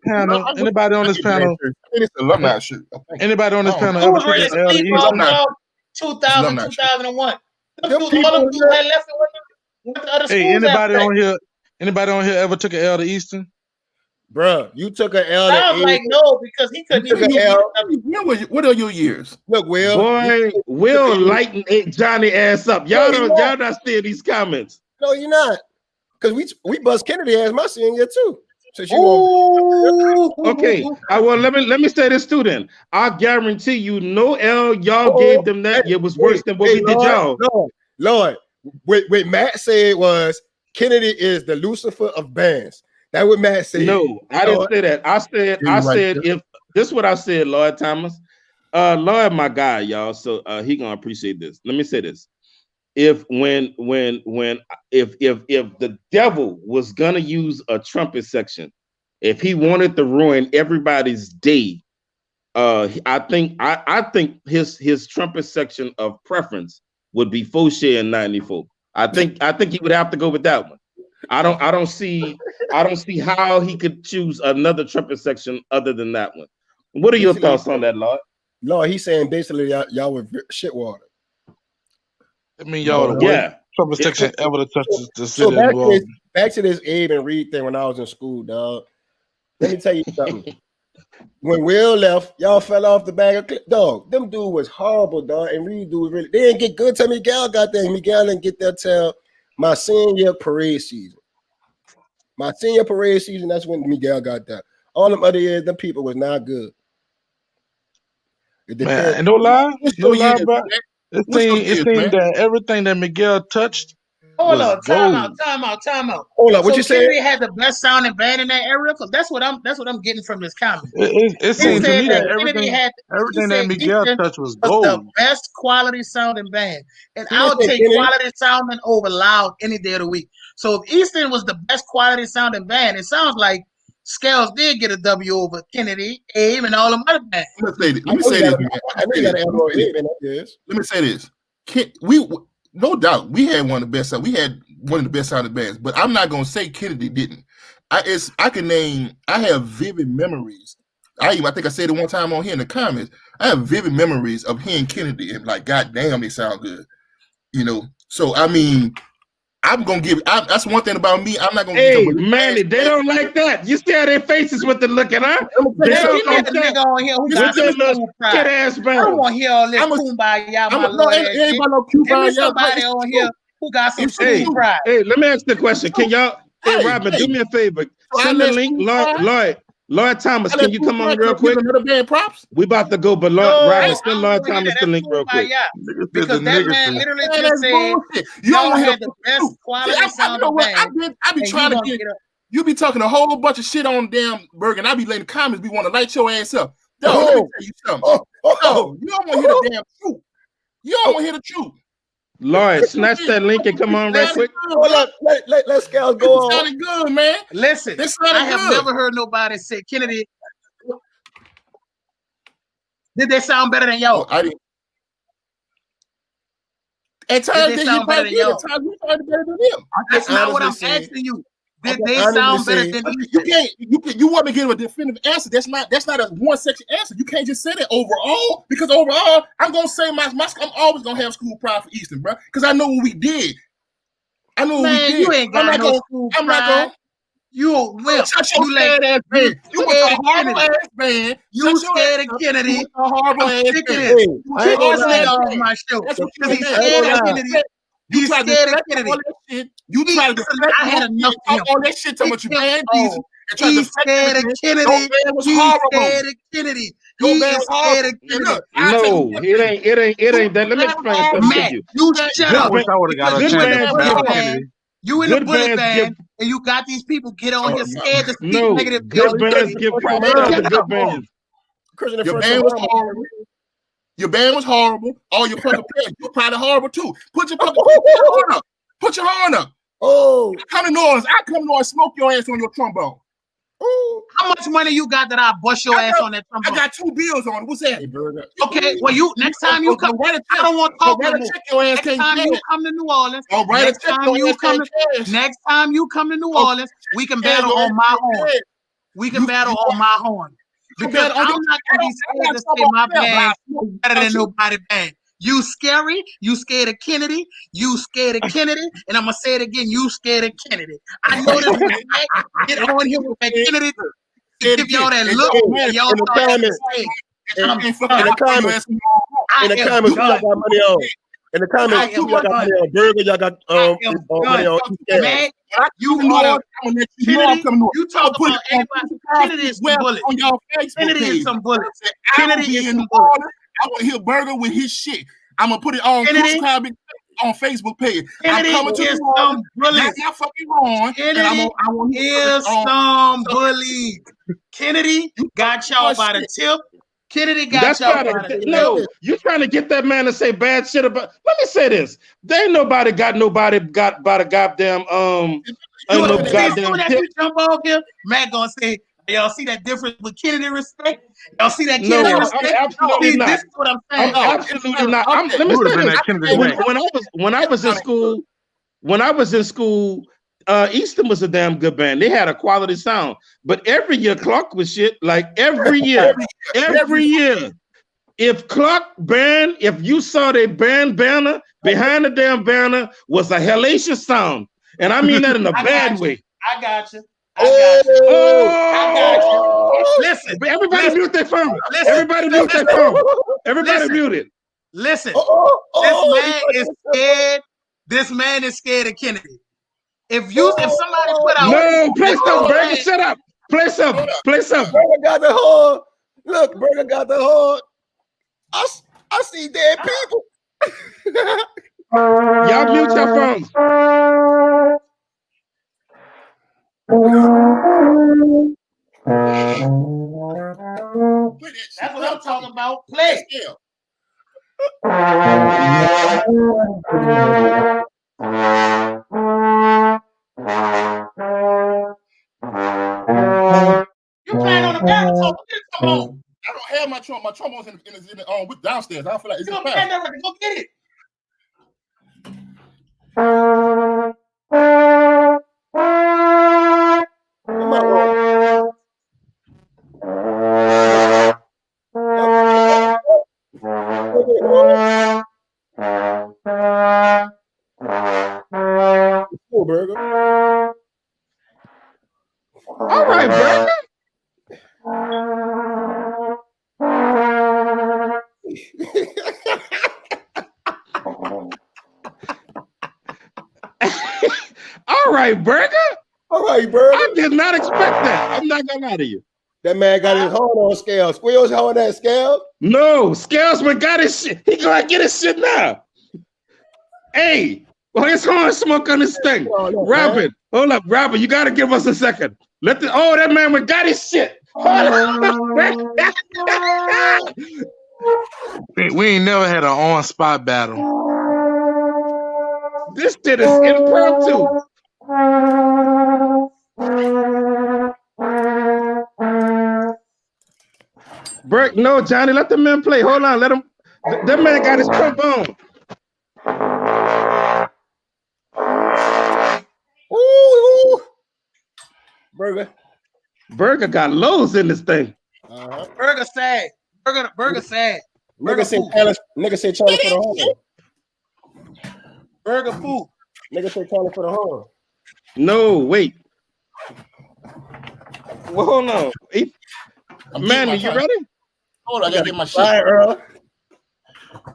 panel. It's alumni shirt. Anybody on this panel ever took an L to Easton? 2000, 2001. All them dudes had left with the other schools. Hey, anybody on here ever took an L to Easton? Bruh, you took an L. I was like, no, because he couldn't even L. What are your years? Look, Will. Boy, Will lighten Johnny ass up. Y'all not steal these comments. No, you're not. Because we bust Kennedy ass my senior year too. Okay. Let me say this too then. I guarantee you no L y'all gave them that year was worse than what we did y'all. Lord, what Matt said was Kennedy is the Lucifer of bands. That's what Matt said. No, I didn't say that. I said if this is what I said, Lloyd Thomas. Lloyd, my guy, y'all. So he gonna appreciate this. Let me say this. If the devil was gonna use a trumpet section, if he wanted to ruin everybody's day, I think his trumpet section of preference would be Fauché in '94. I think he would have to go with that one. I don't see how he could choose another trumpet section other than that one. What are your thoughts on that, Lord? Lord, he's saying basically y'all were shit water. I mean, y'all the worst trumpet section ever to touch the city of New Orleans. Back to this Abe and Reed thing when I was in school, dog. Let me tell you something. When Will left, y'all fell off the bag of clip. Dog, them dude was horrible, dog. And Reed dude really, they didn't get good till Miguel got there. Miguel didn't get there till my senior parade season. My senior parade season, that's when Miguel got there. All them other years, them people was not good. Man, and no lie, bro. It seemed that everything that Miguel touched. Hold on, time out. Hold on, what you saying? Kennedy had the best sounding band in that area, because that's what I'm getting from this comment. It seemed to me that everything that Miguel touched was gold. The best quality sounding band, and I'll take quality sounding over loud any day of the week. So if Easton was the best quality sounding band, it sounds like Scales did get a W over Kennedy, Abe, and all the other bands. Let me say this. No doubt, we had one of the best. We had one of the best sounding bands, but I'm not gonna say Kennedy didn't. I have vivid memories. I think I said it one time on here in the comments. I have vivid memories of hearing Kennedy and like, goddamn, they sound good. You know, so I mean, I'm gonna give. That's one thing about me. I'm not gonna. Hey, Manny, they don't like that. You see how their faces with the looking, huh? They don't like that. Nigga on here who got some cool pride. I don't want to hear all this kumbaya, my lord. Give me somebody on here who got some cool pride. Hey, let me ask the question. Can y'all? Hey, Robin, do me a favor. Send the link, Lloyd Thomas. Can you come on real quick? Props. We about to go, but Robin, send Lloyd Thomas the link real quick. Because that man literally just said y'all had the best quality sounding band. I be trying to get. You be talking a whole bunch of shit on damn Berg, and I be letting comments. We want to light your ass up. Let me tell you something. You don't want to hear the damn truth. You don't want to hear the truth. Lloyd, snatch that link and come on right quick. Let's go. It sounded good, man. Listen, I have never heard nobody say Kennedy. Did they sound better than y'all? I didn't. At times they sound better than y'all. At times we sounded better than them. That's not what I'm asking you. Did they sound better than you want to give a definitive answer? That's not a one section answer. You can't just say that overall, because overall, I'm gonna say I'm always gonna have school pride for Easton, bro. Because I know what we did. You ain't got no school pride. I'm not gonna. You a whip. You scared ass band. You was a horrible ass band. You scared of Kennedy. You a horrible ass band. Take this nigga off my show. Because he's scared of Kennedy. He's scared of Kennedy. You tried to I had enough of all that shit talking about you banned Jesus. He's scared of Kennedy. He's scared of Kennedy. He's scared of Kennedy. No, it ain't that. Let me explain something to you. You shut up. I wish I would have got a chance to Kennedy. You in the bullet band, and you got these people get on here scared to speak negative. Good bands give props to the good bands. Your band was horrible. Your band was horrible. All your fucking players, you're probably horrible too. Put your horn up. Put your horn up. Oh, I come to New Orleans, smoke your ass on your trombone. Oh, how much money you got that I bust your ass on that trombone? I got 2 bills on it. What's that? Okay, well, next time you come, I don't want to talk no more. Next time you come to New Orleans, next time you come to New Orleans, we can battle on my horn. We can battle on my horn. Because I'm not gonna be scared to say my band is better than nobody band. You scary, you scared of Kennedy, and I'm gonna say it again, you scared of Kennedy. I know this get on here with that Kennedy to give y'all that look, and y'all in the comments, y'all got money on. In the comments, y'all got money on Burger, y'all got money on. You talk about anybody. Kennedy is some bullets. Kennedy is some bullets. Kennedy is some bullets. I want to hear Burger with his shit. I'm gonna put it on. on Facebook page. Kennedy I'm coming to is New some Orleans. bully. That's not fucking wrong. Kennedy I want is some bully. Kennedy got y'all by the tip. Kennedy got That's y'all not by the tip. no. You're trying to get that man to say bad shit about. Let me say this: there ain't nobody got by the goddamn You no see, goddamn soon as tip. you jump off here, Matt gonna say, y'all see that difference with Kennedy respect? Y'all see that No, Kennedy I'm respect? absolutely See, not. this is what I'm saying. I'm absolutely not. Let me You would have say been this: at Kennedy's neck. when I was in school, Easton was a damn good band. They had a quality sound, but every year Clark was shit. Like every year. If Clark band, if you saw their band banner, behind the damn banner was a hellacious sound. And I mean that in a bad way. I got you. I got you. Listen. Everybody mute their phone. Listen. Everybody mute their phone. Everybody mute it. Listen. This man is scared. This man is scared of Kennedy. If somebody put out No, play some, Burger. Shut up. Play some. Burger got the horn. Look, Burger got the horn. I see dead people. Y'all mute your phones. That's what I'm talking about. Play. You playing on the baritone? Come on. I don't have my trombones in the downstairs. I don't feel like it's You playing that record? Go get it. Burger. All right, Burger. All right, Burger. All right, Burger. I did not expect that. I'm not gonna lie to you. That man got his horn on Scales. Squeals on that Scales? No, Scalesman got his shit. He gonna get his shit now. Hey, well, his horn smoke on this thing. Robin, hold up, Robin. You gotta give us a second. That man got his shit. We ain't never had an on-spot battle. This shit is impromptu. Burke, no, Johnny, let the man play. Hold on, let him. That man got his trombone. Ooh. Burger got lows in this thing. Burger sad. Burger sad. Nigga said Charlie for the horn. Burger food. Nigga said Charlie for the horn. No, wait. Well, hold on. Manny, you ready? Hold on, I gotta get my shit.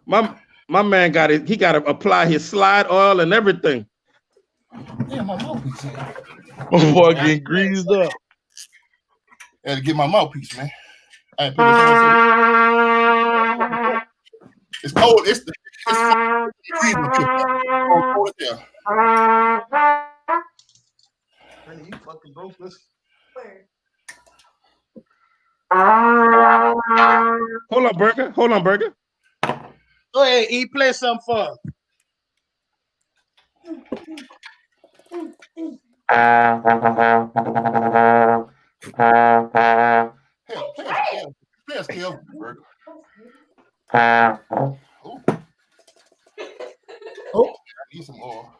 My man got it. He got to apply his slide oil and everything. Damn, my mouthpiece. My boy getting greased up. I had to get my mouthpiece, man. I put this on. It's cold. It's cold there. You fucking broke this. Hold on, Burger. Go ahead, E. Play something for us. Play a scale, Burger. Oh, I need some more.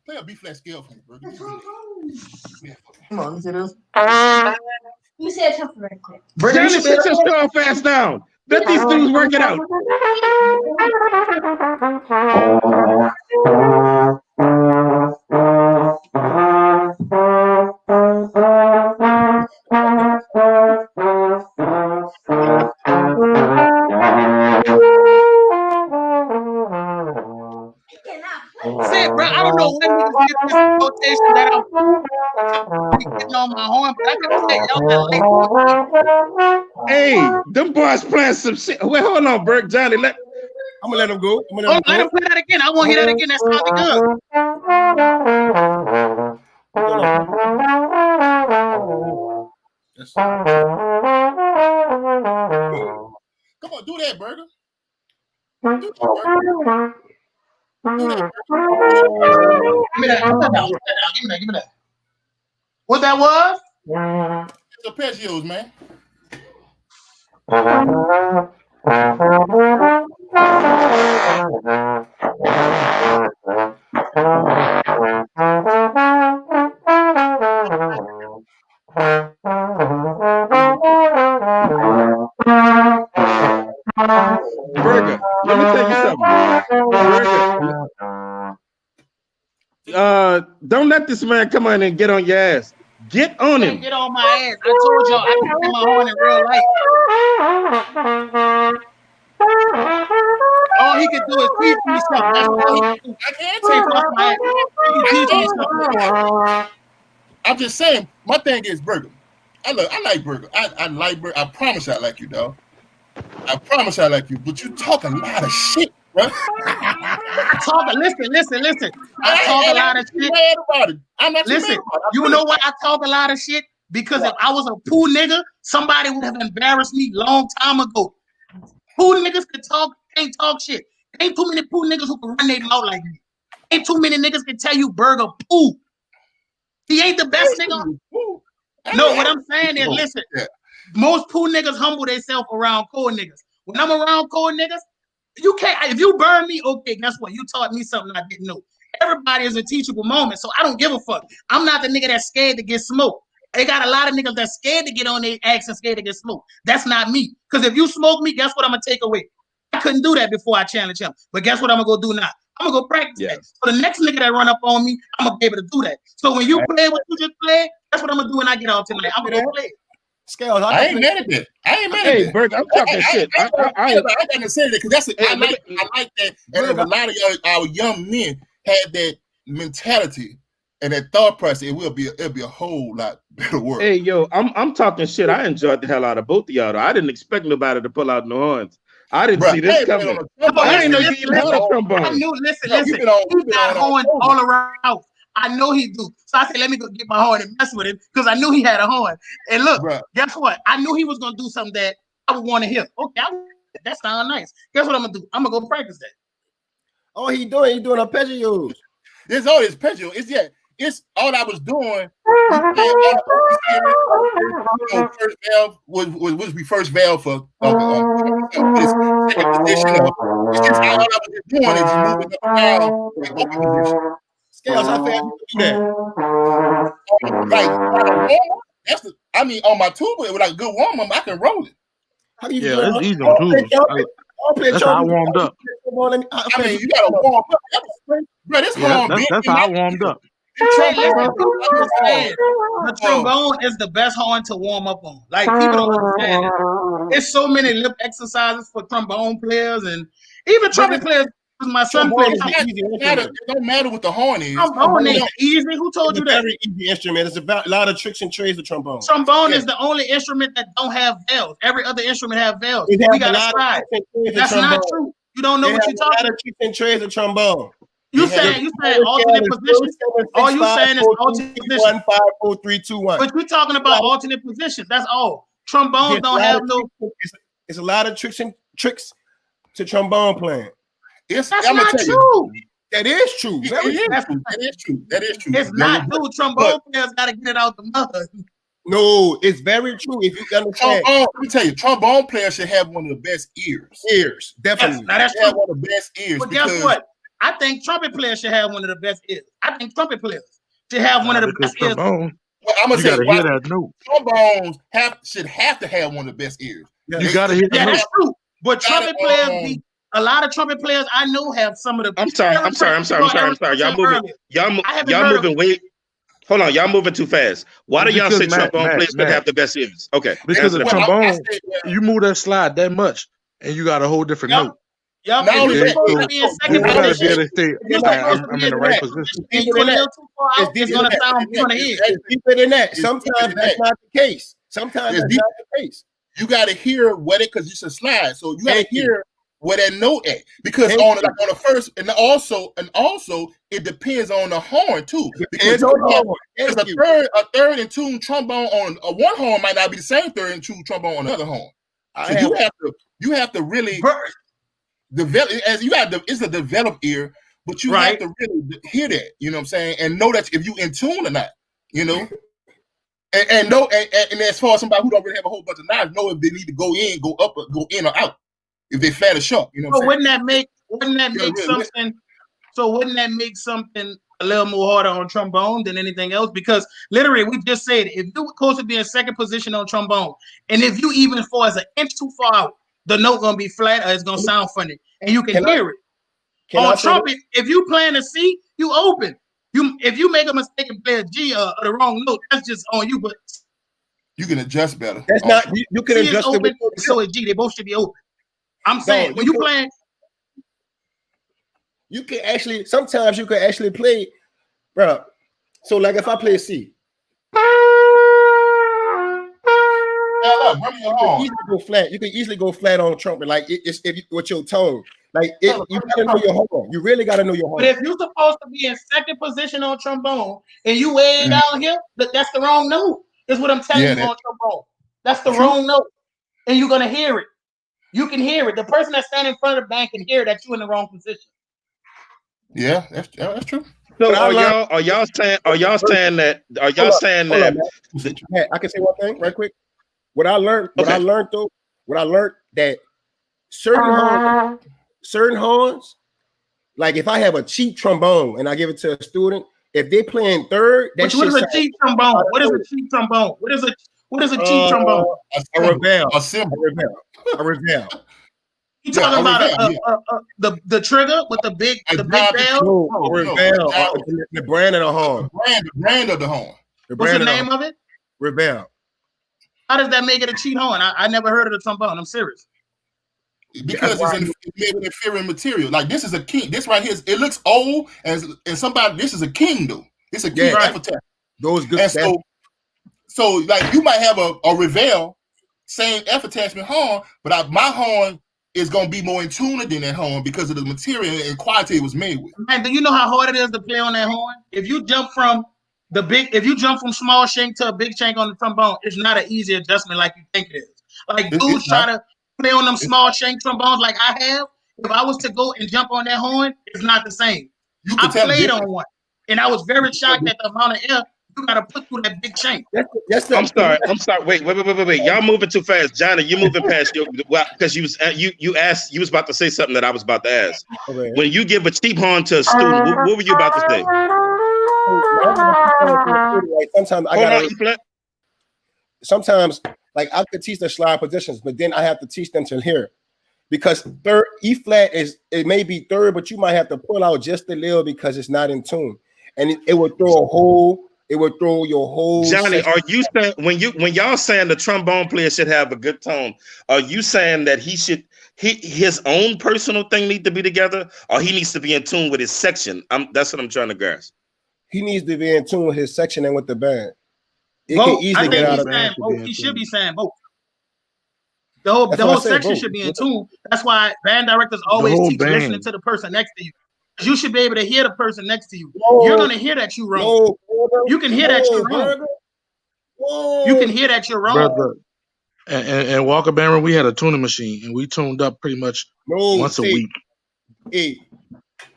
Play a B-flat scale for me, Burger. Come on, let me see this. Let me say something right quick. Johnny, sit your strong fast down. Let these dudes work it out. Say, bro, I don't know when niggas get this rotation that I'm. be getting on my horn, but I gotta say, y'all got late. Hey, them boys playing some shit. Wait, hold on, Bert. Johnny, I'm gonna let him go. Let him play that again. I want to hear that again. That sounded good. Come on, do that, Burger. Do that, Burger. Do that, Give me that. Give me that. What that was? It's arpeggios, man. Burger, let me tell you something. Burger, don't let this man come on and get on your ass. Get on him. Get on my ass. I told y'all I can play my horn in real life. All he can do is teach me something. That's all he can do. I can't take off my ass. He can teach me something. I'm just saying, my thing is Burger. I like Burger. I like Burger. I promise I like you, dog. I promise I like you, but you talk a lot of shit, bro. Listen. I talk a lot of shit. I'm not listen, you know why I talk a lot of shit? Because if I was a poo nigga, somebody would have embarrassed me long time ago. Poo niggas can't talk shit. Ain't too many poo niggas who can run their mouth like me. Ain't too many niggas can tell you Burger poo. He ain't the best nigga. No, what I'm saying is, listen, most poo niggas humble themselves around cold niggas. When I'm around cold niggas, you can't. If you burn me, okay, guess what? You taught me something I didn't know. Everybody is a teachable moment, so I don't give a fuck. I'm not the nigga that's scared to get smoked. They got a lot of niggas that's scared to get on their ass and scared to get smoked. That's not me. Because if you smoke me, guess what I'm gonna take away? I couldn't do that before I challenge him. But guess what I'm gonna go do now? I'm gonna go practice that. So the next nigga that run up on me, I'm gonna be able to do that. So when you play what you just played, that's what I'm gonna do when I get out tonight. I'm gonna go play. Scales, I ain't mad at that. Hey, Burger, I'm talking shit. I gotta say that because that's I like that. And if a lot of our young men had that mentality and that thought process, it'll be a whole lot better world. Hey, yo, I'm talking shit. I enjoyed the hell out of both of y'all. Though. I didn't expect nobody to pull out no horns. I didn't see this coming. I didn't know you even had a trombone. I knew. Listen. He got horns all around. I know he do. So I said, let me go get my horn and mess with him because I knew he had a horn. And look, guess what? I knew he was gonna do something that I would want to hear. Okay, that sounds nice. Guess what I'm gonna do? I'm gonna go practice that. Oh, he doing arpeggios. It's all arpeggio. It's all I was doing. First valve was we first valve for this second position. It's just all I was doing is moving up and down in open position. Scales, how fast you do that? On my tuba, with like a good warm up, I can roll it. How you do that? It's easy on tubas. That's how I warmed up. I mean, you gotta warm up. Bro, this that's how I warmed up. The trombone is the best horn to warm up on. Like people don't understand it. There's so many lip exercises for trombone players and even trumpet players. My son plays. It don't matter what the horn is. Trombone ain't easy. Who told you that? Very easy instrument. It's about a lot of tricks and trades with trombone. Trombone is the only instrument that don't have valves. Every other instrument have valves. We got a slide. That's not true. You don't know what you're talking about. A lot of tricks and trades with trombone. You saying alternate positions? All you saying is alternate positions. 1, 5, 4, 3, 2, 1. But you're talking about alternate positions. That's all. Trombones don't have no. It's a lot of tricks to trombone playing. That's not true. That is true. That is true. It's not true. Trombone players got to get it out the mud. No, it's very true. If you understand, let me tell you, trombone players should have one of the best ears. Definitely. That's true. One of the best ears. But guess what? I think trumpet players should have one of the best ears. I think trumpet players should have one of the best ears. Well, I'm gonna say trombones should have to have one of the best ears. You gotta hear that. That's true. But trumpet players a lot of trumpet players I know have some of the. I'm sorry. Y'all moving way. Hold on, y'all moving too fast. Why do y'all say trombone players could have the best ears? Okay, because the trombone, you move that slide that much, and you got a whole different note. Yup. Not If only you're that, supposed to be in You second gotta be position, able to say, if you're all right, supposed to I'm be in in the right second position. position and you a little too far out, it's gonna sound funny here. It's deeper than that. It's Sometimes deeper than that's that. not the case. Sometimes It's that's deep. not the case. You got to hear what it, because it's a slide, so you got to Thank you. hear where that note at, because Thank on you. like on the first, and also it depends on the horn too, because Depends on the horn. because Thank you. a third and tune trombone on one horn might not be the same third and tune trombone on another horn. So you have to really develop, as you got it's a developed ear, but you have to really hear that, you know what I'm saying, and know that if you in tune or not, you know. And know, and as far as somebody who don't really have a whole bunch of knowledge, know if they need to go in, go up, or go in or out, if they flat or sharp. You know what I'm saying? Wouldn't that make something? So wouldn't that make something a little more harder on trombone than anything else? Because literally, we just said if you're supposed to be in second position on trombone, and if you even fall as an inch too far out, the note gonna be flat or it's gonna sound funny, and you can hear it. On trumpet, if you playing a C, you open. If you make a mistake and play a G or the wrong note, that's just on you. But you can adjust better. That's not you can C adjust is open, it. so is G. They both should be open. I'm saying when you playing, you can actually sometimes you can actually play, bro. So like if I play C, you can easily go flat. You can easily go flat on a trumpet, like it's with your tone. Like you gotta know your horn. You really gotta know your horn. but if you're supposed to be in second position on trombone and you way down here, that's the wrong note. Is what I'm telling you on trombone. That's the wrong note, and you're gonna hear it. You can hear it. The person that's standing in front of the band can hear that you're in the wrong position. Yeah, that's true. So are y'all saying that I can say one thing right quick. What I learned that certain horns, like if I have a cheap trombone and I give it to a student, if they playing third, what is a cheap trombone? What is a cheap trombone? What is a cheap trombone? A reveal. A reveal. You talking about the trigger with the big bell? A reveal. The brand of the horn. The brand of the horn. What's the name of it? Reveal. How does that make it a cheap horn? I never heard of the trombone. I'm serious. Because it's made with inferior material. Like this is a king. This right here, it looks old, and somebody. This is a king though. It's a king epitaph. Those good. And so like you might have a Reveal, same F attachment horn, but my horn is gonna be more in tune than that horn because of the material and quality it was made with. Man, do you know how hard it is to play on that horn? If you jump from small shank to a big shank on the trombone, it's not an easy adjustment like you think it is. Like dudes try to play on them small shank trombones like I have. If I was to go and jump on that horn, it's not the same. I played on one, and I was very shocked at the amount of air you got to put through that big shank. I'm sorry. Wait. Y'all moving too fast, Johnny. You moving past because you was about to say something that I was about to ask. Okay. When you give a cheap horn to a student, what were you about to say? Sometimes like I could teach the slide positions, but then I have to teach them to hear, because third E flat it may be third, but you might have to pull out just a little because it's not in tune, and it would throw your whole. Johnny, are you saying when y'all saying the trombone player should have a good tone? Are you saying that his own personal thing need to be together, or he needs to be in tune with his section? That's what I'm trying to grasp. He needs to be in tune with his section and with the band. He should be saying both. The whole section should be in tune. That's why band directors always teach listening to the person next to you. You should be able to hear the person next to you. You're gonna hear that you're wrong. You can hear that you're wrong. You can hear that you're wrong. Brother. And Walker Barron, we had a tuning machine, and we tuned up pretty much once a week. Hey,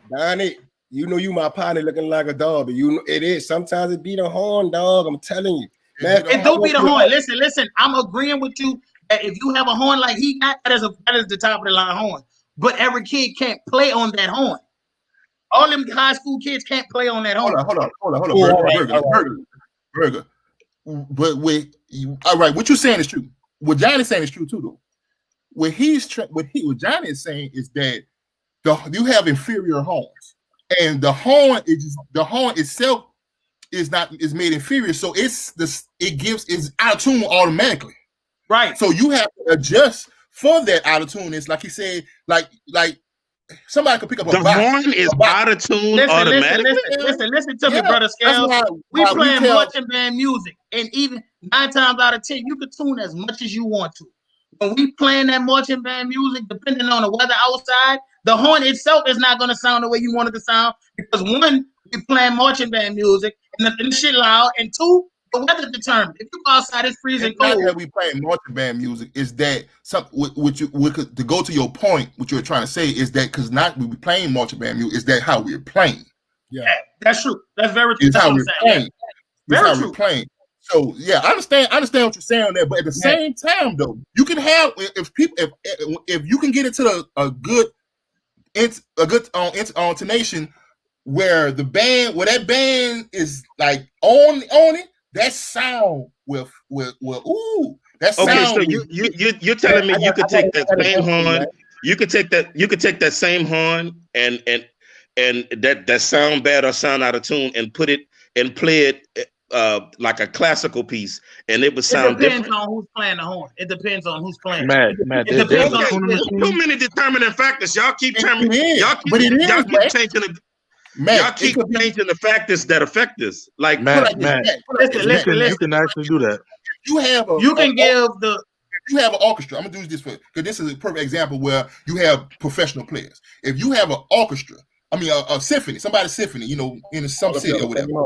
Donnie, you know you my partner looking like a dog, but you know it is. Sometimes it be the horn, dog. I'm telling you. Man, it don't be the horn. Listen. I'm agreeing with you that if you have a horn like he got, that is the top of the line horn. But every kid can't play on that horn. All them high school kids can't play on that horn. Hold on. Burger. But all right, what you're saying is true. What Johnny's saying is true too, though. What Johnny is saying is that you have inferior horns, and the horn itself is made inferior, so it's out of tune automatically. Right. So you have to adjust for that out of tune. It's like he said, like somebody could pick up a The horn is out of tune automatically. Listen to me, brother Scales. We playing marching band music, and even 9 times out of 10, you can tune as much as you want to. When we playing that marching band music, depending on the weather outside, the horn itself is not going to sound the way you want it to sound, because one, we playing marching band music, and the shit loud, and two, the weather determined. If you go outside, it's freezing cold. Not that we playing marching band music, is that something to go to your point, what you're trying to say is that because not we playing marching band music, is that how we're playing? Yeah, that's true. That's very true. It's that's how what we're I'm saying. playing. It's how we're playing. So yeah, I understand what you're saying on that, but at the same time, though, you can have if you can get into a good intonation where that band is like on it, that sound with that sound. Okay, so you're telling me you could take that same horn, you could take that same horn and that sound bad or sound out of tune and put it and play it like a classical piece, and it would sound different. It depends on who's playing the horn. It depends on who's playing. Matt, it depends on too many determining factors. Y'all keep changing the factors that affect this. Like Matt, you can actually do that. You have an orchestra. I'm gonna do this because this is a perfect example where you have professional players. If you have an orchestra, I mean a symphony, somebody's symphony, in some city or whatever, and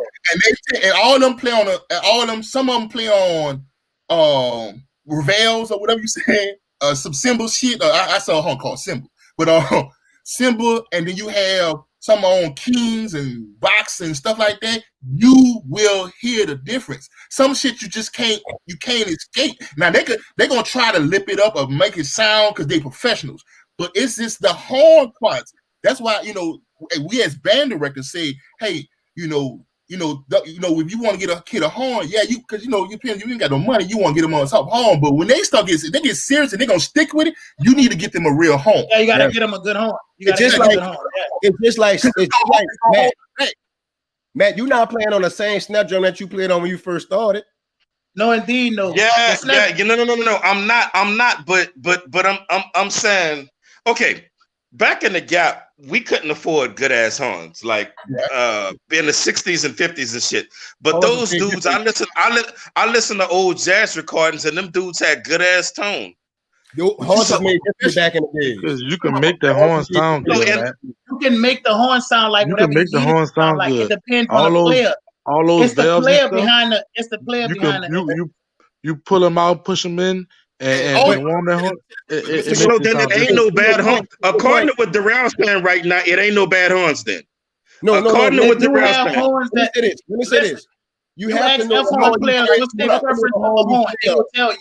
all of them play on some of them play on revels or whatever you say, some cymbal shit. I saw a horn called cymbal, but cymbal, and then you have some on keys and box and stuff like that. You will hear the difference. Some shit you just can't escape. Now they're gonna try to lip it up or make it sound because they're professionals, but it's just the horn parts. That's why we as band directors say, hey, if you want to get a kid a horn, because you ain't got no money, you want to get them on top horn. But when they get serious and they're gonna stick with it, you need to get them a real horn. Yeah, you gotta get them a good horn. It's just like Matt, you're not playing on the same snap drum that you played on when you first started. No, indeed, no. Yeah. No. I'm not. But I'm saying, okay. Back in the Gap, we couldn't afford good ass horns like in the 60s and 50s and shit. But those dudes, I listen to old jazz recordings, and them dudes had good ass tone. Horns was made different back in the day. Because you can make the horn sound good. You can make the horn sound like you can make the horn sound like. It depends on the player. All those it's the player behind the. It's the player behind the. You pull them out, push them in. And warm that horn. So then it ain't no bad horn. According to what Darrell's saying right now, it ain't no bad horns then. According to what Darrell's saying. Let me say this. You have to know the horn players. What's their preference for the horn? They will tell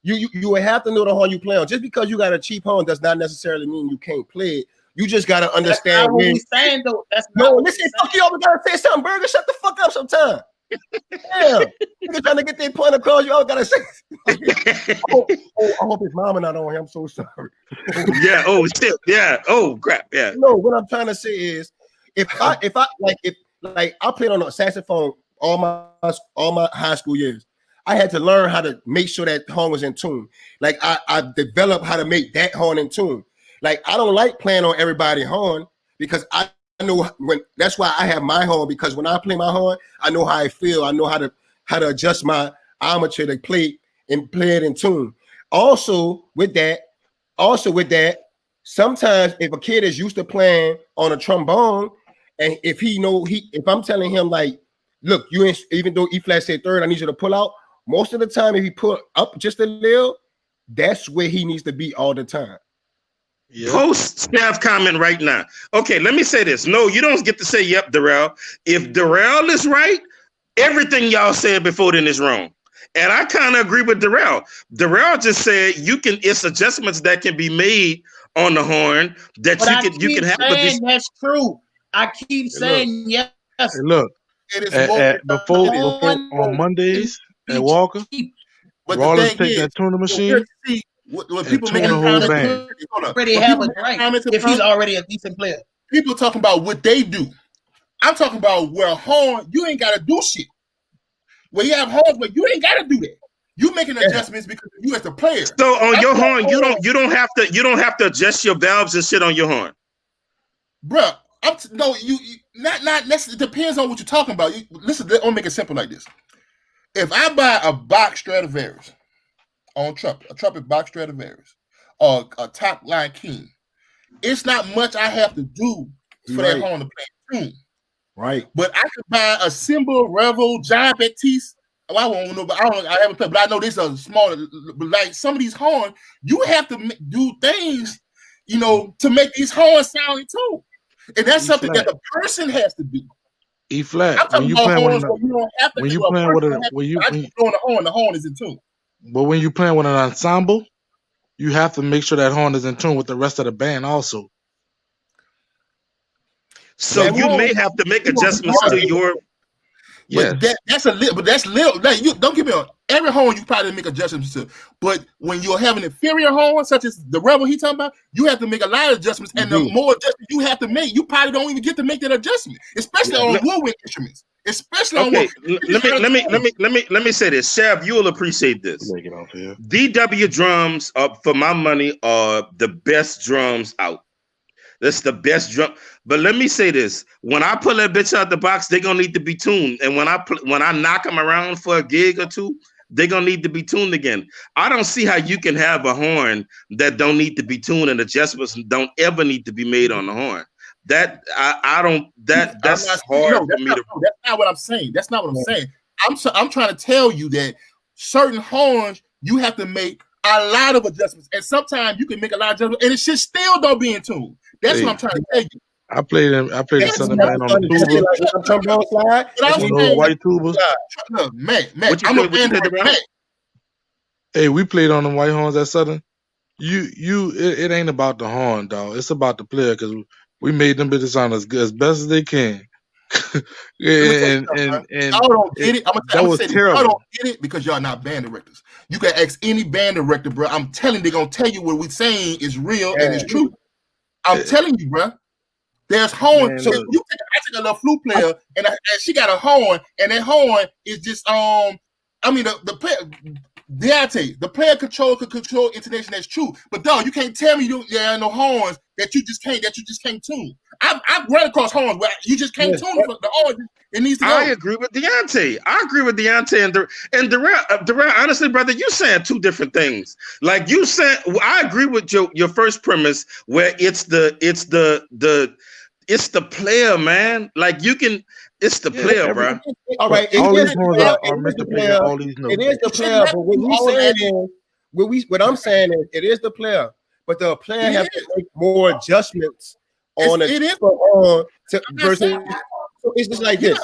you. You have to know the horn you play on. Just because you got a cheap horn does not necessarily mean you can't play it. You just gotta understand. That's not what he's saying, though. Listen, fuck you always gotta say something, Burger. Shut the fuck up sometime. Damn, you're trying to get their point across. You all gotta say. I hope his mama not on here. I'm so sorry. Yeah. Oh shit. Yeah. Oh crap. Yeah. No, what I'm trying to say is, if I played on a saxophone all my high school years, I had to learn how to make sure that horn was in tune. Like I developed how to make that horn in tune. Like I don't like playing on everybody's horn because I know that's why I have my horn, because when I play my horn, I know how I feel. I know how to adjust my armature to play it in tune. Also with that, sometimes if a kid is used to playing on a trombone, and if I'm telling him like, look, even though E flat said third, I need you to pull out. Most of the time, if he pull up just a little, that's where he needs to be all the time. Yeah. Post staff comment right now. Okay, let me say this. No, you don't get to say yep, Darrell. If Darrell is right, everything y'all said before then is wrong. And I kind of agree with Darrell. Darrell just said it's adjustments that can be made on the horn that you can have. That's true. I keep saying yes. Hey, look, before on Mondays at Walker, Rollins take that tuner machine. When people make the whole band, already have a right if he's already a decent player. People talking about what they do. I'm talking about where a horn, you ain't got to do shit. Where you have horns, but you ain't got to do that. You making adjustments because you as the player. So on your horn, you don't have to adjust your valves and shit on your horn. bro. It depends on what you're talking about. Listen, I'll make it simple like this. If I buy a box Stradivarius on trumpet, a trumpet box Stradivarius, or a top line King, it's not much I have to do for that horn to play a tune. Right. But I could buy a cymbal, revel, John Baptiste. Well, I won't know, but I haven't played. But I know this is a smaller. But like some of these horns, you have to do things, to make these horns sound in tune, and that's something that the person has to do. E flat. I'm talking about horns where you don't have to. When you playing with the horn is in tune. But when you playing with an ensemble, you have to make sure that horn is in tune with the rest of the band also. So you may have to make adjustments to your. But that's little. Like, you don't get me wrong. Every horn you probably make adjustments to. But when you have an inferior horn, such as the Rebel he talking about, you have to make a lot of adjustments. And the more adjustments you have to make, you probably don't even get to make that adjustment, especially on woodwind instruments. Especially on let me say this, Shab, you will appreciate this. Get off here. DW drums, for my money, are the best drums out. That's the best drum. But let me say this: when I pull that bitch out the box, they're gonna need to be tuned. And when I knock them around for a gig or two, they're gonna need to be tuned again. I don't see how you can have a horn that don't need to be tuned and adjustments don't ever need to be made on the horn. That's hard for me to. That's not what I'm saying. That's not what I'm saying. I'm trying to tell you that certain horns you have to make a lot of adjustments, and sometimes you can make a lot of adjustments, and it should still don't be in tune. That's what I'm trying to tell you. I played the Southern band on the tuba. White tubas. Hey, we played on the white horns at Southern. It ain't about the horn, dog. It's about the player, because we made them bitches sound as best as they can. and y'all don't get it. That was terrible. Y'all don't get it because y'all not band directors. You can ask any band director, bro. I'm telling you, they're gonna tell you what we're saying is real and it's true. I'm telling you, bro. There's horn. So I take a little flute player, and she got a horn, and that horn is just the player. Deontay, the player could control intonation. That's true, but dog, you can't tell me there are no horns that you just can't tune. I've run across horns where you just can't tune the horn. It needs to go. I agree with Deontay. And Durant. Honestly, brother, you saying two different things. Like you said, I agree with your first premise where it's the player, man. Like you can. It's the player, bro. All right, it is the player. But what I'm saying is, it is the player. But the player has to make more adjustments on versus. So it's just like this.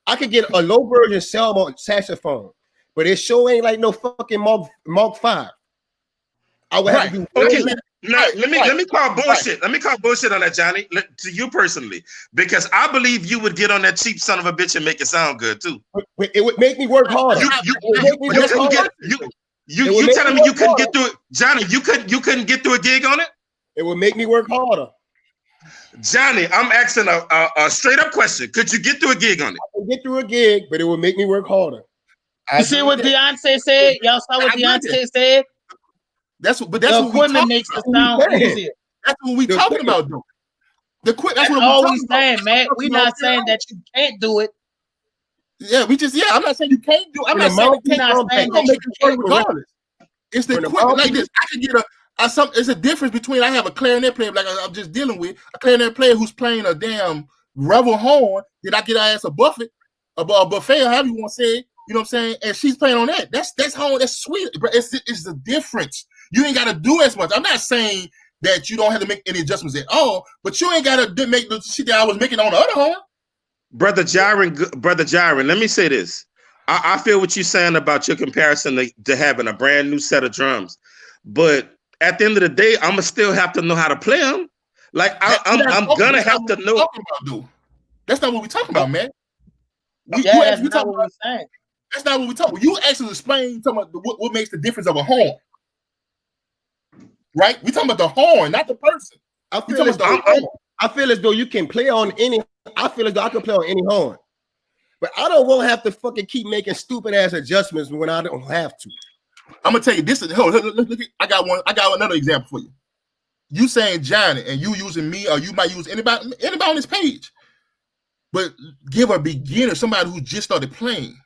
I could get a low version Selma saxophone, but it sure ain't like no fucking Mark 5. I would have to do. Okay. No, let me call bullshit. Let me call bullshit on that, Johnny. To you personally, because I believe you would get on that cheap son of a bitch and make it sound good too. It would make me work harder. You telling me you couldn't get through it, Johnny? You couldn't get through a gig on it. It would make me work harder. Johnny, I'm asking a straight up question. Could you get through a gig on it? I could get through a gig, but it would make me work harder. You see what Deontay said? Y'all saw what Deontay said? That's what equipment makes the sound easier. That's what we talking about, though. That's all we saying, man. We're not saying that you can't do it. Yeah, I'm not saying you can't do it. I'm not saying you can't regardless. It's the equipment like this. I can get it's a difference between I have a clarinet player like I'm just dealing with a clarinet player who's playing a damn revel horn. Did I get her ass a buffet, a buffet, or however you want to say it? You know what I'm saying? And she's playing on that. That's horn. That's sweet, but it's the difference. You ain't got to do as much. I'm not saying that you don't have to make any adjustments at all, but you ain't got to make the shit that I was making on the other horn. Brother Jiren, let me say this. I feel what you're saying about your comparison to having a brand new set of drums, but at the end of the day, I'm gonna still have to know how to play them. Like I'm gonna have to know. That's not what we're talking about, man. That's not what we're saying. That's not what we're talking about. You actually explain what makes the difference of a horn. Right? We're talking about the horn, not the person. I feel as though you can play on any. I feel as though I can play on any horn, but I don't want to have to fucking keep making stupid ass adjustments when I don't have to. I'm gonna tell you this. Look, I got another example for you. you saying Johnny, and you using me, or you might use anybody on this page. But give a beginner, somebody who just started playing,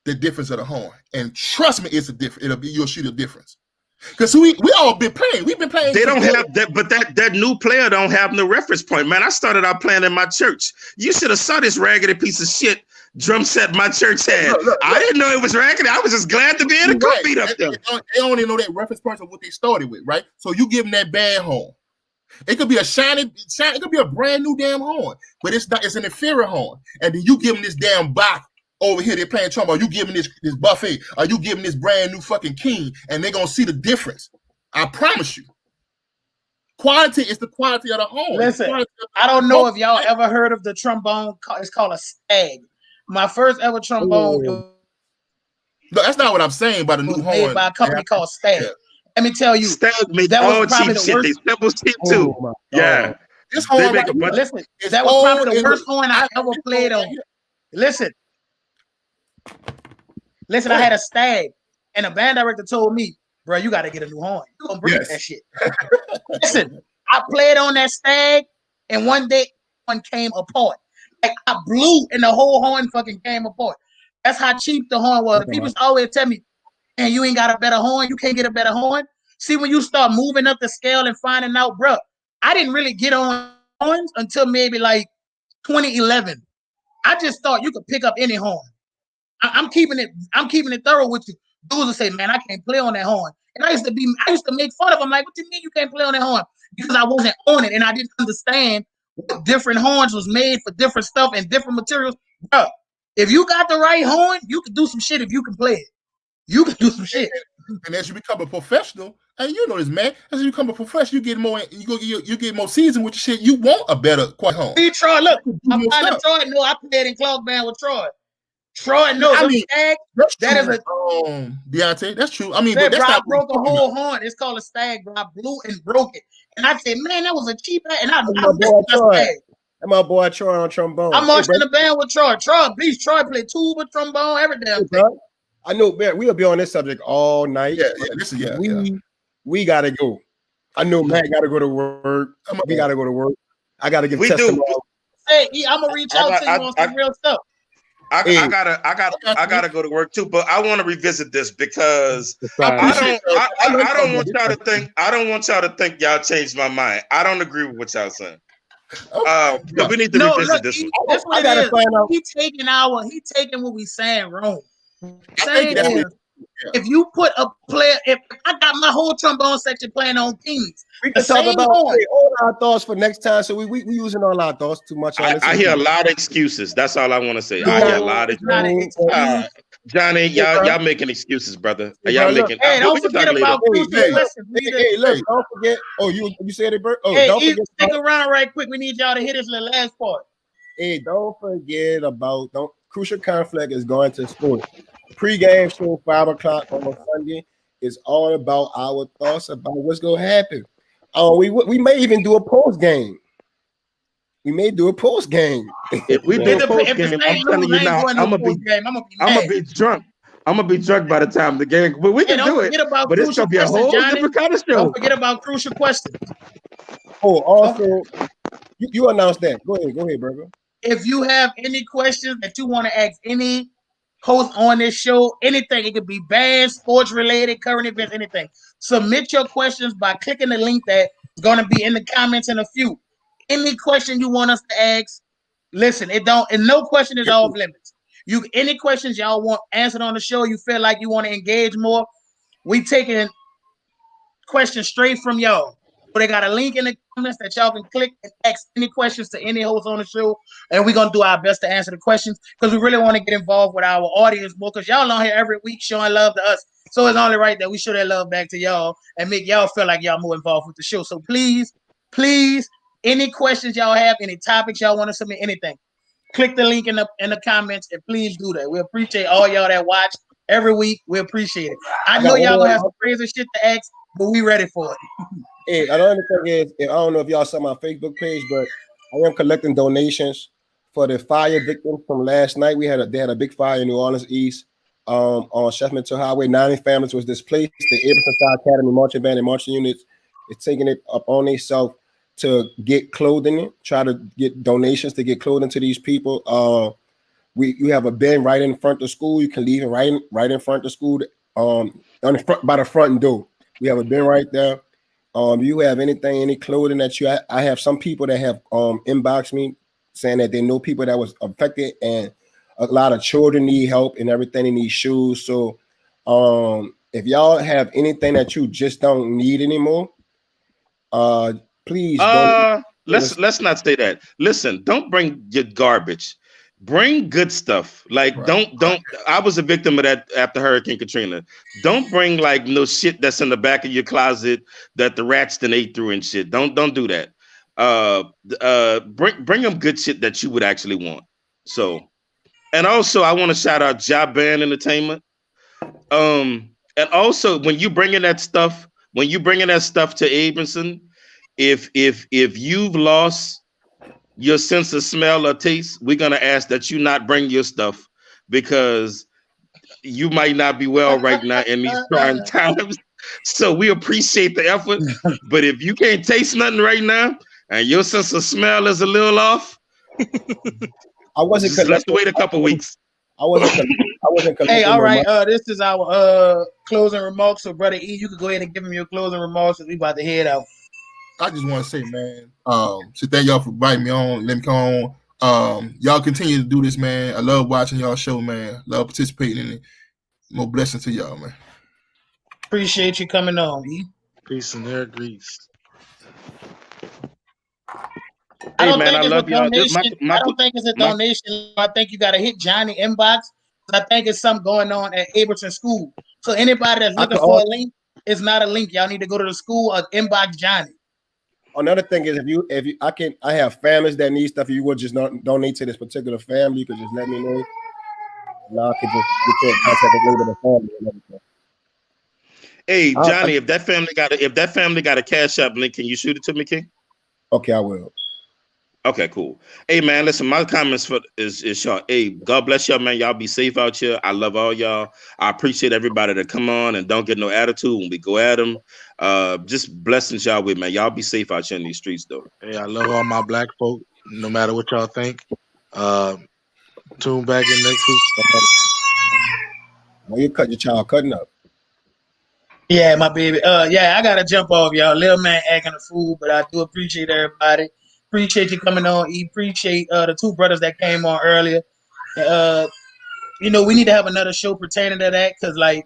the difference of the horn. And trust me, it's a difference. You'll see the difference. Because we all been playing. We've been playing. They don't have that, but that new player don't have no reference point, man. I started out playing in my church. You should have saw this raggedy piece of shit drum set my church had. Look. I didn't know it was raggedy. I was just glad to be able to go beat up them. They only know that reference point of what they started with, right? So you give them that bad horn. It could be it could be a brand new damn horn, but it's an inferior horn. And then you give them this damn box over here, they're playing trombone. You give them this buffet, or you give them this brand new fucking king, and they're gonna see the difference. I promise you. Quality is the quality of the horn. Listen, I don't know if y'all ever heard of the trombone. It's called a stag. My first ever trombone. No, that's not what I'm saying about the new horn. Made by a company called Stag. Yeah. Let me tell you, Stag made all cheap shit. They simple shit too. Yeah. This horn, listen, that was probably the worst horn I ever played on. Listen, I had a Stag, and a band director told me, bro, you got to get a new horn. You're going to break that shit. Listen, I played on that Stag, and one day, one came apart. Like, I blew, and the whole horn fucking came apart. That's how cheap the horn was. People always tell me, man, you ain't got a better horn. You can't get a better horn. See, when you start moving up the scale and finding out, bro, I didn't really get on horns until maybe like 2011. I just thought you could pick up any horn. I'm keeping it thorough with you. Dudes will say, man, I can't play on that horn. And I used to make fun of them. Like, what do you mean you can't play on that horn? Because I wasn't on it and I didn't understand what different horns was made for different stuff and different materials. Bro, if you got the right horn, you can do some shit if you can play it. You can do some shit. And as you become a professional, and you know this, man, as you become a professional, you get more seasoned with your shit. You want a better quite horn. See, Troy, look, I'm kind of Troy. No, I played in Clock Band with Troy. Troy, no, that is a Deontay. That's true. I mean, but that's bro, not I broke a whole horn. It's called a Stag, bro. I blew and broke it, and I said, man, that was a cheap. And my boy Troy on trombone. I'm marching in the band with Troy. Troy play tuba, trombone, everything. I know, man. We'll be on this subject all night. We gotta go. I know Matt gotta go to work. We gotta go to work. I gotta give testimony. Hey, I'm gonna reach out to you on some real stuff. I gotta go to work too, but I want to revisit this because I don't want y'all to think y'all changed my mind. I don't agree with what y'all saying. But we need to revisit this one. That's what it is. He taking what we saying wrong. Saying is, if you put a player, if I got my whole trombone section playing on keys, we can talk about all our thoughts for next time. So we using all our thoughts too much. I hear a lot of excuses. That's all I want to say. I hear a lot of excuses. Johnny, y'all making excuses, brother. Y'all making. Hey, don't forget about Hey, look, don't forget. Oh, you said it, Bert. Oh, hey, don't forget. Stick around right quick. We need y'all to hit this last part. Hey, don't forget about Crucial Conflict is going to sports. Pre-game show 5 o'clock on a Sunday is all about our thoughts about what's gonna happen. We may even do a post game. If we do a post game, I'm telling you now, I'm gonna be drunk. I'm gonna be drunk by the time the game. But we can do it. But it's gonna be a whole different kind of show. Don't forget about crucial questions. Oh, also, you announced that. Go ahead, Burger. If you have any questions that you want to ask any host on this show, anything, it could be band, sports related, current events, anything. Submit your questions by clicking the link that's going to be in the comments in a few. Any question you want us to ask, listen, no question is off limits. Any questions y'all want answered on the show, you feel like you want to engage more, we taking questions straight from y'all. So they got a link in the comments that y'all can click and ask any questions to any host on the show, and we're gonna do our best to answer the questions because we really want to get involved with our audience more. Because y'all on here every week showing love to us, so it's only right that we show that love back to y'all and make y'all feel like y'all more involved with the show. So please, any questions y'all have, any topics y'all want to submit, anything, click the link in the comments and please do that. We appreciate all y'all that watch every week. We appreciate it. I know y'all gonna have some crazy shit to ask, but we ready for it. Hey, another thing is, I don't know if y'all saw my Facebook page, but I am collecting donations for the fire victims from last night. They had a big fire in New Orleans East on Chef Mitchell Highway. 90 families was displaced. The Abraham Academy marching band and marching units is taking it upon themselves to get clothing, try to get donations to get clothing to these people. You have a bin right in front of school. You can leave it right in front of school. On the front, by the front door. We have a bin right there. You have anything, any clothing that I have some people that have inboxed me saying that they know people that was affected, and a lot of children need help and everything. They need shoes. So if y'all have anything that you just don't need anymore, please don't. Let's not say that. Listen, don't bring your garbage. Bring good stuff. Like don't. I was a victim of that after Hurricane Katrina. Don't bring like no shit that's in the back of your closet that the rats then ate through and shit. Don't do that. Bring them good shit that you would actually want. So, and also I want to shout out Job Band Entertainment. And also when you bringing that stuff to Abramson, if you've lost your sense of smell or taste, we're gonna ask that you not bring your stuff, because you might not be well right now in these trying times. So we appreciate the effort, but if you can't taste nothing right now and your sense of smell is a little off, let's wait a couple weeks. I wasn't. Hey, all right. This is our closing remarks. So, brother E, you could go ahead and give him your closing remarks, as we about to head out. I just want to say, man, so thank y'all for inviting me on. Let me come on. Y'all continue to do this, man. I love watching y'all show, man. Love participating in it. More blessings to y'all, man. Appreciate you coming on, E. Peace and air grease. I don't think it's a donation. I don't think it's a donation. I think you got to hit Johnny inbox. I think it's something going on at Abramson School. So anybody that's looking for a link, it's not a link. Y'all need to go to the school or inbox Johnny. Another thing is, I have families that need stuff. If you would just not donate to this particular family, you could just let me know. Now I can just get in contact with the family and everything. Hey Johnny, if that family got a Cash App link, can you shoot it to me, King? Okay, I will. Okay, cool. Hey man, listen, my comments is short. Hey, God bless y'all, man. Y'all be safe out here. I love all y'all. I appreciate everybody that come on and don't get no attitude when we go at them. Just blessings y'all with, man. Y'all be safe out here in these streets, though. Hey, I love all my black folk, no matter what y'all think. Tune back in next week. Well, you cut your child cutting up. Yeah, my baby. Yeah, I gotta jump off, y'all. Little man acting a fool, but I do appreciate everybody. Appreciate you coming on. Appreciate the two brothers that came on earlier. We need to have another show pertaining to that, because like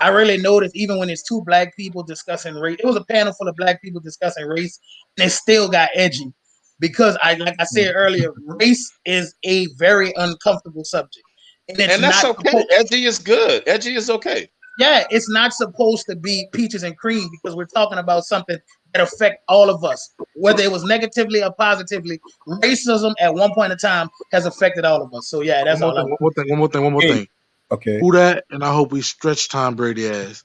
I really noticed, even when it's two black people discussing race, it was a panel full of black people discussing race, and it still got edgy, because like I said earlier, race is a very uncomfortable subject, and that's okay. Edgy is good. Edgy is okay. Yeah, it's not supposed to be peaches and cream, because we're talking about something that affect all of us, whether it was negatively or positively. Racism at one point in time has affected all of us. So yeah, that's all. One more thing. Okay. Who that? And I hope we stretch Tom Brady ass.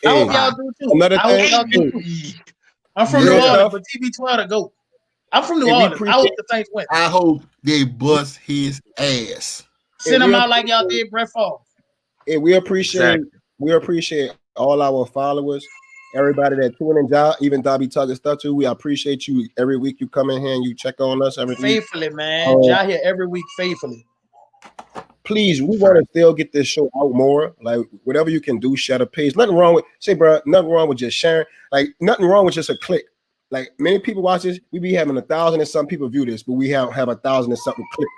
I hope y'all do too. Another thing. I'm from New Orleans, but TB12 to go. I'm from New Orleans. I hope the Saints win. I hope they bust his ass. Send him out like y'all did Brett Favre. Hey, we appreciate all our followers, everybody that tune in, even Dobby talking stuff too. We appreciate you every week. You come in here and you check on us every faithfully, man. Y'all here every week faithfully. Please, we want to still get this show out more. Like whatever you can do, share the page. Nothing wrong with nothing wrong with just sharing. Like nothing wrong with just a click. Like many people watch this, we be having 1,000 and some people view this, but we have 1,000 and something clicks.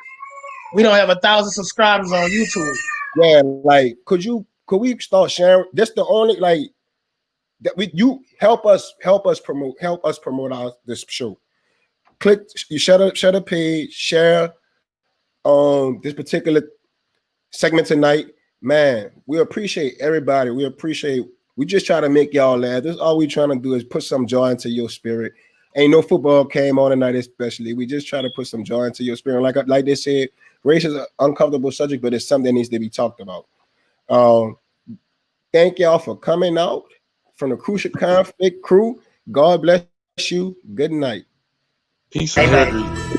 We don't have 1,000 subscribers on YouTube. Yeah, like could we start sharing? That's the only that you help us promote this show. Click, you share the page, share this particular segment tonight. Man, we appreciate everybody. We just try to make y'all laugh. This all we trying to do is put some joy into your spirit. Ain't no football came on tonight, especially. We just try to put some joy into your spirit. Like they said, race is an uncomfortable subject, but it's something that needs to be talked about. Thank y'all for coming out from the Crucial Conflict crew. God bless you. Good night. Peace and